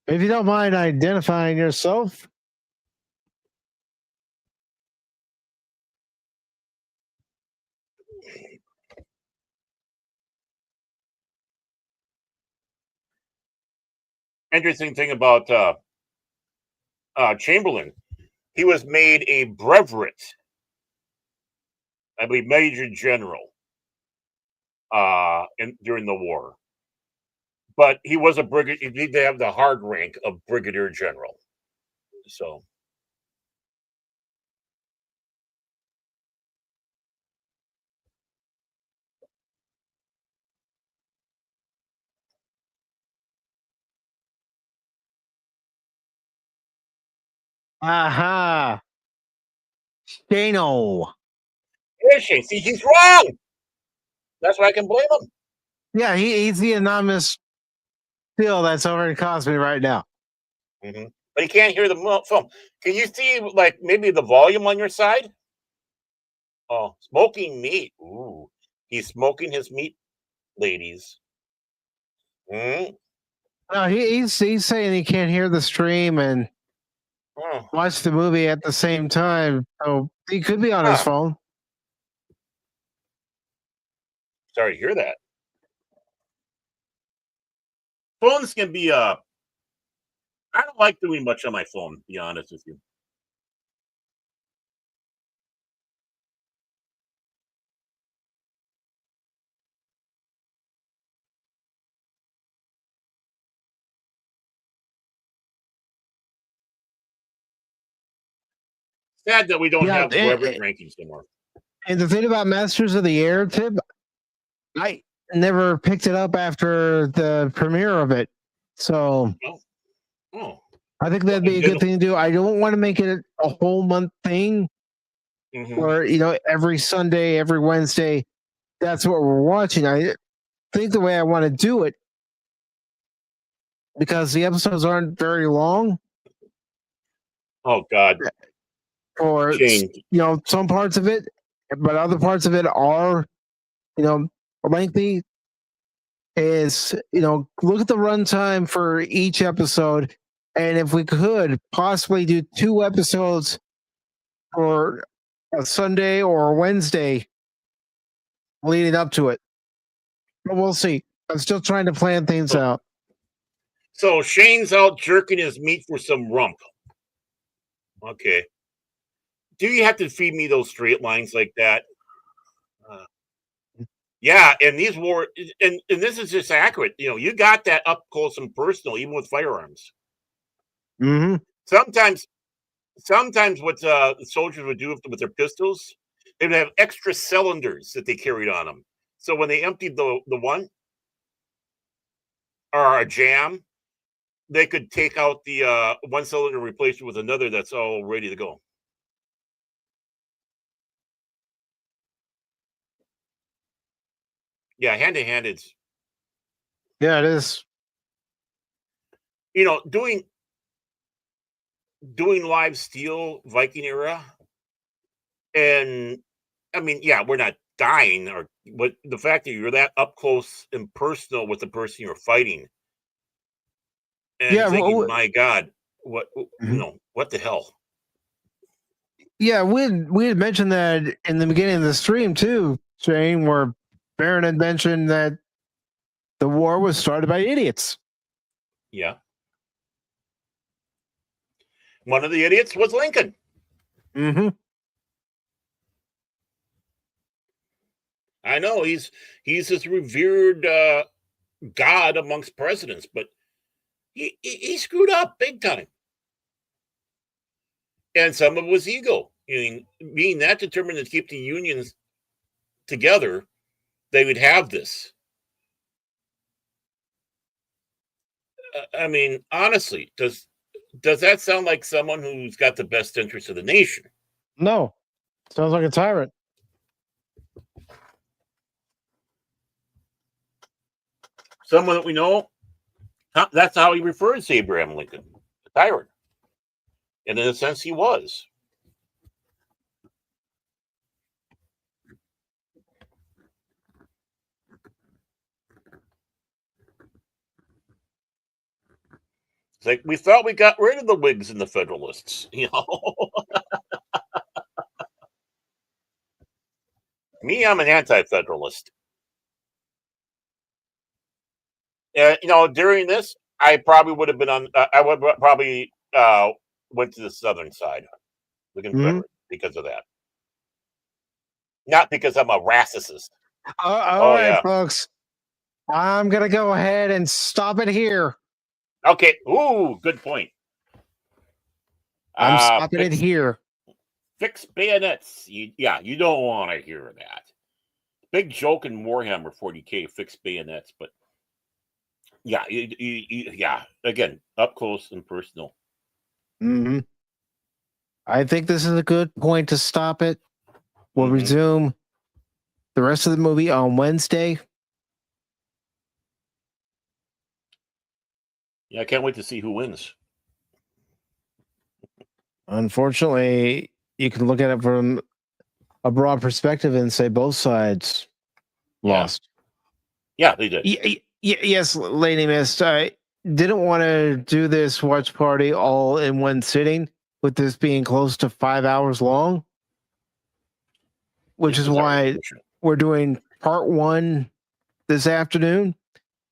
If you don't mind identifying yourself. Interesting thing about Chamberlain, he was made a brevet, I believe, major general, during the war. But he was a brigadier. He did have the hard rank of brigadier general. So. Aha. Shano. Yeah, Shane. See, he's wrong. That's why I can blame him. Yeah, he's the anonymous deal that's over in Kosmi right now. But he can't hear the film. Can you see, like, maybe the volume on your side? Oh, smoking meat. Ooh, he's smoking his meat, ladies. No, he's saying he can't hear the stream, and Oh, watch the movie at the same time. So he could be on his huh. phone. Sorry to hear that. Phones can be I don't like doing much on my phone, to be honest with you. Sad that we don't Yeah, have celebrity rankings anymore. and the thing about Masters of the Air, Tip, I never picked it up after the premiere of it. So Oh, oh. I think that'd be a good thing to do. I don't want to make it a whole month thing where, every Sunday, every Wednesday, that's what we're watching. I think the way I want to do it, because the episodes aren't very long, Oh God, or Shane. some parts of it, but other parts of it are, lengthy. Is look at the runtime for each episode, and if we could possibly do 2 episodes for a Sunday or a Wednesday leading up to it. But we'll see. I'm still trying to plan things out. So Shane's out jerking his meat for some rump. Okay. Do you have to feed me those straight lines like that? Yeah, and these were, and this is just accurate. You got that up close and personal, even with firearms. Mm-hmm. Sometimes what the soldiers would do with their pistols, they would have extra cylinders that they carried on them. So when they emptied the one or a jam, they could take out the one cylinder and replace it with another that's all ready to go. Yeah, hand to hand, it's Yeah, it is. Doing live steel Viking era, and I mean, yeah, we're not dying, but the fact that you're that up close and personal with the person you're fighting, and Yeah, thinking, my God, what what the hell? Yeah, we had mentioned that in the beginning of the stream too, Shane, where Baron had mentioned that the war was started by idiots. Yeah. One of the idiots was Lincoln. Mm-hmm. I know he's this revered god amongst presidents, but he screwed up big time. And some of it was ego. Being that determined to keep the unions together, they would have this. I mean, honestly, does that sound like someone who's got the best interest of the nation? No, sounds like a tyrant. Someone that we know, that's how he refers to Abraham Lincoln, a tyrant. And in a sense, he was. It's like we thought we got rid of the Whigs and the Federalists, Me, I'm an anti-federalist. During this, I probably would have been on. I would probably went to the southern side, the Confederate, because of that. Not because I'm a racist. All right, folks. I'm gonna go ahead and stop it here. Okay. Ooh, good point. I'm stopping it here. Fix bayonets. You don't want to hear that. Big joke in Warhammer 40K, fix bayonets, but yeah, yeah. Again, up close and personal. Mm-hmm. I think this is a good point to stop it. We'll resume the rest of the movie on Wednesday. Yeah, I can't wait to see who wins. Unfortunately, you can look at it from a broad perspective and say both sides lost. Yeah, they did. Yes, Lady Mist. I didn't want to do this watch party all in one sitting. with this being close to 5 hours long, which This is is our why tradition. we're doing part 1 this afternoon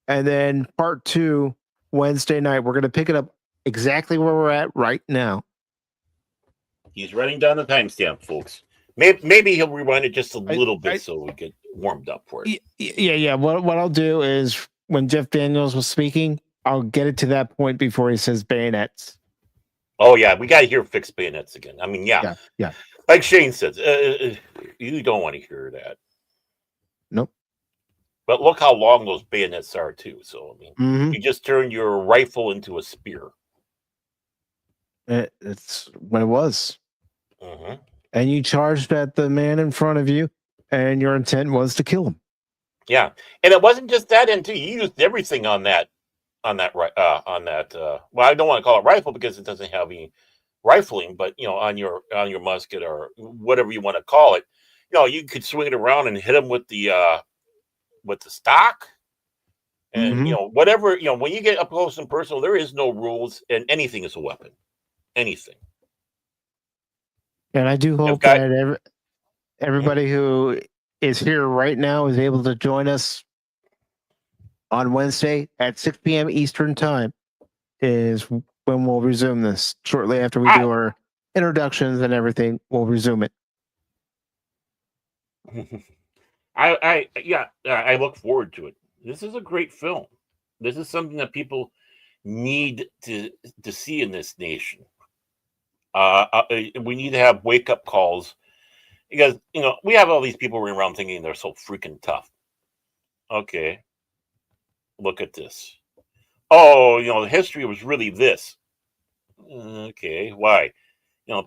and then part 2 Wednesday night. We're going to pick it up exactly where we're at right now. He's writing down the timestamp, folks. Maybe he'll rewind it just a little bit so we get warmed up for it. Yeah. What I'll do is when Jeff Daniels was speaking, I'll get it to that point before he says bayonets. Oh, yeah, we got to hear fixed bayonets again. I mean, yeah. Like Shane says, you don't want to hear that. Nope. But look how long those bayonets are, too. So, I mean, you just turned your rifle into a spear. It's what it was. Mm-hmm. And you charged at the man in front of you, and your intent was to kill him. Yeah, and it wasn't just that end too. You used everything on that. Well, I don't want to call it rifle because it doesn't have any rifling, but on your musket or whatever you want to call it, you could swing it around and hit him with the stock, and whatever. When you get up close and personal, there is no rules, and anything is a weapon. Anything. And I do hope that everybody who is here right now is able to join us on Wednesday at 6 p.m. Eastern Time is when we'll resume this. Shortly after we do our introductions and everything, we'll resume it. I look forward to it. This is a great film. This is something that people need to see in this nation. We need to have wake-up calls because, we have all these people running around thinking they're so freaking tough. Okay. Look at this. Oh, the history was really this. Okay. Why?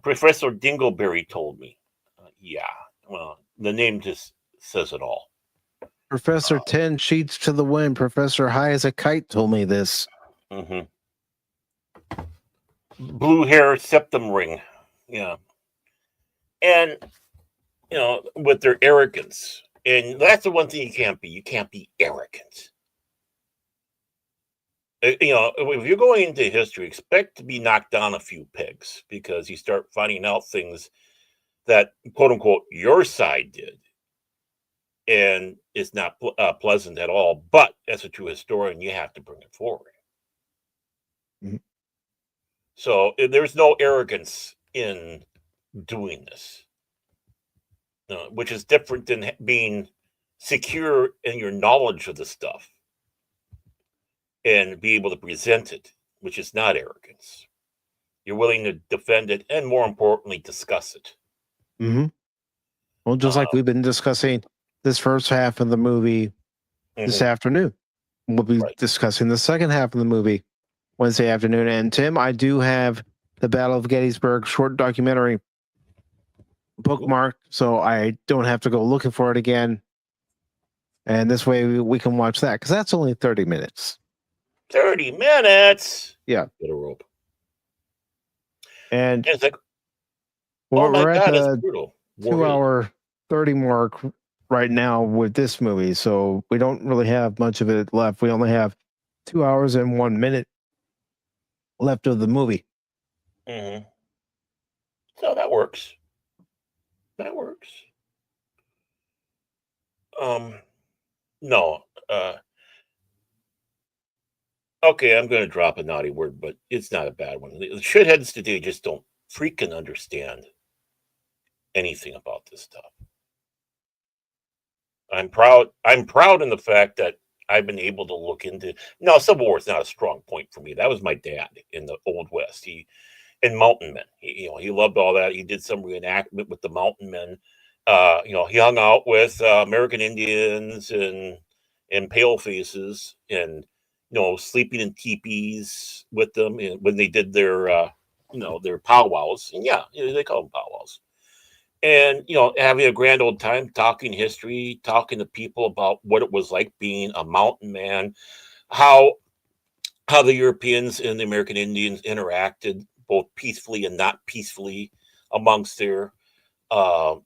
Professor Dingleberry told me. Yeah. Well, the name just says it all. Professor 10 sheets to the wind. Professor High as a Kite told me this. Mm-hmm. Blue hair septum ring. Yeah. And, with their arrogance. And that's the one thing you can't be. You can't be arrogant. If you're going into history, expect to be knocked down a few pegs because you start finding out things that, quote unquote, your side did. And it's not pleasant at all. But as a true historian, you have to bring it forward. Mm-hmm. So there's no arrogance in doing this, which is different than being secure in your knowledge of the stuff and be able to present it, which is not arrogance. You're willing to defend it and, more importantly, discuss it. Mm-hmm. Well, just like we've been discussing this first half of the movie this afternoon. We'll be discussing the second half of the movie Wednesday afternoon. And Tim, I do have the Battle of Gettysburg short documentary bookmarked, so I don't have to go looking for it again. And this way we can watch that because that's only 30 minutes. 30 minutes? Yeah. Get a rope. And it's like, we're at the 2 hour 30 mark right now with this movie, so we don't really have much of it left. We only have 2 hours and 1 minute left of the movie. Mm-hmm. So that works. That works. No. Okay, I'm going to drop a naughty word, but it's not a bad one. The shitheads today just don't freaking understand anything about this stuff. I'm proud in the fact that I've been able to look into. No, Civil War is not a strong point for me. That was my dad in the Old West. And Mountain Men. He loved all that. He did some reenactment with the Mountain Men. He hung out with American Indians and pale faces, and sleeping in teepees with them when they did their their powwows. And they call them powwows. And having a grand old time talking history, talking to people about what it was like being a mountain man, how the Europeans and the American Indians interacted both peacefully and not peacefully amongst their the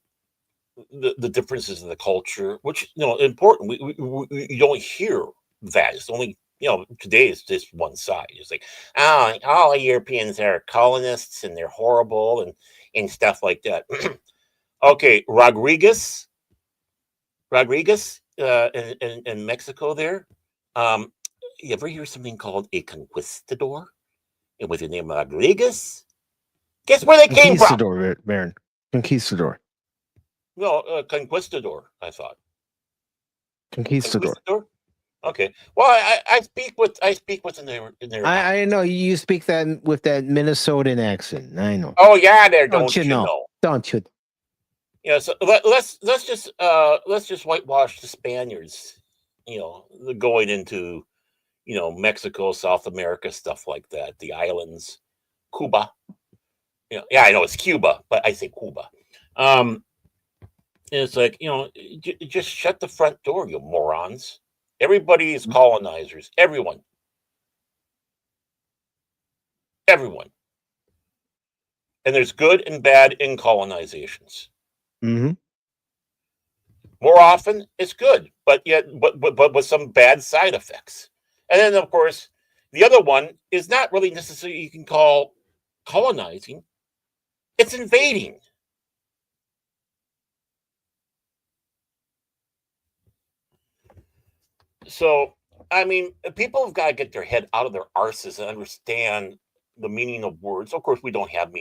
differences in the culture, which important. We don't hear that. It's only today is just one side. It's like, oh, all Europeans are colonists and they're horrible and stuff like that. Okay, Rodriguez, in Mexico there. You ever hear something called a conquistador? And with the name Rodriguez, guess where they came from? Conquistador, Baron. Conquistador. No, conquistador. I thought Conquistador. Okay. Well, I speak with in their. I know you speak that with that Minnesotan accent. I know. Oh yeah, there. Don't you know? Don't you? Yeah. So let's just whitewash the Spaniards. Going into Mexico, South America, stuff like that. The islands, Cuba. Yeah, I know it's Cuba, but I say Cuba. And it's like just shut the front door, you morons. Everybody is colonizers. Everyone. And there's good and bad in colonizations. Mm-hmm. More often, it's good, but with some bad side effects. And then, of course, the other one is not really necessarily you can call colonizing. It's invading. So, I mean, people have got to get their head out of their arses and understand the meaning of words. Of course, we don't have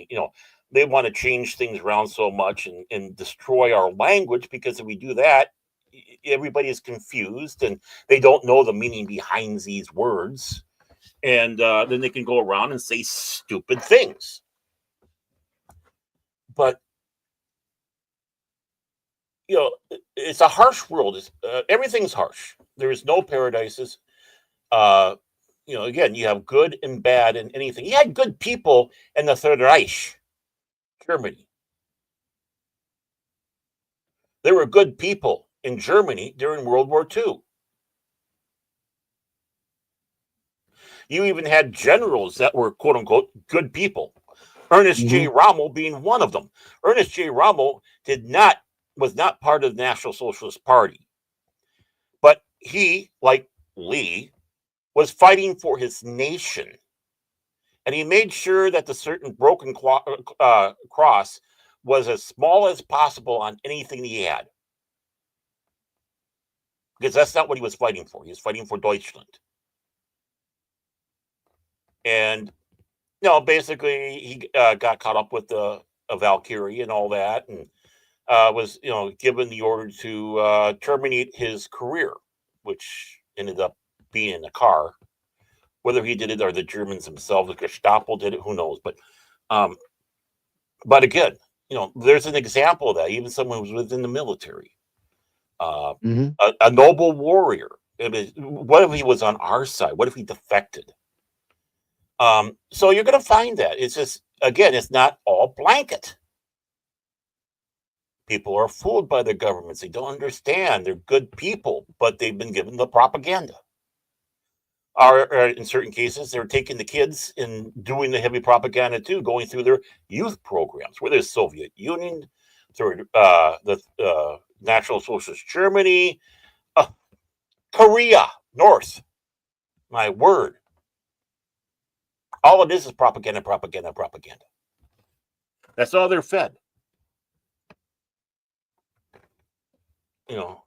they want to change things around so much and destroy our language, because if we do that, everybody is confused and they don't know the meaning behind these words. And then they can go around and say stupid things. But, it's a harsh world. Everything's harsh. There is no paradises. Again, you have good and bad in anything. You had good people in the Third Reich, Germany. There were good people in Germany during World War II. You even had generals that were, quote unquote, good people. Ernest J. Rommel being one of them. Ernest J. Rommel was not part of the National Socialist Party. But he, like Lee, was fighting for his nation. And he made sure that the certain broken cross was as small as possible on anything he had. Because that's not what he was fighting for. He was fighting for Deutschland. And, basically he got caught up with a Valkyrie and all that, and was, given the order to terminate his career, which ended up being in a car. Whether he did it or the Germans themselves, the Gestapo did it, who knows? But again, there's an example of that. Even someone who was within the military, a noble warrior. What if he was on our side? What if he defected? So you're going to find that. It's just, again, it's not all blanket. People are fooled by their governments. They don't understand. They're good people, but they've been given the propaganda. Or in certain cases, they're taking the kids and doing the heavy propaganda too, going through their youth programs, whether it's Soviet Union, through the National Socialist Germany, Korea, North. My word. All of this is propaganda. That's all they're fed.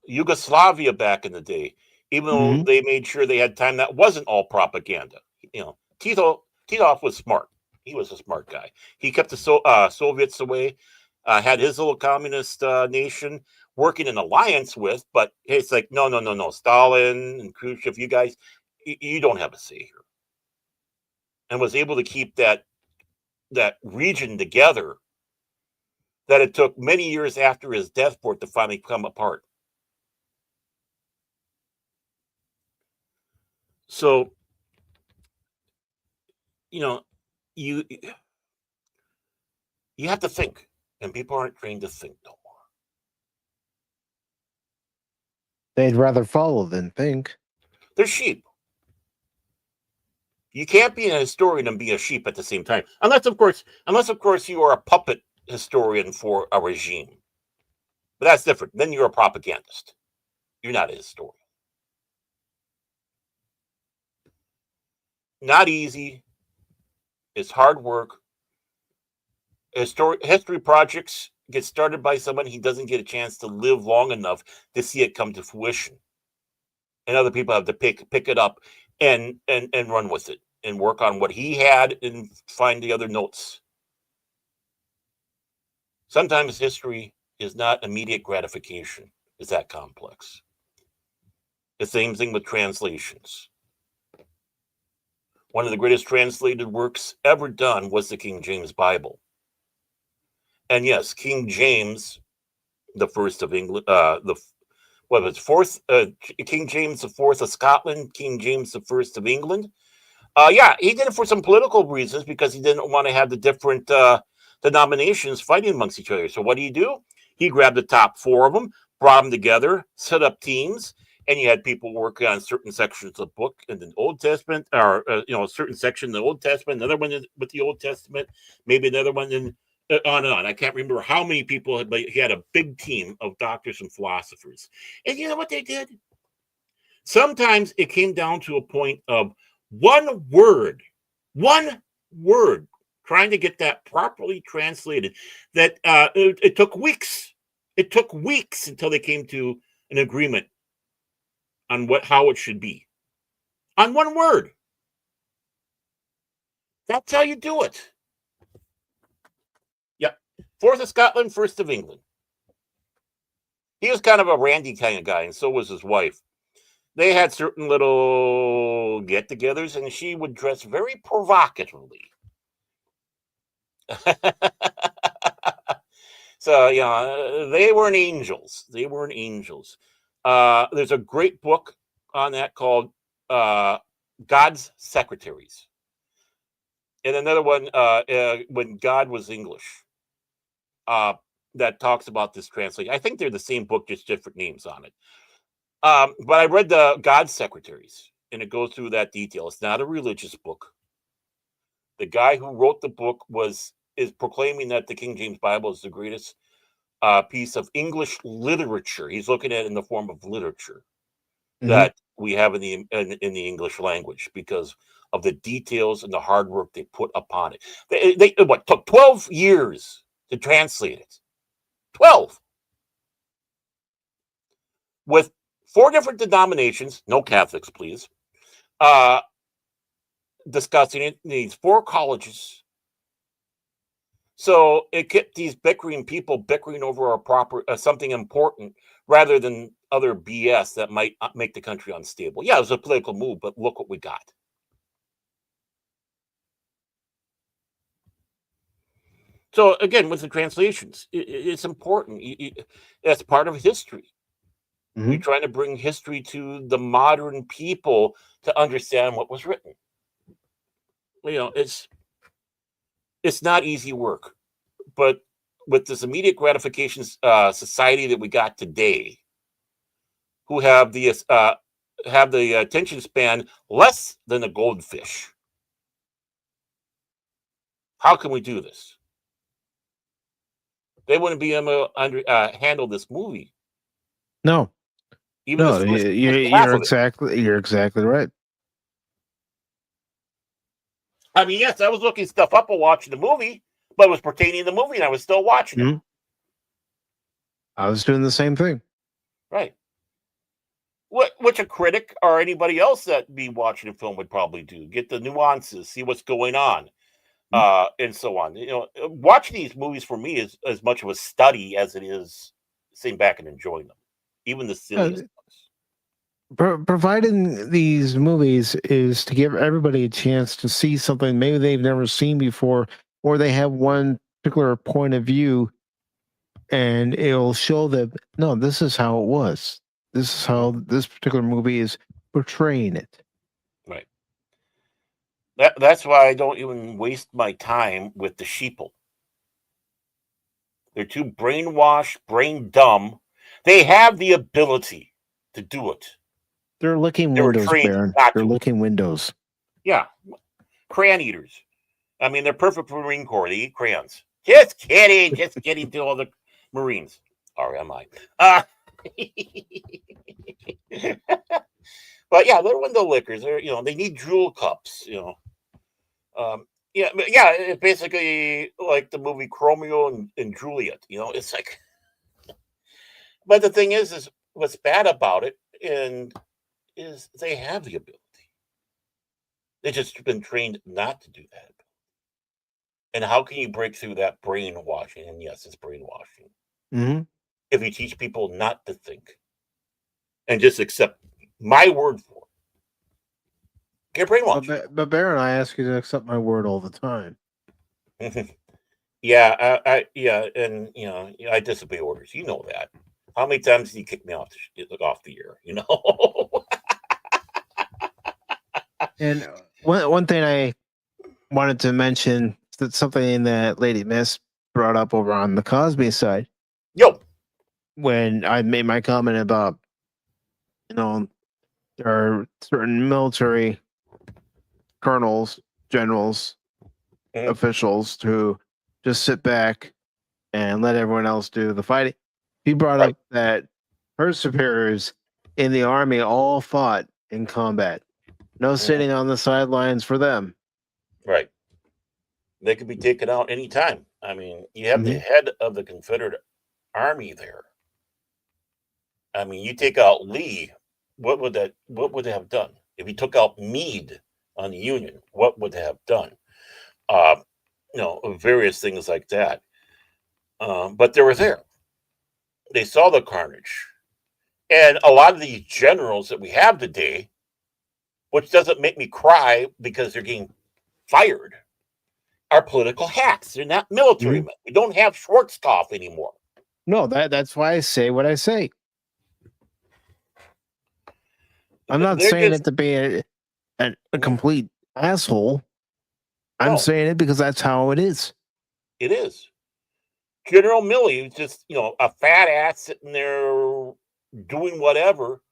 Yugoslavia back in the day, even though they made sure they had time, that wasn't all propaganda. Tito was smart. He was a smart guy. He kept the Soviets away, had his little communist nation working in alliance with, but it's like, no. Stalin and Khrushchev, you guys, you don't have a say here. And was able to keep that region together, that it took many years after his death for it to finally come apart. So, you have to think, and people aren't trained to think no more. They'd rather follow than think. They're sheep. You can't be a historian and be a sheep at the same time, unless of course you are a puppet historian for a regime. But that's different. Then you're a propagandist. You're not a historian. Not easy. It's hard work. History projects get started by someone he doesn't get a chance to live long enough to see it come to fruition. And other people have to pick it up and run with it and work on what he had and find the other notes. Sometimes history is not immediate gratification. It's that complex. The same thing with translations. One of the greatest translated works ever done was the King James Bible. And yes, King James, the first of England, King James the Fourth of Scotland, King James the First of England. Yeah, he did it for some political reasons because he didn't want to have the different denominations fighting amongst each other. So what do? He grabbed the top four of them, brought them together, set up teams, and you had people working on certain sections of the book in the Old Testament, or a certain section in the Old Testament, another one with the Old Testament, maybe another one in on and on. I can't remember how many people, but he had a big team of doctors and philosophers. And you know what they did? Sometimes it came down to a point of one word, trying to get that properly translated. That it took weeks. It took weeks until they came to an agreement on how it should be. On one word. That's how you do it. Yep. Fourth of Scotland, First of England. He was kind of a randy kind of guy, and so was his wife. They had certain little get-togethers, and she would dress very provocatively. So, they weren't angels. There's a great book on that called God's Secretaries. And another one, When God Was English, that talks about this translation. I think they're the same book, just different names on it. But I read the God's Secretaries, and it goes through that detail. It's not a religious book. The guy who wrote the book is proclaiming that the King James Bible is the greatest piece of English literature. He's looking at it in the form of literature that we have in the English language because of the details and the hard work they put upon it. They took 12 years to translate it. 12. With 4 different denominations, no Catholics, please, discussing it in these 4 colleges. So it kept these people bickering over something important rather than other BS that might make the country unstable. Yeah, it was a political move, but look what we got. So again, with the translations, it's important. That's part of history. Mm-hmm. You're trying to bring history to the modern people to understand what was written. It's not easy work, but with this immediate gratification society that we got today, who have the attention span less than a goldfish, how can we do this? They wouldn't be able to handle this movie. No, you're exactly right. I mean, yes, I was looking stuff up while watching the movie, but it was pertaining to the movie, and I was still watching it. I was doing the same thing. Right. Which a critic or anybody else that be watching a film would probably do. Get the nuances, see what's going on, and so on. Watching these movies for me is as much of a study as it is sitting back and enjoying them, even the silliest ones. Providing these movies is to give everybody a chance to see something maybe they've never seen before, or they have one particular point of view, and it'll show them, no, this is how it was. This is how this particular movie is portraying it. Right. That's why I don't even waste my time with the sheeple. They're too brainwashed, brain dumb. They have the ability to do it. They're licking windows, Baron. They're licking windows. Yeah. Crayon eaters. I mean, they're perfect for Marine Corps. They eat crayons. Just kidding to all the Marines. Or am I? But yeah, they're window lickers. They're, they need drool cups. But yeah, it's basically like the movie Romeo and Juliet. It's like, but the thing is what's bad about it, and is they have the ability. They just been trained not to do that. And how can you break through that brainwashing? And yes, it's brainwashing. Mm-hmm. If you teach people not to think and just accept my word for it, get brainwashed. But Baron, I ask you to accept my word all the time. Yeah, and I disobey orders. You know that. How many times did you kick me off the air? And one thing I wanted to mention, that's something that Lady Miss brought up over on the Kosmi side. Yo, when I made my comment about, there are certain military colonels, generals, officials who just sit back and let everyone else do the fighting. He brought up that her superiors in the army all fought in combat. No sitting on the sidelines for them. Right. They could be taken out anytime. I mean, you have the head of the Confederate Army there. I mean, you take out Lee, what would they have done? If you took out Meade on the Union, what would they have done? Various things like that. But they were there. They saw the carnage. And a lot of these generals that we have today, which doesn't make me cry because they're getting fired, are political hacks. They're not military men. We don't have Schwarzkopf anymore. No, that's why I say what I say. I'm not saying it to be a complete asshole. I'm saying it because that's how it is. It is. General Milley is just, a fat ass sitting there doing whatever.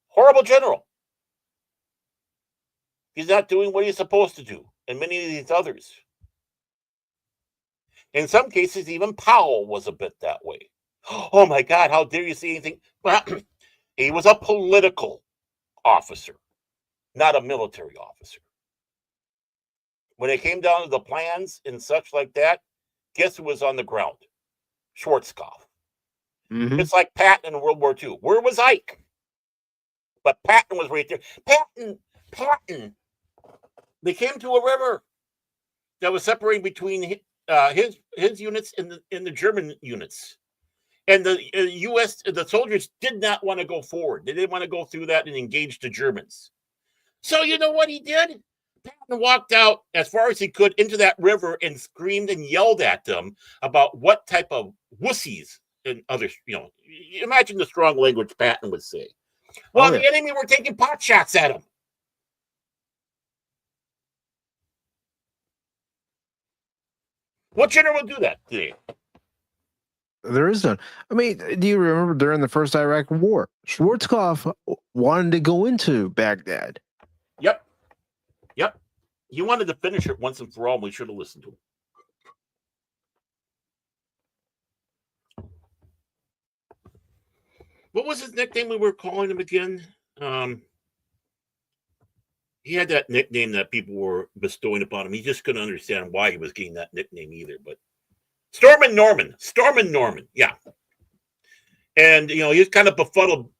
Horrible general. He's not doing what he's supposed to do, and many of these others. In some cases, even Powell was a bit that way. Oh my God, how dare you say anything? Well, he was a political officer, not a military officer. When it came down to the plans and such like that, guess who was on the ground? Schwarzkopf. It's like Patton in World War II. Where was Ike? But Patton was right there. Patton. They came to a river that was separating between his units and the German units. And the the soldiers did not want to go forward. They didn't want to go through that and engage the Germans. So you know what he did? Patton walked out as far as he could into that river and screamed and yelled at them about what type of wussies and others, imagine the strong language Patton would say. Well, the enemy were taking pot shots at him. What general would do that today? There is none. I mean, do you remember during the first Iraq War, Schwarzkopf wanted to go into Baghdad? Yep. He wanted to finish it once and for all. We should have listened to him. What was his nickname we were calling him again? He had that nickname that people were bestowing upon him. He just couldn't understand why he was getting that nickname either. But Stormin' Norman, yeah. And he's kind of befuddled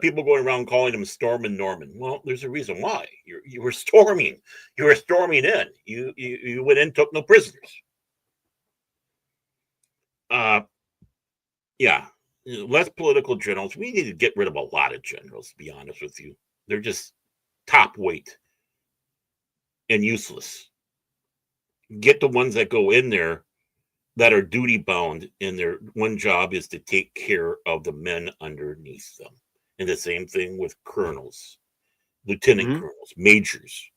people going around calling him Stormin' Norman. Well, there's a reason why. You were storming. You were storming in. You went in, took no prisoners. Yeah. Less political generals. We need to get rid of a lot of generals, to be honest with you. They're just top weight and useless. Get the ones that go in there that are duty bound, and their one job is to take care of the men underneath them. And the same thing with colonels, lieutenant colonels, majors.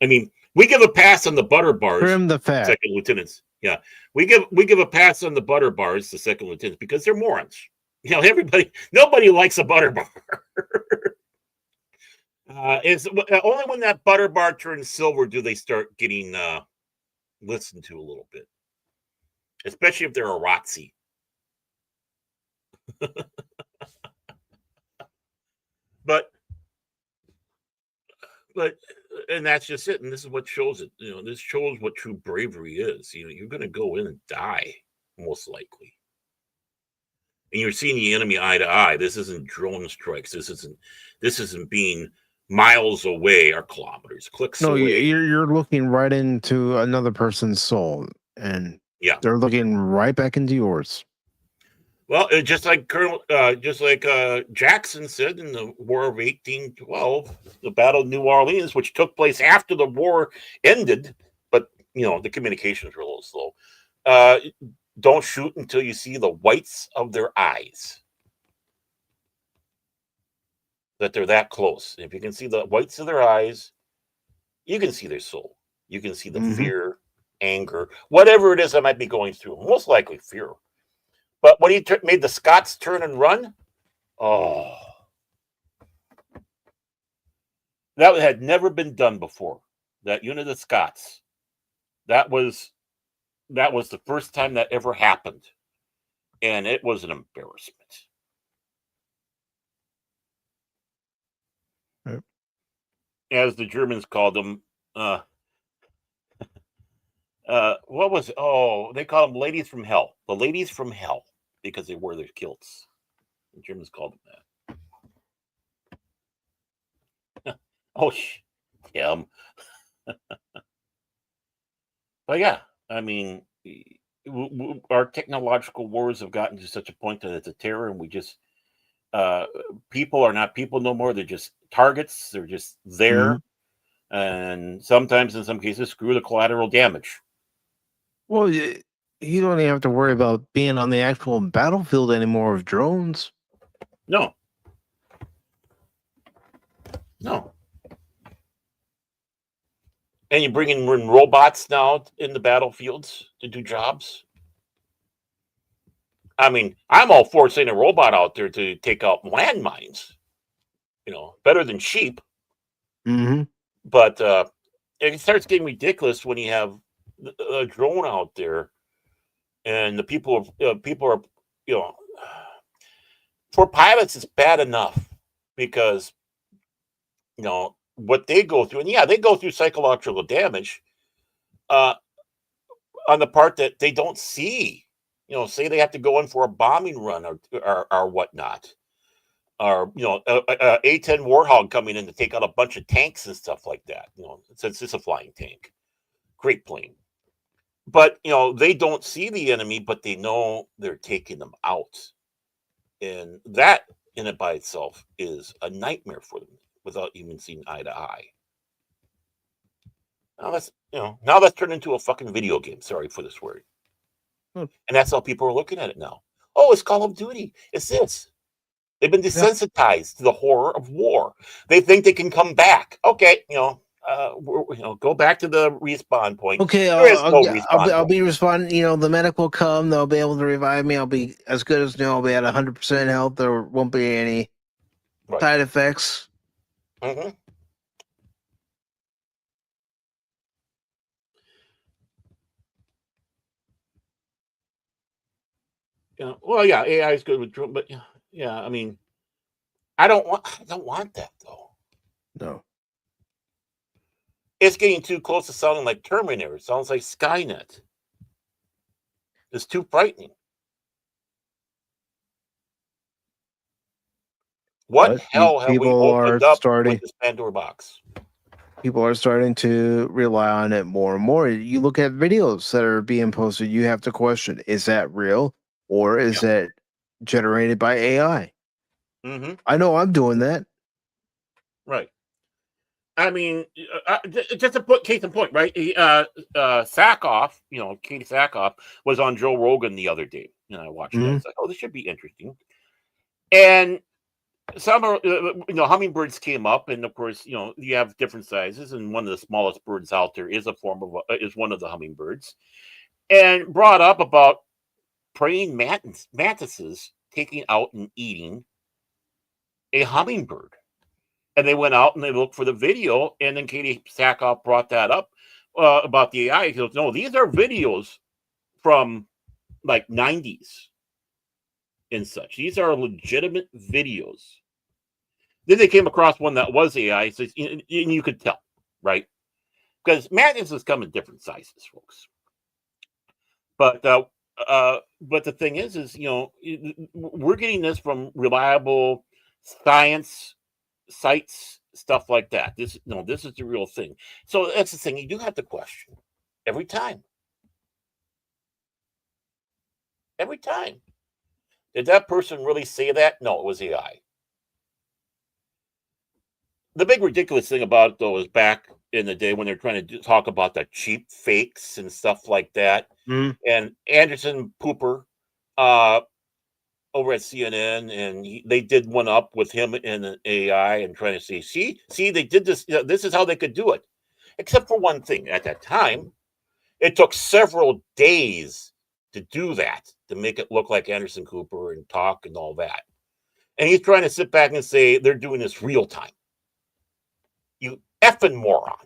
I mean, we give a pass on the butter bars. Trim the fat. Second lieutenants. Yeah. We give a pass on the butter bars, the second lieutenants, because they're morons. Nobody likes a butter bar. It's only when that butter bar turns silver do they start getting listened to a little bit. Especially if they're a ROTC. But and that's just it. And this is what shows it. This shows what true bravery is. You're going to go in and die, most likely. And you're seeing the enemy eye to eye. This isn't drone strikes. This isn't being miles away or kilometers, clicks away. You're looking right into another person's soul, and they're looking right back into yours. Well, just like Jackson said in the War of 1812, the Battle of New Orleans, which took place after the war ended, but the communications were a little slow. Don't shoot until you see the whites of their eyes. That they're that close. If you can see the whites of their eyes, you can see their soul. You can see the fear, anger, whatever it is that might be going through. Most likely fear. But when he made the Scots turn and run, that had never been done before. That unit of Scots, that was the first time that ever happened, and it was an embarrassment. Yep. As the Germans called them, what was it? Oh, they called them ladies from hell. The ladies from hell, because they wore their kilts. The Germans called them that. Oh, yeah. But yeah, I mean, our technological wars have gotten to such a point that it's a terror, and we just people are not people no more. They're just targets. They're just there, and sometimes, in some cases, screw the collateral damage. Well, you don't even have to worry about being on the actual battlefield anymore with drones. No. And you bring in robots now in the battlefields to do jobs. I mean, I'm all for sending a robot out there to take out landmines. Better than sheep. But it starts getting ridiculous when you have a drone out there, and the people are, for pilots, it's bad enough because what they go through, and they go through psychological damage on the part that they don't see. Say they have to go in for a bombing run or whatnot, or A-10 Warthog coming in to take out a bunch of tanks and stuff like that. Since it's a flying tank, great plane, but they don't see the enemy, but they know they're taking them out, and that in it by itself is a nightmare for them without even seeing eye to eye. Now that's turned into a fucking video game. Sorry for this word. And that's how people are looking at it now. Oh, it's Call of Duty. It's this. They've been desensitized to the horror of war. They think they can come back. Okay, go back to the respawn point. Okay, I'll be responding. The medic will come. They'll be able to revive me. I'll be as good as new. I'll be at 100% health. There won't be any side effects. AI is good with drone, but I mean, I don't want that though. No. It's getting too close to sounding like Terminator. It sounds like Skynet. It's too frightening. What hell have we opened up with this Pandora box? People are starting to rely on it more and more. You look at videos that are being posted, you have to question, is that real or is that generated by AI? I know I'm doing that. Right. I mean, just to put case in point, right? Sackhoff, Katie Sackhoff was on Joe Rogan the other day. I watched that. It's like, oh, this should be interesting. And some are, hummingbirds came up, and of course, you have different sizes, and one of the smallest birds out there is one of the hummingbirds, and brought up about praying mantises taking out and eating a hummingbird. And they went out and they looked for the video, and then Katie Sackhoff brought that up about the AI. He goes, no, these are videos from like 90s and such. These are legitimate videos Then they came across one that was AI, so, and you could tell, right? Because madness has come in different sizes, folks. But the thing is, we're getting this from reliable science sites, stuff like that. This is the real thing. So that's the thing. You do have to question every time. Every time. Did that person really say that? No, it was AI. The big ridiculous thing about it, though, is back in the day when they're trying to talk about the cheap fakes and stuff like that. Mhm. And Anderson Cooper over at CNN, and they did one up with him in an AI and trying to say, see, they did this. This is how they could do it. Except for one thing. At that time, it took several days to do that, to make it look like Anderson Cooper and talk and all that. And he's trying to sit back and say they're doing this real time. You effing moron.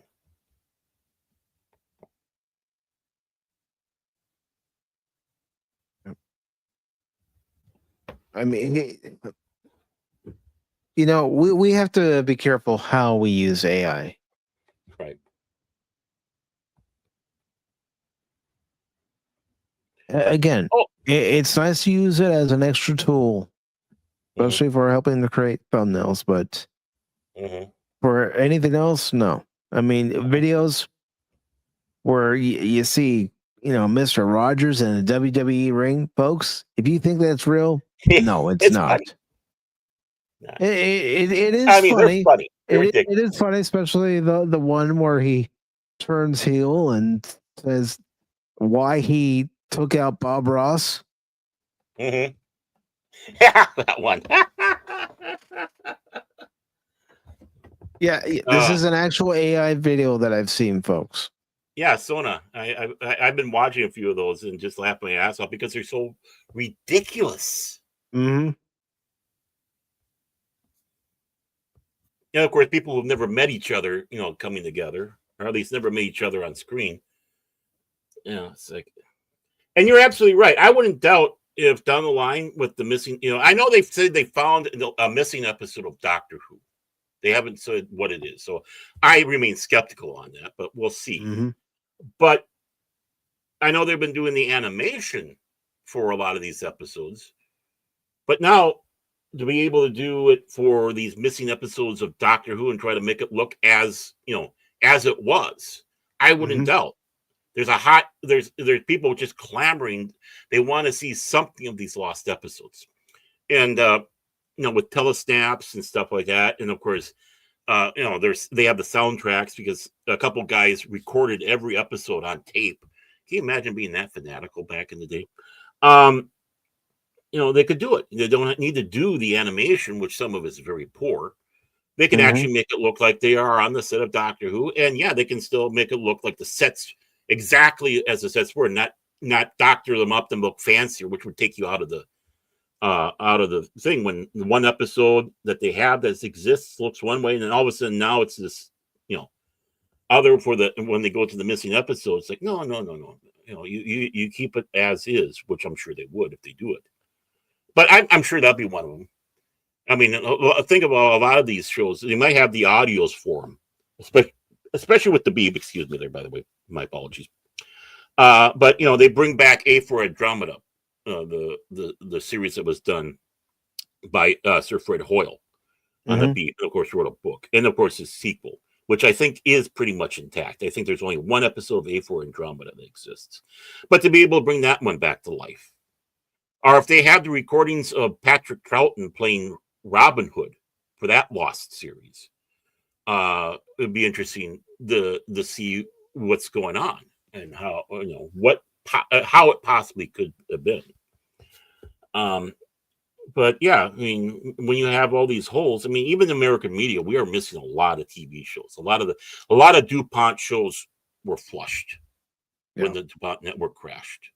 I mean, we have to be careful how we use AI. Right. Again, it's nice to use it as an extra tool, especially for helping to create thumbnails, but for anything else, no. I mean, videos where you see, Mr. Rogers in a WWE ring, folks, if you think that's real, no, it's not. It is funny. They're funny. It is funny, especially the one where he turns heel and says why he took out Bob Ross. Yeah, that one. Yeah, this is an actual AI video that I've seen, folks. Yeah, Sona. I've been watching a few of those and just laughing my ass off because they're so ridiculous. Mm-hmm. Yeah, of course, people who've never met each other, coming together, or at least never met each other on screen. Yeah, it's like, and you're absolutely right. I wouldn't doubt if down the line with the missing, I know they've said they found a missing episode of Doctor Who. They haven't said what it is, so I remain skeptical on that, but we'll see. Mm-hmm. But I know they've been doing the animation for a lot of these episodes, but now to be able to do it for these missing episodes of Doctor Who and try to make it look as as it was, I wouldn't doubt. There's people just clamoring. They want to see something of these lost episodes, and with telesnaps and stuff like that, and of course, they have the soundtracks because a couple guys recorded every episode on tape. Can you imagine being that fanatical back in the day? They could do it. They don't need to do the animation, which some of it is very poor. They can actually make it look like they are on the set of Doctor Who, and yeah, they can still make it look like the sets exactly as the sets were, not doctor them up and look fancier, which would take you out of the thing. When the one episode that they have that exists looks one way, and then all of a sudden now it's this, other when they go to the missing episode, it's like no. You keep it as is, which I'm sure they would if they do it. But I'm sure that'd be one of them. I mean, think about a lot of these shows. They might have the audios for them, especially with the Beeb. Excuse me there, by the way. My apologies. But they bring back A for Andromeda, the series that was done by Sir Fred Hoyle on the Beeb. Of course, wrote a book, and of course his sequel, which I think is pretty much intact. I think there's only one episode of A for Andromeda that exists, but to be able to bring that one back to life. Or if they have the recordings of Patrick Troughton playing Robin Hood for that Lost series, it'd be interesting to see what's going on and how how it possibly could have been. But yeah, I mean, when you have all these holes, I mean, even American media, we are missing a lot of TV shows. A lot of DuPont shows were flushed when the DuPont network crashed.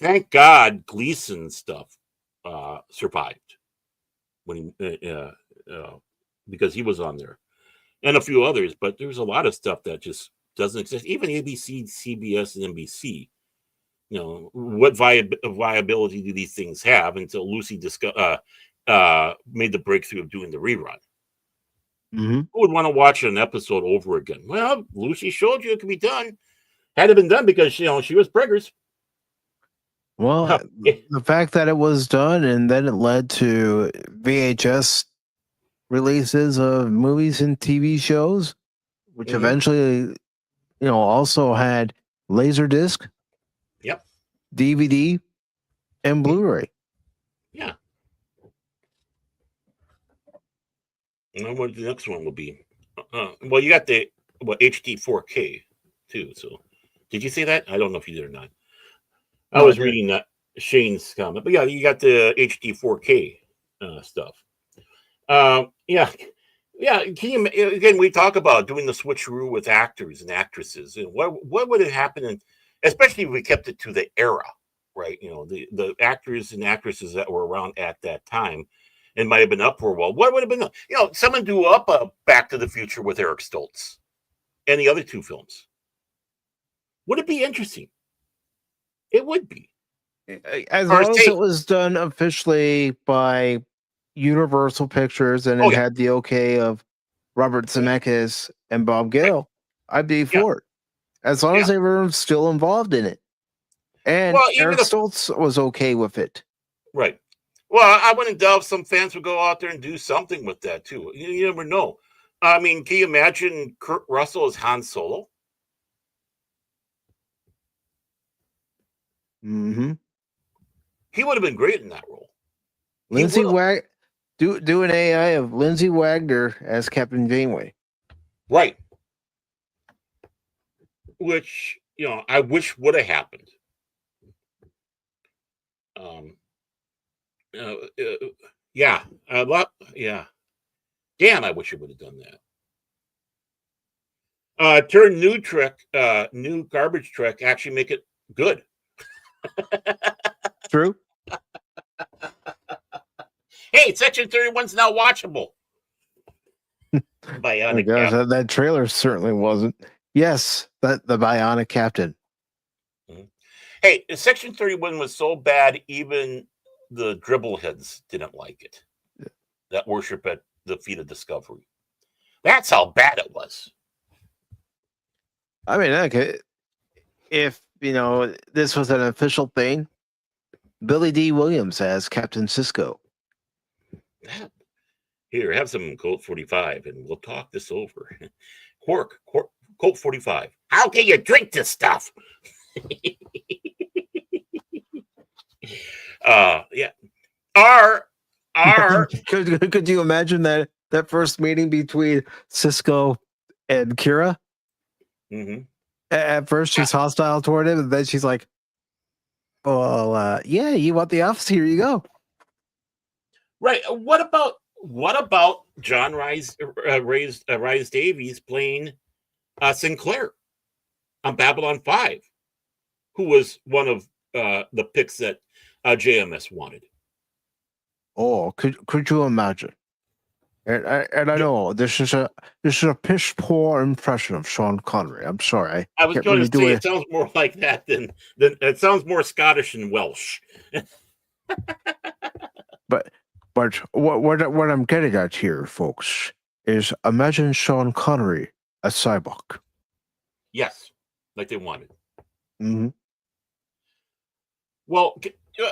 Thank God Gleason stuff survived when because he was on there, and a few others. But there's a lot of stuff that just doesn't exist. Even ABC, CBS, and NBC. What viability do these things have until Lucy made the breakthrough of doing the rerun? Mm-hmm. Who would want to watch an episode over again? Well, Lucy showed you it could be done. Had it been done because she was preggers. Well, the fact that it was done and then it led to VHS releases of movies and TV shows, which eventually, also had Laserdisc, Yep. DVD, and Blu-ray. Yeah. And what the next one will be? Well, you got the HD 4K too. So, did you see that? I don't know if you did or not. I was reading that Shane's comment, but yeah, you got the HD 4K stuff. Yeah. Can you again? We talk about doing the switcheroo with actors and actresses, and what would have happened, especially if we kept it to the era, right? The actors and actresses that were around at that time, and might have been up for a while. What would have been? Someone do up a Back to the Future with Eric Stoltz, and the other two films. Would it be interesting? It would be. As long as it was done officially by Universal Pictures and it had the okay of Robert Zemeckis and Bob Gale, I'd be for it. As long as they were still involved in it. And Eric Stoltz was okay with it. Right. Well, I wouldn't doubt some fans would go out there and do something with that too. You never know. I mean, can you imagine Kurt Russell as Han Solo? Mm-hmm. He would have been great in that role. Lindsay do an AI of Lindsay Wagner as Captain Janeway. Right. Which, I wish would have happened. Yeah. Damn, I wish it would have done that. Turn new garbage truck, actually make it good. True. Hey, Section 31's now watchable. Bionic Captain. That trailer certainly wasn't. Yes, the Bionic Captain. Mm-hmm. Hey, Section 31 was so bad, even the dribbleheads didn't like it. Yeah. That worship at the feet of Discovery. That's how bad it was. I mean, okay, if this was an official thing, Billy D. Williams as Captain Sisko. Here, have some Colt 45 and we'll talk this over. Quark, Colt 45. How can you drink this stuff? Yeah. Could you imagine that first meeting between Sisko and Kira? Mm-hmm. At first, she's hostile toward him, and then she's like, "Well, yeah, you want the office? Here you go." Right. What about John Rhys Davies playing Sinclair on Babylon 5, who was one of the picks that JMS wanted? Oh, could you imagine? And I know this is a piss poor impression of Sean Connery. I'm sorry. I was going to say it sounds more like that than it sounds more Scottish and Welsh. But what I'm getting at here, folks, is imagine Sean Connery as Cyborg. Yes, like they wanted. Mm-hmm. Well,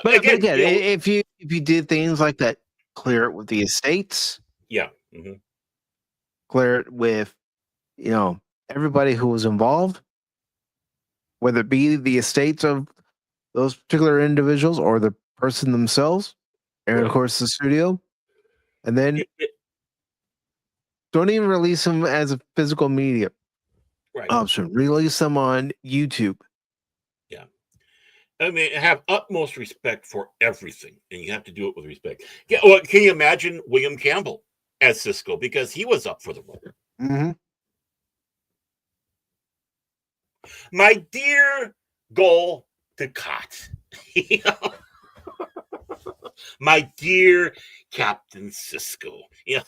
but again, if you did things like that, clear it with the estates. Yeah. Mm-hmm. Clear it with, everybody who was involved, whether it be the estates of those particular individuals or the person themselves, and of course the studio, and then don't even release them as a physical media option. Release them on YouTube. Yeah. I mean, have utmost respect for everything, and you have to do it with respect. Yeah. Well, can you imagine William Campbell as Sisko, because he was up for the role? Mm-hmm. My dear Gul Dukat, my dear Captain Sisko. Yeah.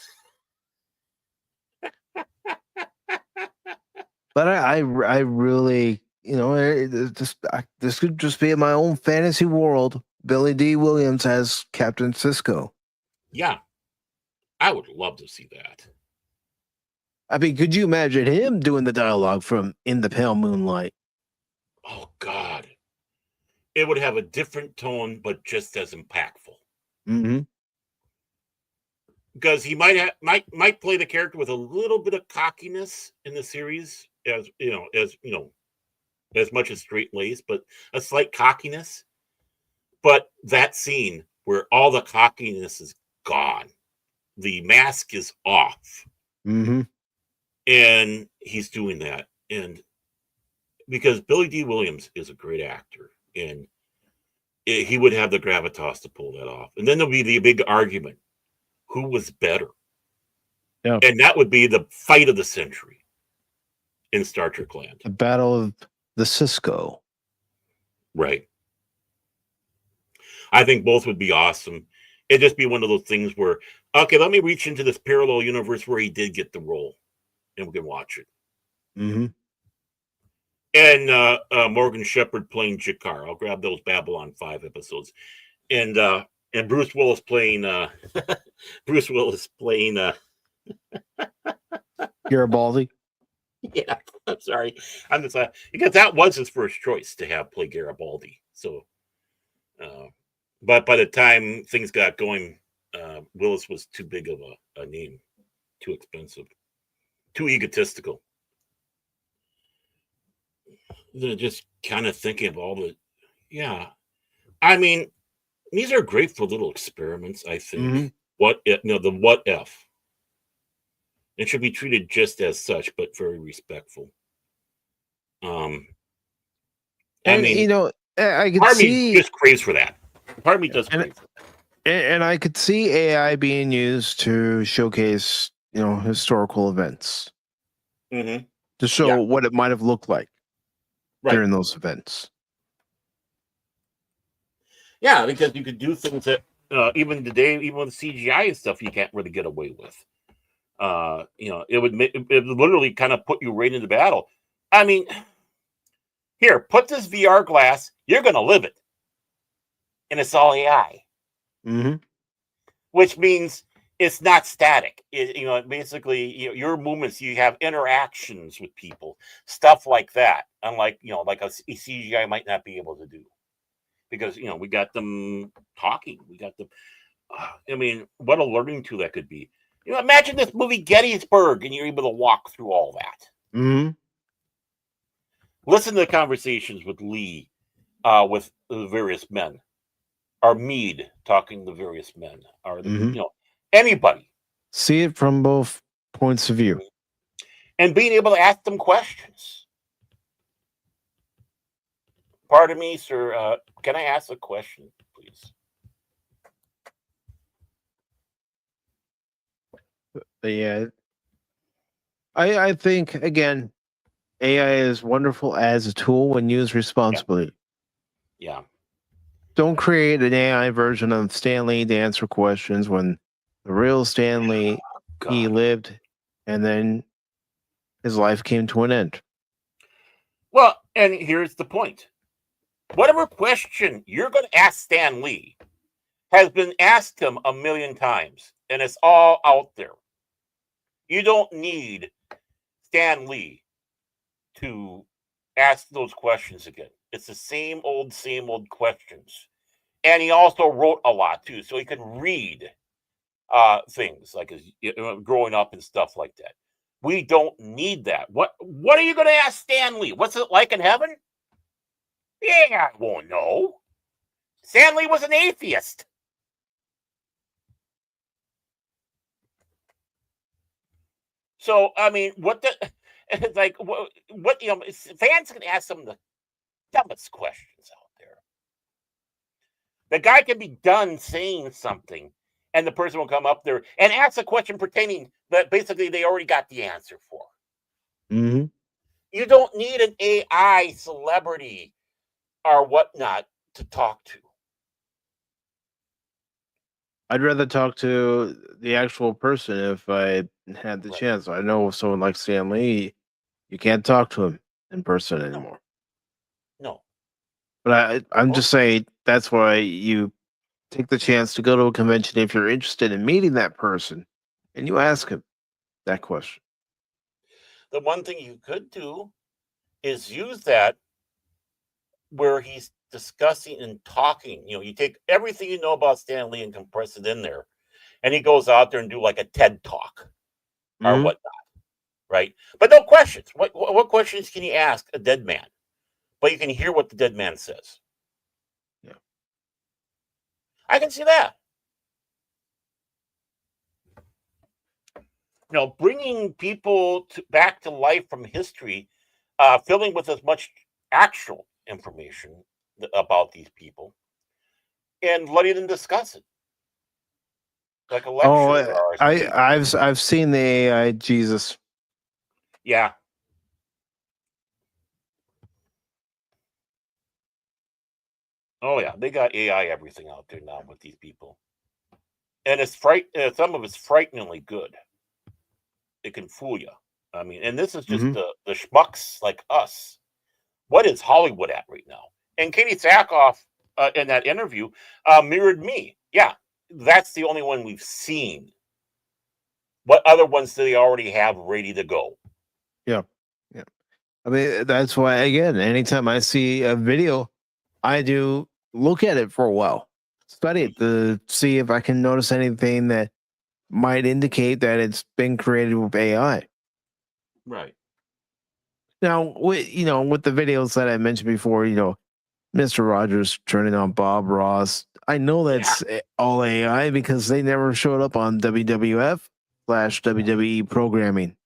But I really, this could just be in my own fantasy world. Billy D. Williams as Captain Sisko. Yeah, I would love to see that. I mean, could you imagine him doing the dialogue from In the Pale Moonlight? Oh God, it would have a different tone, but just as impactful. Mm-hmm. Because he might play the character with a little bit of cockiness in the series, as as much as straight laced, but a slight cockiness. But that scene where all the cockiness is gone, the mask is off, Mm-hmm. and he's doing that, and because Billy D. Williams is a great actor, and he would have the gravitas to pull that off, and then there'll be the big argument: who was better? Yeah. And that would be the fight of the century in Star Trek land. The Battle of the Cisco. Right. I think both would be awesome. It'd just be one of those things where, okay, let me reach into this parallel universe where he did get the role, and we can watch it. Mm-hmm. And Morgan Shepherd playing Jakar. I'll grab those Babylon 5 episodes. And Bruce Willis playing Garibaldi. Yeah, I'm sorry. I'm just because that was his first choice to have play Garibaldi. So but by the time things got going, Willis was too big of a name, too expensive, too egotistical. Just kind of thinking of all the, yeah. I mean, these are great for little experiments, I think. Mm-hmm. The what if. It should be treated just as such, but very respectful. I mean, I could part of see me just craves for that. Part of me does crave for that. And I could see AI being used to showcase, historical events. Mm-hmm. To show what it might have looked like during those events. Yeah, because you could do things that even today, even with CGI and stuff, you can't really get away with. It would literally kind of put you right into battle. I mean, here, put this VR glass, you're going to live it. And it's all AI. Mm-hmm. Which means it's not static. Basically, your movements, you have interactions with people, stuff like that. Unlike, like a CGI might not be able to do. Because, we got them talking. We got them. I mean, what a learning tool that could be. Imagine this movie Gettysburg, and you're able to walk through all that. Mm-hmm. Listen to the conversations with Lee, with the various men, or Meade talking to various men, or anybody. See it from both points of view, and being able to ask them questions. Pardon me, sir. Can I ask a question, please? But yeah, I think again, AI is wonderful as a tool when used responsibly. Yeah. Don't create an AI version of Stanley to answer questions when the real Stanley, he lived, and then his life came to an end. Well, and here's the point. Whatever question you're going to ask Stan Lee has been asked him a million times, and it's all out there. You don't need Stan Lee to ask those questions again. It's the same old questions. And he also wrote a lot, too, so he could read things like his growing up and stuff like that. We don't need that. What are you going to ask Stan Lee? What's it like in heaven? Yeah, I won't know. Stan Lee was an atheist. So, I mean, fans can ask some of the dumbest questions out there. The guy can be done saying something, and the person will come up there and ask a question pertaining that basically they already got the answer for. Mm-hmm. You don't need an AI celebrity or whatnot to talk to. I'd rather talk to the actual person if I had the chance. I know someone like Stan Lee, you can't talk to him in person anymore. No. But I'm just saying that's why you take the chance to go to a convention if you're interested in meeting that person, and you ask him that question. the one thing you could do is use that where he's discussing and talking. You take everything you know about Stan Lee and compress it in there, and he goes out there and do like a TED talk or whatnot, right? But no questions. What questions can you ask a dead man? But you can hear what the dead man says. Yeah, I can see that. Bringing people back to life from history, filling with as much actual information about these people, and letting them discuss it, like a lecture. Oh, I've seen the AI Jesus. Yeah. Oh yeah, they got AI everything out there now with these people, and it's some of it's frighteningly good. It can fool you. I mean, and this is just the schmucks like us. What is Hollywood at right now? And Katie Sackhoff in that interview mirrored me. Yeah, that's the only one we've seen. What other ones do they already have ready to go? Yeah. I mean, that's why, again, anytime I see a video, I do look at it for a while, study it to see if I can notice anything that might indicate that it's been created with AI. Right. Now, with the videos that I mentioned before, Mr. Rogers turning on Bob Ross, I know that's all AI because they never showed up on WWF/WWE programming.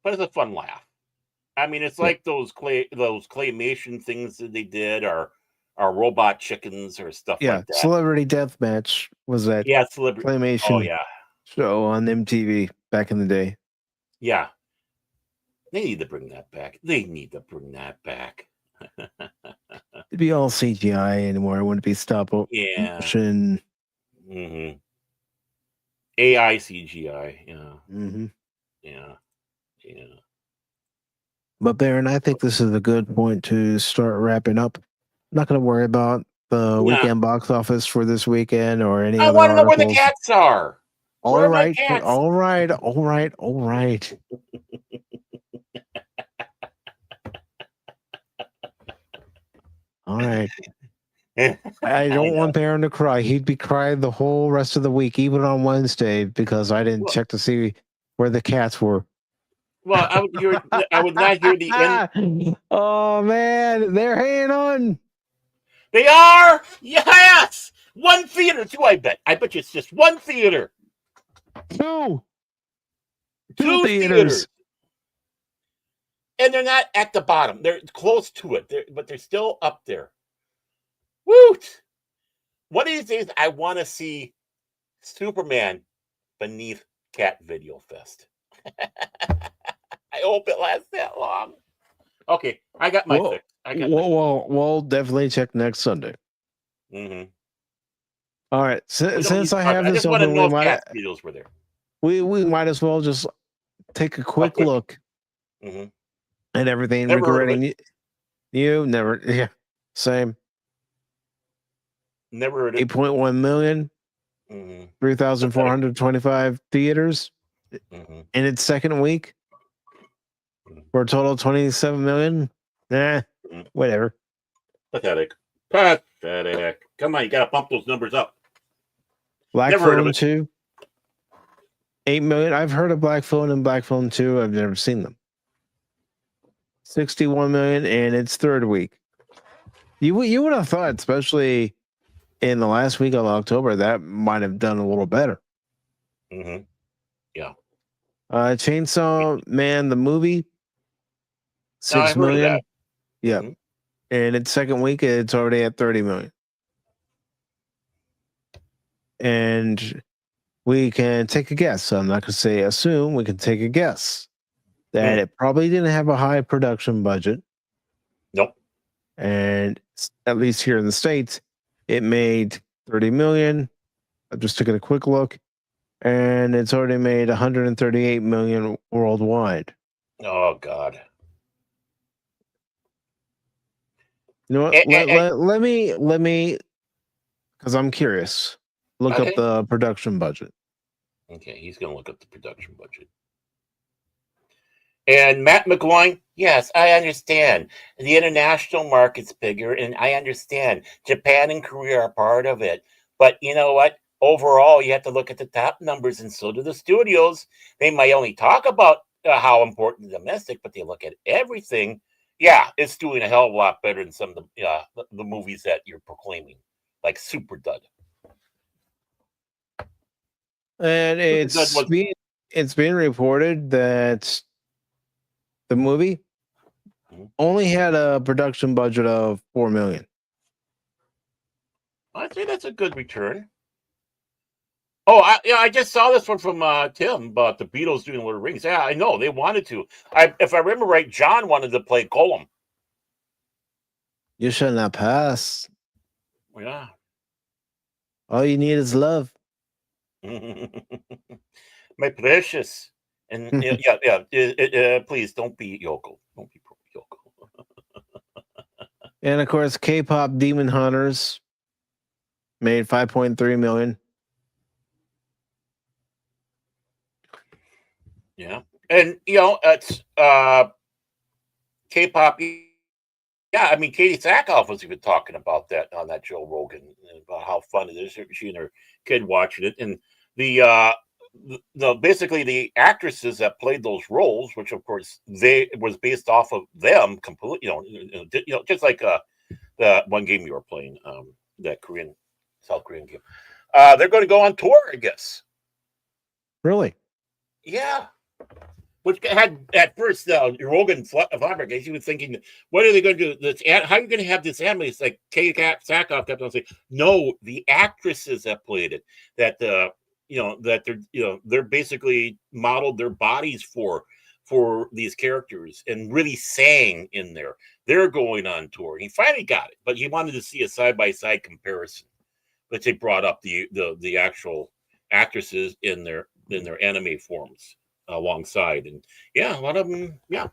But it's a fun laugh. I mean, it's like those claymation things that they did, or robot chickens or stuff like that. Celebrity Deathmatch was that claymation show on MTV back in the day. Yeah. They need to bring that back. It'd be all CGI anymore. It wouldn't be stop motion. Mm-hmm. AI CGI. Yeah. Mm-hmm. Yeah. But Baron, I think this is a good point to start wrapping up. I'm not going to worry about the weekend box office for this weekend or any other articles. I want to know where the cats are. All right. All right. I don't want Baron to cry. He'd be crying the whole rest of the week, even on Wednesday, because I didn't check to see where the cats were. Well, I would not hear the end. Oh man, they're hanging on. They are. Yes, one theater too. I bet you it's just one theater. Two theaters. And they're not at the bottom. They're close to it. But they're still up there. Woot! One of these days, I want to see Superman beneath Cat Video Fest. I hope it lasts that long. Okay, I got my fix. We'll definitely check next Sunday. Mm-hmm. All right. Since I have this open, videos were there. We might as well just take a quick look at everything regarding you. Never, same. Never heard it. 8.1 million, 3,425 theaters in its second week for a total of 27 million. Whatever. Pathetic. Come on, you gotta bump those numbers up. Black Phone 2, 8 million. I've heard of Black Phone and Black Phone 2. I've never seen them. 61 million in its third week. You would have thought, especially in the last week of October, that might have done a little better. Mm-hmm. Yeah. Chainsaw Man, the movie, 6 million. Yeah. Mm-hmm. And its second week, it's already at 30 million. And we can take a guess. So I'm not going to say assume. We can take a guess that it probably didn't have a high production budget. Nope. And at least here in the States, it made 30 million. I'm just taking a quick look. And it's already made 138 million worldwide. Oh, God. You know what? Let me, because I'm curious. Look up the production budget. Okay, he's going to look up the production budget. And Matt McGloin, yes, I understand. The international market's bigger, and I understand Japan and Korea are part of it. But you know what? Overall, you have to look at the top numbers, and so do the studios. They might only talk about how important the domestic, but they look at everything. Yeah, it's doing a hell of a lot better than some of the movies that you're proclaiming, like Super Dud. And it's being reported that the movie only had a production budget of $4 million. I'd say that's a good return. Oh, I just saw this one from Tim about the Beatles doing Lord of the Rings. Yeah, I know they wanted to. If I remember right, John wanted to play Gollum. You shall not pass. Yeah. All you need is love. My precious. And yeah. Please don't be Yoko. Don't be Yoko. And of course, K-pop Demon Hunters made $5.3 million. Yeah, and it's K-pop. Yeah, I mean, Katie Sackhoff was even talking about that on that Joe Rogan about how fun it is. She and her kid watching it, and basically the actresses that played those roles, which of course was based off of them completely. Just like the one game you were playing, that South Korean game. They're going to go on tour, I guess. Really? Yeah. Which had at first Rogan flabbergasted. He was thinking, "What are they going to do? This? How are you going to have this anime?" It's like Kate Sackhoff kept on saying, "No, the actresses that played it, that they're basically modeled their bodies for these characters and really sang in there. They're going on tour." He finally got it, but he wanted to see a side by side comparison. But they brought up the actual actresses in their anime forms alongside, and yeah, a lot of them, yeah,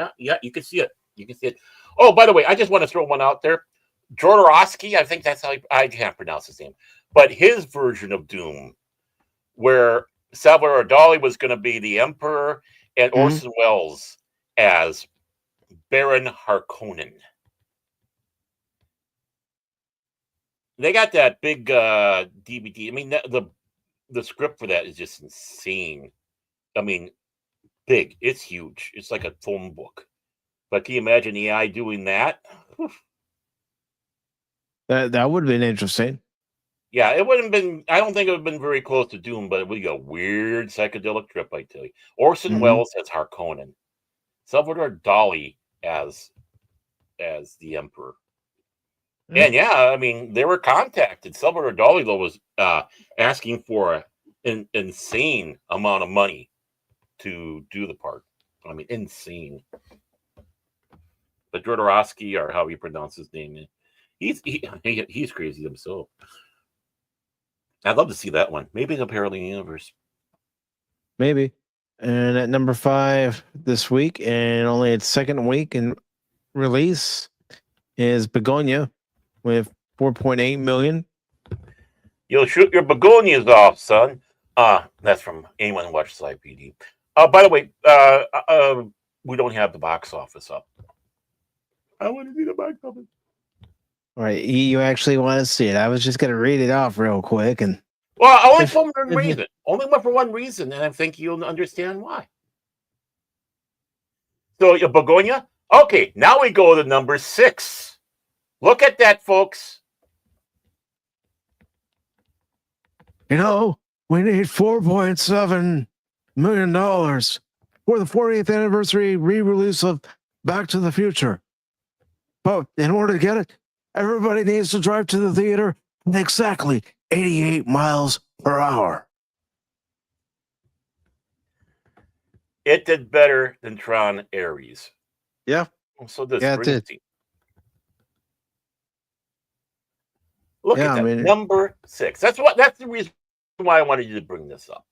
you can see it. Oh, by the way, I just want to throw one out there. Jodorowsky, I think that's how I can't pronounce his name, but his version of Doom, where Salvador Dali was going to be the Emperor and Orson Welles as Baron Harkonnen. They got that big DVD. I mean, the script for that is just insane. I mean, big. It's huge. It's like a phone book. But can you imagine AI doing that? That would have been interesting. Yeah, it wouldn't have been. I don't think it would have been very close to Doom, but it would be a weird psychedelic trip, I tell you. Orson Welles as Harkonnen, Salvador Dali as the Emperor. And yeah, I mean, they were contacted. Salvador Dali, though, was asking for an insane amount of money to do the part. I mean, insane. But Jodorowsky, or how you pronounce his name, he's crazy himself. I'd love to see that one. Maybe in a parallel universe. Maybe. And at number 5 this week, and only its second week in release, is Begonia with 4.8 million. You'll shoot your begonias off, son. That's from anyone who watches IPD. By the way, we don't have the box office up. I want to see the box office. All right, you actually want to see it. I was just going to read it off real quick. And well, only for one reason. Only for one reason, and I think you'll understand why. So, your Begonia? Okay, now we go to number 6. Look at that, folks. We need $4.7 million for the 40th anniversary re-release of Back to the Future. But in order to get it, everybody needs to drive to the theater at exactly 88 miles per hour. It did better than Tron Ares. Yeah. So this it did. Look at that. Number 6. That's the reason why I wanted you to bring this up.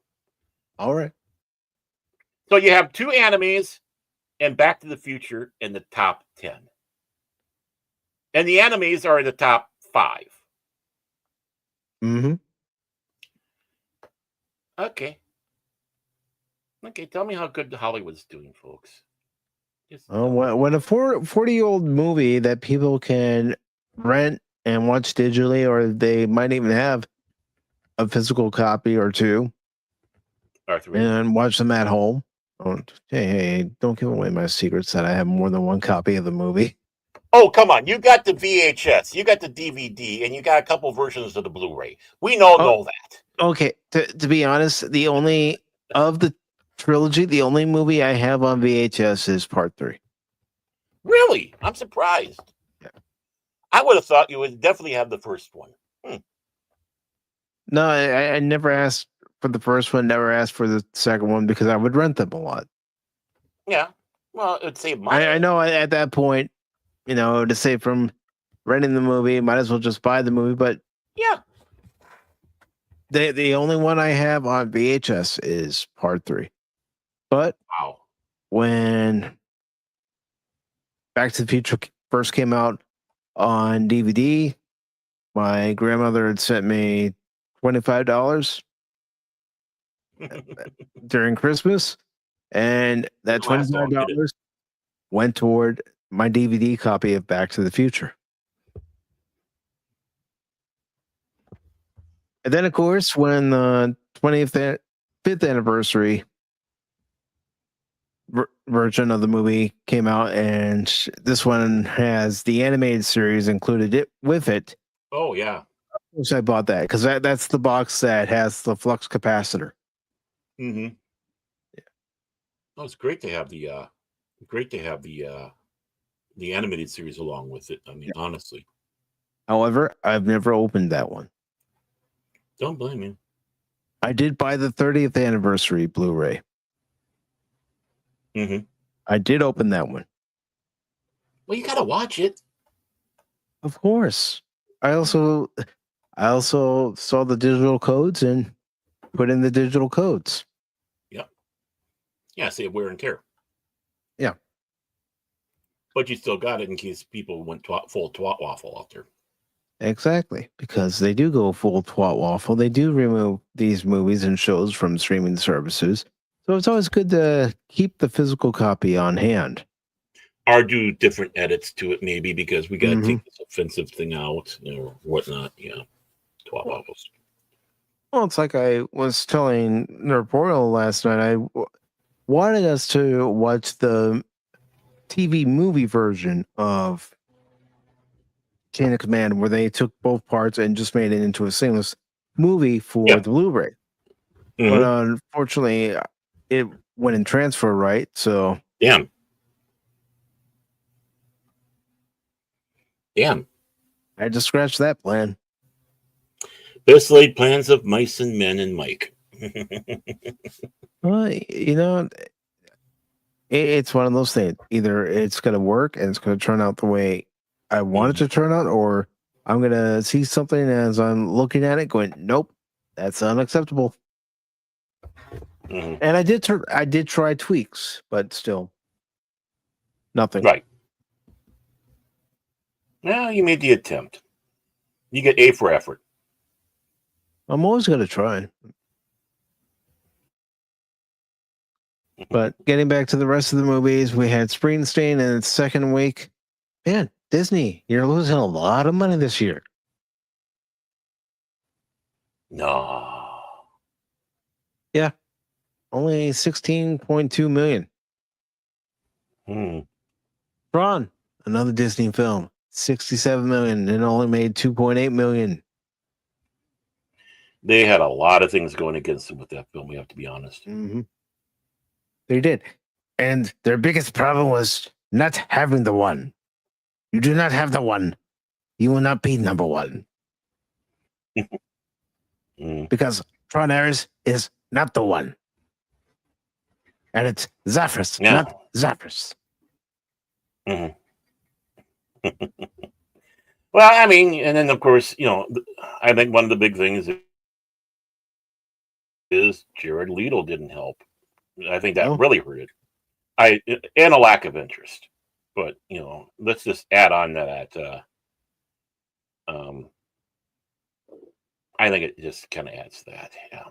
All right. So you have 2 animes and Back to the Future in the top 10. And the animes are in the top 5. Mm-hmm. Okay. Okay, tell me how good Hollywood's doing, folks. Just When a 40-year-old movie that people can rent and watch digitally, or they might even have a physical copy or two, R3. and watch them at home. Hey, don't give away my secrets that I have more than one copy of the movie. Oh, come on. You got the VHS, you got the DVD, and you got a couple versions of the Blu-ray. We know that. Okay, to be honest, of the trilogy, the only movie I have on VHS is Part 3. Really? I'm surprised. Yeah. I would have thought you would definitely have the first one. No, I never asked for the first one, never asked for the second one because I would rent them a lot. Yeah. Well, it would save money. I know at that point, to save from renting the movie, might as well just buy the movie. But yeah, the only one I have on VHS is Part 3. But wow, when Back to the Future first came out on DVD, my grandmother had sent me $25 during Christmas, and that $25 went toward my DVD copy of Back to the Future. And then, of course, when the 25th anniversary version of the movie came out, and this one has the animated series included with it. Oh, yeah. I bought that because that's the box that has the flux capacitor. Mm-hmm. Yeah. Oh, it's great to have the animated series along with it. I mean, honestly. However, I've never opened that one. Don't blame me. I did buy the 30th anniversary Blu-ray. Mm-hmm. I did open that one. Well, you gotta watch it. Of course. I also saw the digital codes and put in the digital codes. Yep. Yeah, save wear and tear. Yeah. But you still got it in case people went full twat waffle out there. Exactly, because they do go full twat waffle. They do remove these movies and shows from streaming services. So it's always good to keep the physical copy on hand. Or do different edits to it, maybe, because we got to take this offensive thing out or whatnot. Yeah. Twat waffles. Well, it's like I was telling Nerportal last night. I wanted us to watch the TV movie version of Chain of Command, where they took both parts and just made it into a seamless movie for the Blu-ray. But unfortunately, it went in transfer, right? So damn. I had to scratch that plan. Best laid plans of mice and men and Mike. Well, it's one of those things. Either it's going to work and it's going to turn out the way I want it to turn out, or I'm going to see something as I'm looking at it going, nope, that's unacceptable. And I did try tweaks, but still nothing. Right. Well, you made the attempt. You get A for effort. I'm always going to try. But getting back to the rest of the movies, we had Springsteen in its second week. Man, Disney, you're losing a lot of money this year. No. Yeah. Only 16.2 million. Tron, another Disney film, 67 million and only made 2.8 million. They had a lot of things going against them with that film, we have to be honest. They did. And their biggest problem was not having the one. You do not have the one. You will not be number one. Because Tron Ares is not the one. And it's Zaphras, not Zaphras. Well, I mean, and then of course, I think one of the big things is Jared Leto didn't help. I think that really hurt it. And a lack of interest. But let's just add on to that. I think it just kind of adds to that. Yeah.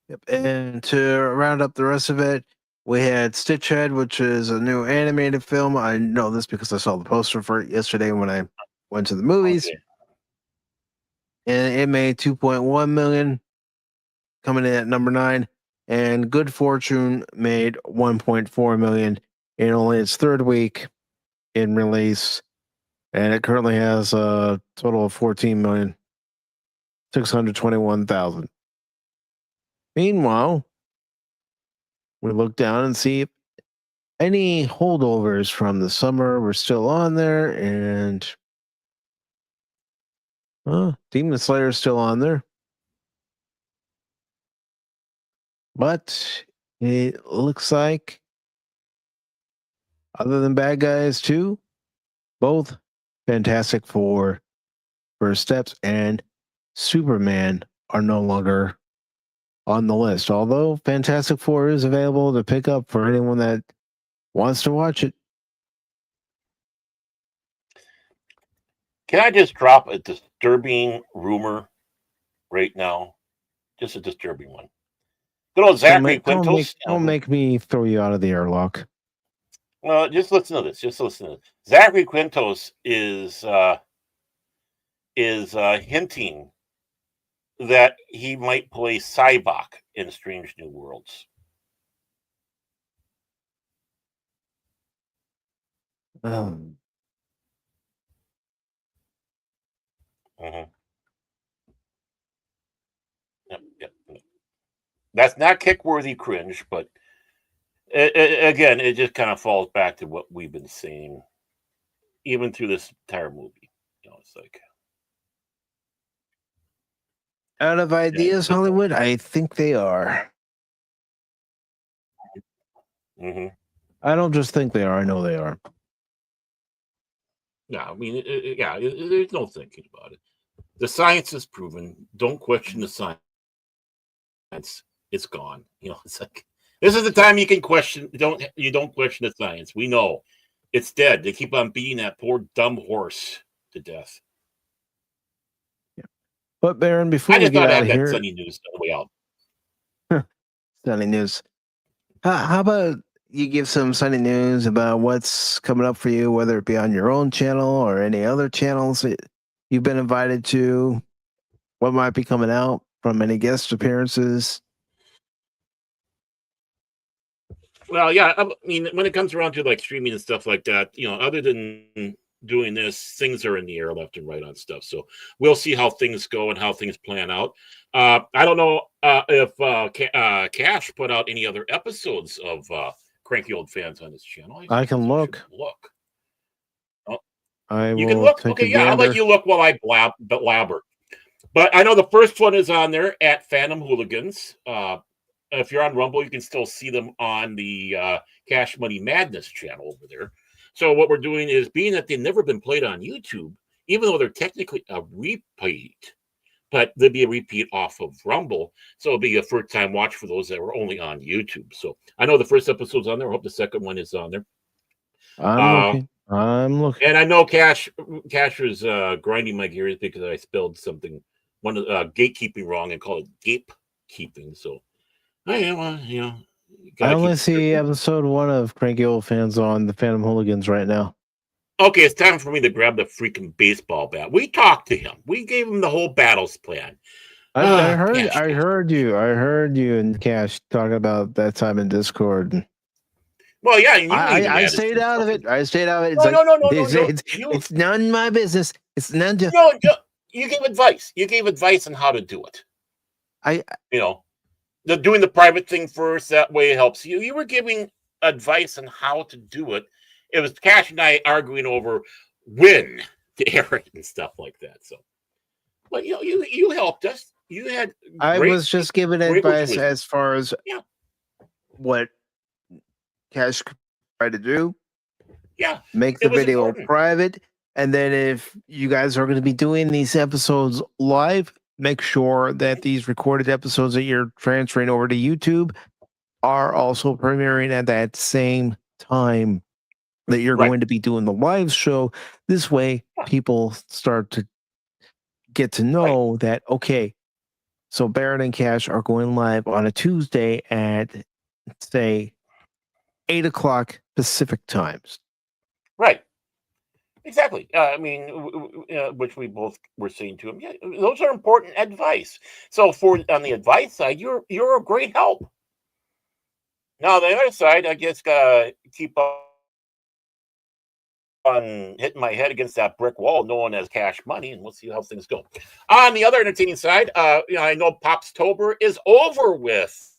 Yep. And to round up the rest of it, we had Stitchhead, which is a new animated film. I know this because I saw the poster for it yesterday when I went to the movies. Okay. And it made 2.1 million, coming in at number 9. And Good Fortune made 1.4 million in only its third week in release. And it currently has a total of 14,621,000. Meanwhile, we look down and see if any holdovers from the summer were still on there, and Demon Slayer is still on there. But it looks like, other than Bad Guys 2, both Fantastic Four, First Steps, and Superman are no longer on the list. Although Fantastic Four is available to pick up for anyone that wants to watch it. Can I just drop a disturbing rumor right now? Just a disturbing one. Good old Zachary Quintos. Don't make me throw you out of the airlock. Well, just listen to this. Zachary Quintos is hinting that he might play Cybok in Strange New Worlds. Mm-hmm. Yep. That's not kick-worthy cringe, but again, it just kind of falls back to what we've been saying, even through this entire movie. It's like, out of ideas, Hollywood? I think they are. Mm-hmm. I don't just think they are. I know they are. No, I mean, there's no thinking about it. The science is proven. Don't question the science. It's gone. It's like, this is the time you can question. You don't question the science. We know it's dead. They keep on beating that poor dumb horse to death. Yeah. But Baron, before we get out of here, sunny news on the way out. Sunny news. How about you give some sunny news about what's coming up for you, whether it be on your own channel or any other channels that you've been invited to? What might be coming out from any guest appearances? Well, yeah, I mean, when it comes around to like streaming and stuff like that, other than doing this, things are in the air left and right on stuff. So we'll see how things go and how things plan out. I don't know if Cash put out any other episodes of Cranky Old Fans on his channel. I can look. Oh, you can look. Okay, yeah, I'll let you look while I blabber. But I know the first one is on there at Phantom Hooligans. If you're on Rumble, you can still see them on the Cash Money Madness channel over there. So what we're doing is, being that they've never been played on YouTube, even though they're technically a repeat, but they'll be a repeat off of Rumble. So it'll be a first-time watch for those that were only on YouTube. So I know the first episode's on there. I hope the second one is on there. I'm looking. And I know Cash was grinding my gears because I spelled something, one of gatekeeping wrong, and called it gatekeeping. So I only see episode 1 of Cranky Old Fans on the Phantom Hooligans right now. Okay, it's time for me to grab the freaking baseball bat. We talked to him. We gave him the whole battles plan. I heard you and Cash talking about that time in Discord. Well, yeah, I stayed out of it. It's no. It's none of my business. It's none of. No, you gave advice. You gave advice on how to do it. Doing the private thing first. That way it helps you. You were giving advice on how to do it. It was Cash and I arguing over when to air it and stuff like that. So, but you helped us. You had. I was just giving advice as far as what Cash tried to do. Yeah, make the video private, and then if you guys are going to be doing these episodes live, make sure that these recorded episodes that you're transferring over to YouTube are also premiering at that same time that you're going to be doing the live show. This way, people start to get to know that, okay, So Barrett and Cash are going live on a Tuesday at, say, 8 o'clock Pacific times. Right. Exactly. I mean, which we both were saying to him. Yeah, those are important advice. So on the advice side, you're a great help. Now on the other side, I just gotta keep on hitting my head against that brick wall known as cash money, and we'll see how things go. On the other entertaining side, I know Popstober is over with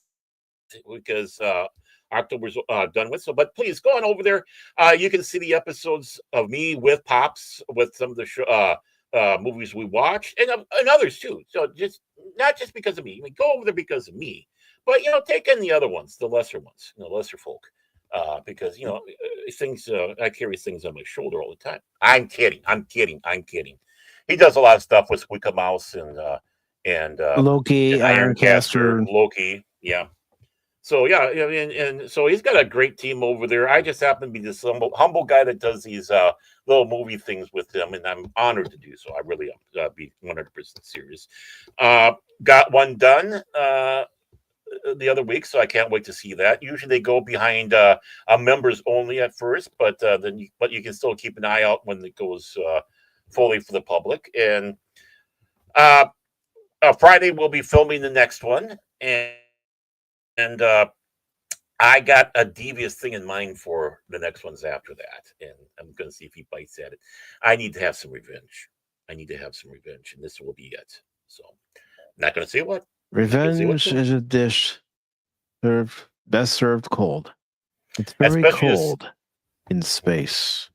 because October's done with. So, but please go on over there. You can see the episodes of me with Pops, with some of the movies we watched, and others too. So just not just because of me. I mean, go over there because of me, but take in the other ones, the lesser ones, lesser folk. Because things I carry things on my shoulder all the time. I'm kidding. He does a lot of stuff with Squeaker Mouse and Loki, Ironcaster, Loki. Yeah. So yeah, and so he's got a great team over there. I just happen to be this humble guy that does these little movie things with him, and I'm honored to do so. I really be 100% serious. Got one done the other week, so I can't wait to see that. Usually they go behind members only at first, but you can still keep an eye out when it goes fully for the public. And Friday we'll be filming the next one, and I got a devious thing in mind for the next ones after that, and I'm going to see if he bites at it. I need to have some revenge. And this will be it. So, not going to say what. Revenge is a dish best served cold. It's very cold in space.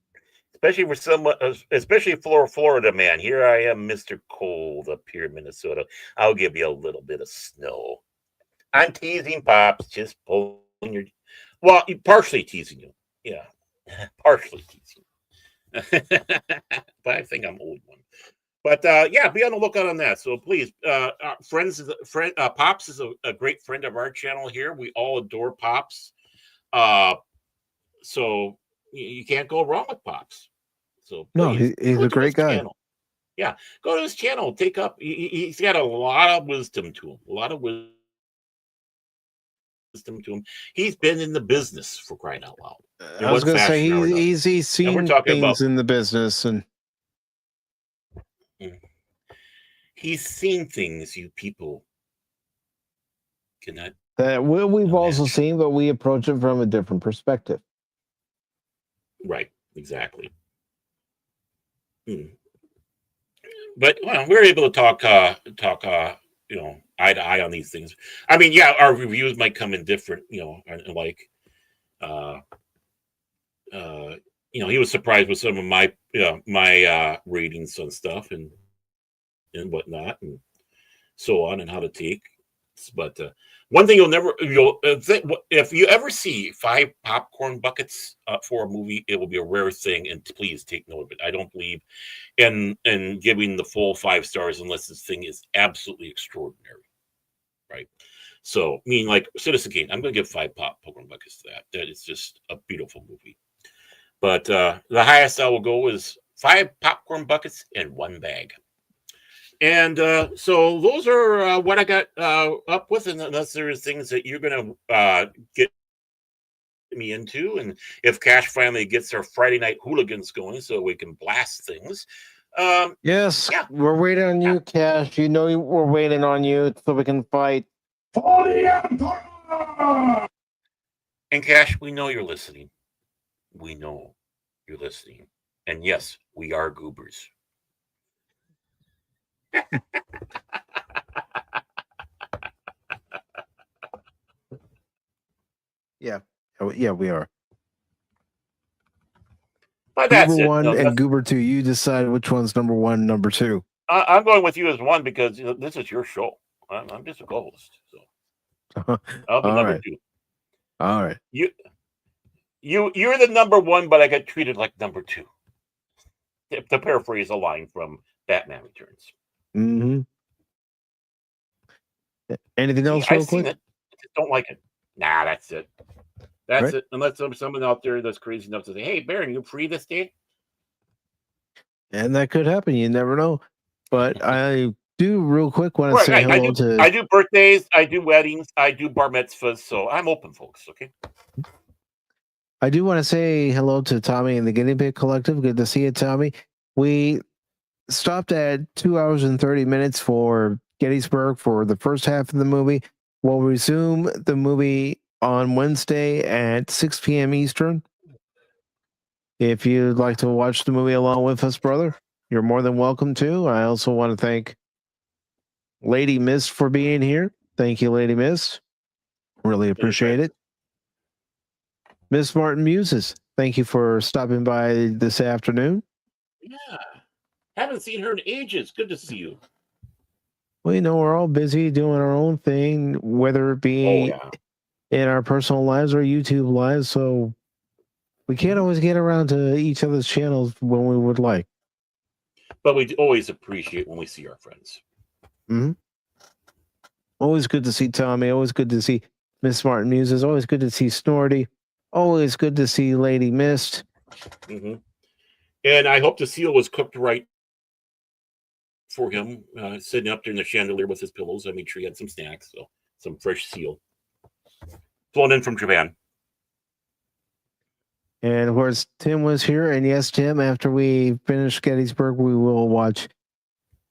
Especially for someone, especially for Florida man. Here I am, Mr. Cold up here in Minnesota. I'll give you a little bit of snow. I'm teasing, Pops. Just pulling your... Well, partially teasing you. Yeah. Partially teasing you. But I think I'm old one. But yeah, be on the lookout on that. So please, Pops is a great friend of our channel here. We all adore Pops. So you can't go wrong with Pops. So please, he's a great guy. Channel. Yeah, go to his channel. He's got a lot of wisdom to him. He's been in the business for crying out loud. I was going to say he's seen things in the business and. He's seen things you people cannot. That we've also seen, but we approach it from a different perspective. Right, exactly. But we're able to talk, eye to eye on these things. I mean, yeah, our reviews might come in different, he was surprised with some of my ratings on stuff and whatnot and so on and how to take. But one thing if you ever see 5 popcorn buckets for a movie, it will be a rare thing, and please take note of it. I don't believe in giving the full 5 stars unless this thing is absolutely extraordinary, right? So, like Citizen Kane, I'm going to give 5 popcorn buckets to that. That is just a beautiful movie. But the highest I will go is 5 popcorn buckets and 1 bag. And so those are what I got up with, unless there's things that you're going to get me into. And if Cash finally gets our Friday night hooligans going so we can blast things. Yes, yeah. We're waiting on you, Cash. We're waiting on you so we can fight for the Empire! And Cash, we know you're listening. We know you're listening. And yes, we are goobers. Yeah, we are. But that's Goober 1 and Goober 2. You decide which one's number 1, number 2. I'm going with you as 1 because this is your show. I'm just a co-host, so I'll be number 2. All right. You're the number 1, but I got treated like number 2. To paraphrase a line from Batman Returns. Mm-hmm. Anything else? Real quick? Seen it. I just don't like it. Nah, that's it. That's it. Unless there's someone out there that's crazy enough to say, "Hey, Baron, you free this day?" And that could happen. You never know. But I do real quick want to Right, say right. hello to. I do birthdays, I do weddings, I do bar mitzvahs, so I'm open, folks. Okay. I do want to say hello to Tommy and the Guinea Pig Collective. Good to see you, Tommy. We stopped at 2 hours and 30 minutes for Gettysburg for the first half of the movie. We'll resume the movie on Wednesday at 6 p.m. Eastern. If you'd like to watch the movie along with us, brother, you're more than welcome to. I also want to thank Lady Mist for being here. Thank you, Lady Mist. Really appreciate it. Miss Martin Muses, thank you for stopping by this afternoon. Yeah. Haven't seen her in ages. Good to see you. Well, we're all busy doing our own thing, whether it be in our personal lives or YouTube lives. So we can't always get around to each other's channels when we would like. But we always appreciate when we see our friends. Mm-hmm. Always good to see Tommy. Always good to see Miss Martin Muses. Always good to see Snorty. Always good to see Lady Mist. Mm-hmm. And I hope the seal was cooked right for him, sitting up there in the chandelier with his pillows. I made sure he had some snacks, so some fresh seal flown in from Japan. And of course, Tim was here. And yes, Tim, after we finish Gettysburg, we will watch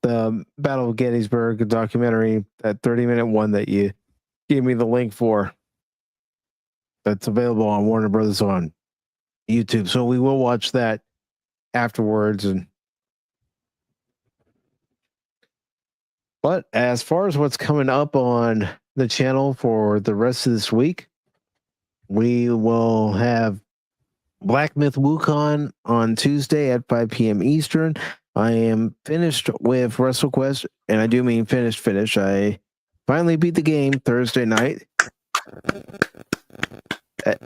the Battle of Gettysburg documentary, that 30-minute one that you gave me the link for. That's available on Warner Brothers on YouTube. So we will watch that afterwards. But as far as what's coming up on the channel for the rest of this week, we will have Black Myth Wukong on Tuesday at 5 p.m. Eastern. I am finished with WrestleQuest, and I do mean finished. I finally beat the game Thursday night.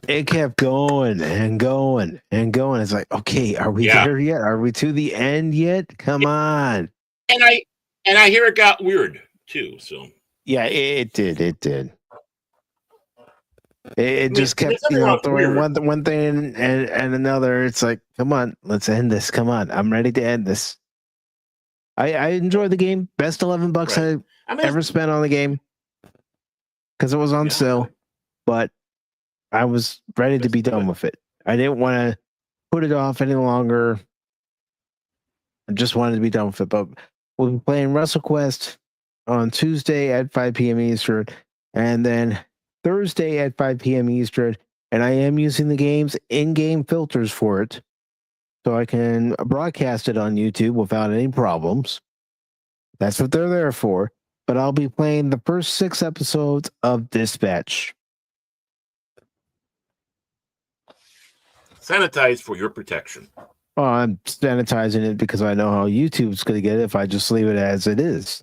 It kept going and going and going. It's like, okay, are we there yet? Are we to the end yet? Come on. And I hear it got weird too. So yeah, it did. It just kept throwing one thing and another. It's like, come on, let's end this. Come on, I'm ready to end this. I enjoyed the game. Best $11 I ever spent on the game because it was on sale, but I was ready to be done with it. I didn't want to put it off any longer. I just wanted to be done with it. But we'll be playing WrestleQuest on Tuesday at 5 p.m. Eastern, and then Thursday at 5 p.m. Eastern. And I am using the game's in-game filters for it, so I can broadcast it on YouTube without any problems. That's what they're there for. But I'll be playing the first 6 episodes of Dispatch. Sanitize for your protection. Well, I'm sanitizing it because I know how YouTube's going to get it if I just leave it as it is.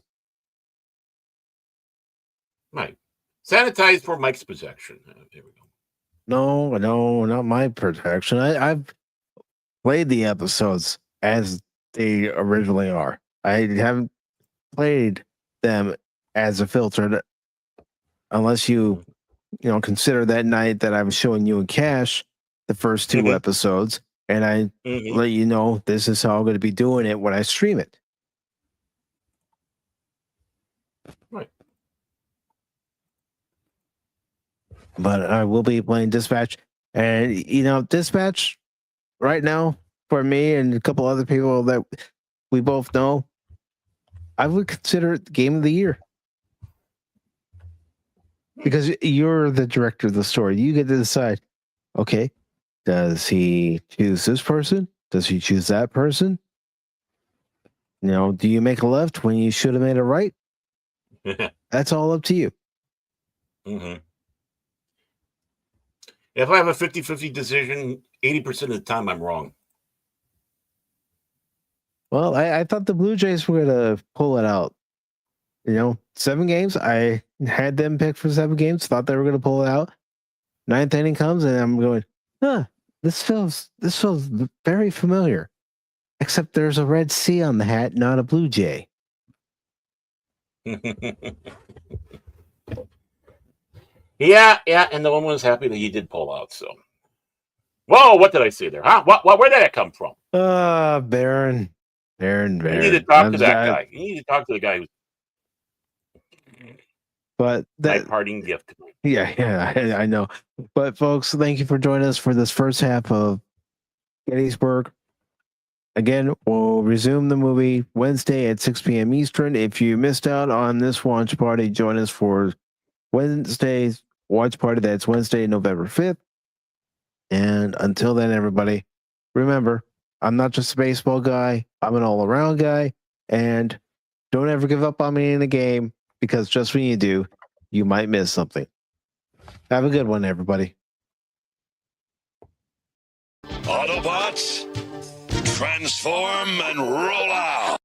Right. Sanitize for Mike's protection. There we go. No, not my protection. I've played the episodes as they originally are. I haven't played them as a filter unless you consider that night that I was showing you in cash the first 2 episodes, and I let you know this is how I'm going to be doing it when I stream it. Right. But I will be playing Dispatch, and Dispatch right now for me and a couple other people that we both know, I would consider it the game of the year. Because you're the director of the story. You get to decide, okay, does he choose this person? Does he choose that person? Do you make a left when you should have made a right? That's all up to you. Mm-hmm. If I have a 50-50 decision, 80% of the time I'm wrong. Well, I thought the Blue Jays were going to pull it out. 7 games. I had them pick for 7 games. Thought they were going to pull it out. 9th inning comes, and I'm going, this feels very familiar. Except there's a red C on the hat, not a Blue Jay. Yeah, and the one was happy that he did pull out. So, whoa, what did I say there? Huh? What? Where did that come from? Baron. You need to talk to that guy. You need to talk to the guy But My parting gift. yeah, I know. But folks, thank you for joining us for this first half of Gettysburg. Again, we'll resume the movie Wednesday at 6 p.m. Eastern. If you missed out on this watch party, join us for Wednesday's watch party. That's Wednesday, November 5th. And until then, everybody, remember, I'm not just a baseball guy. I'm an all-around guy. And don't ever give up on me in a game, because just when you do, you might miss something. Have a good one, everybody. Autobots, transform and roll out!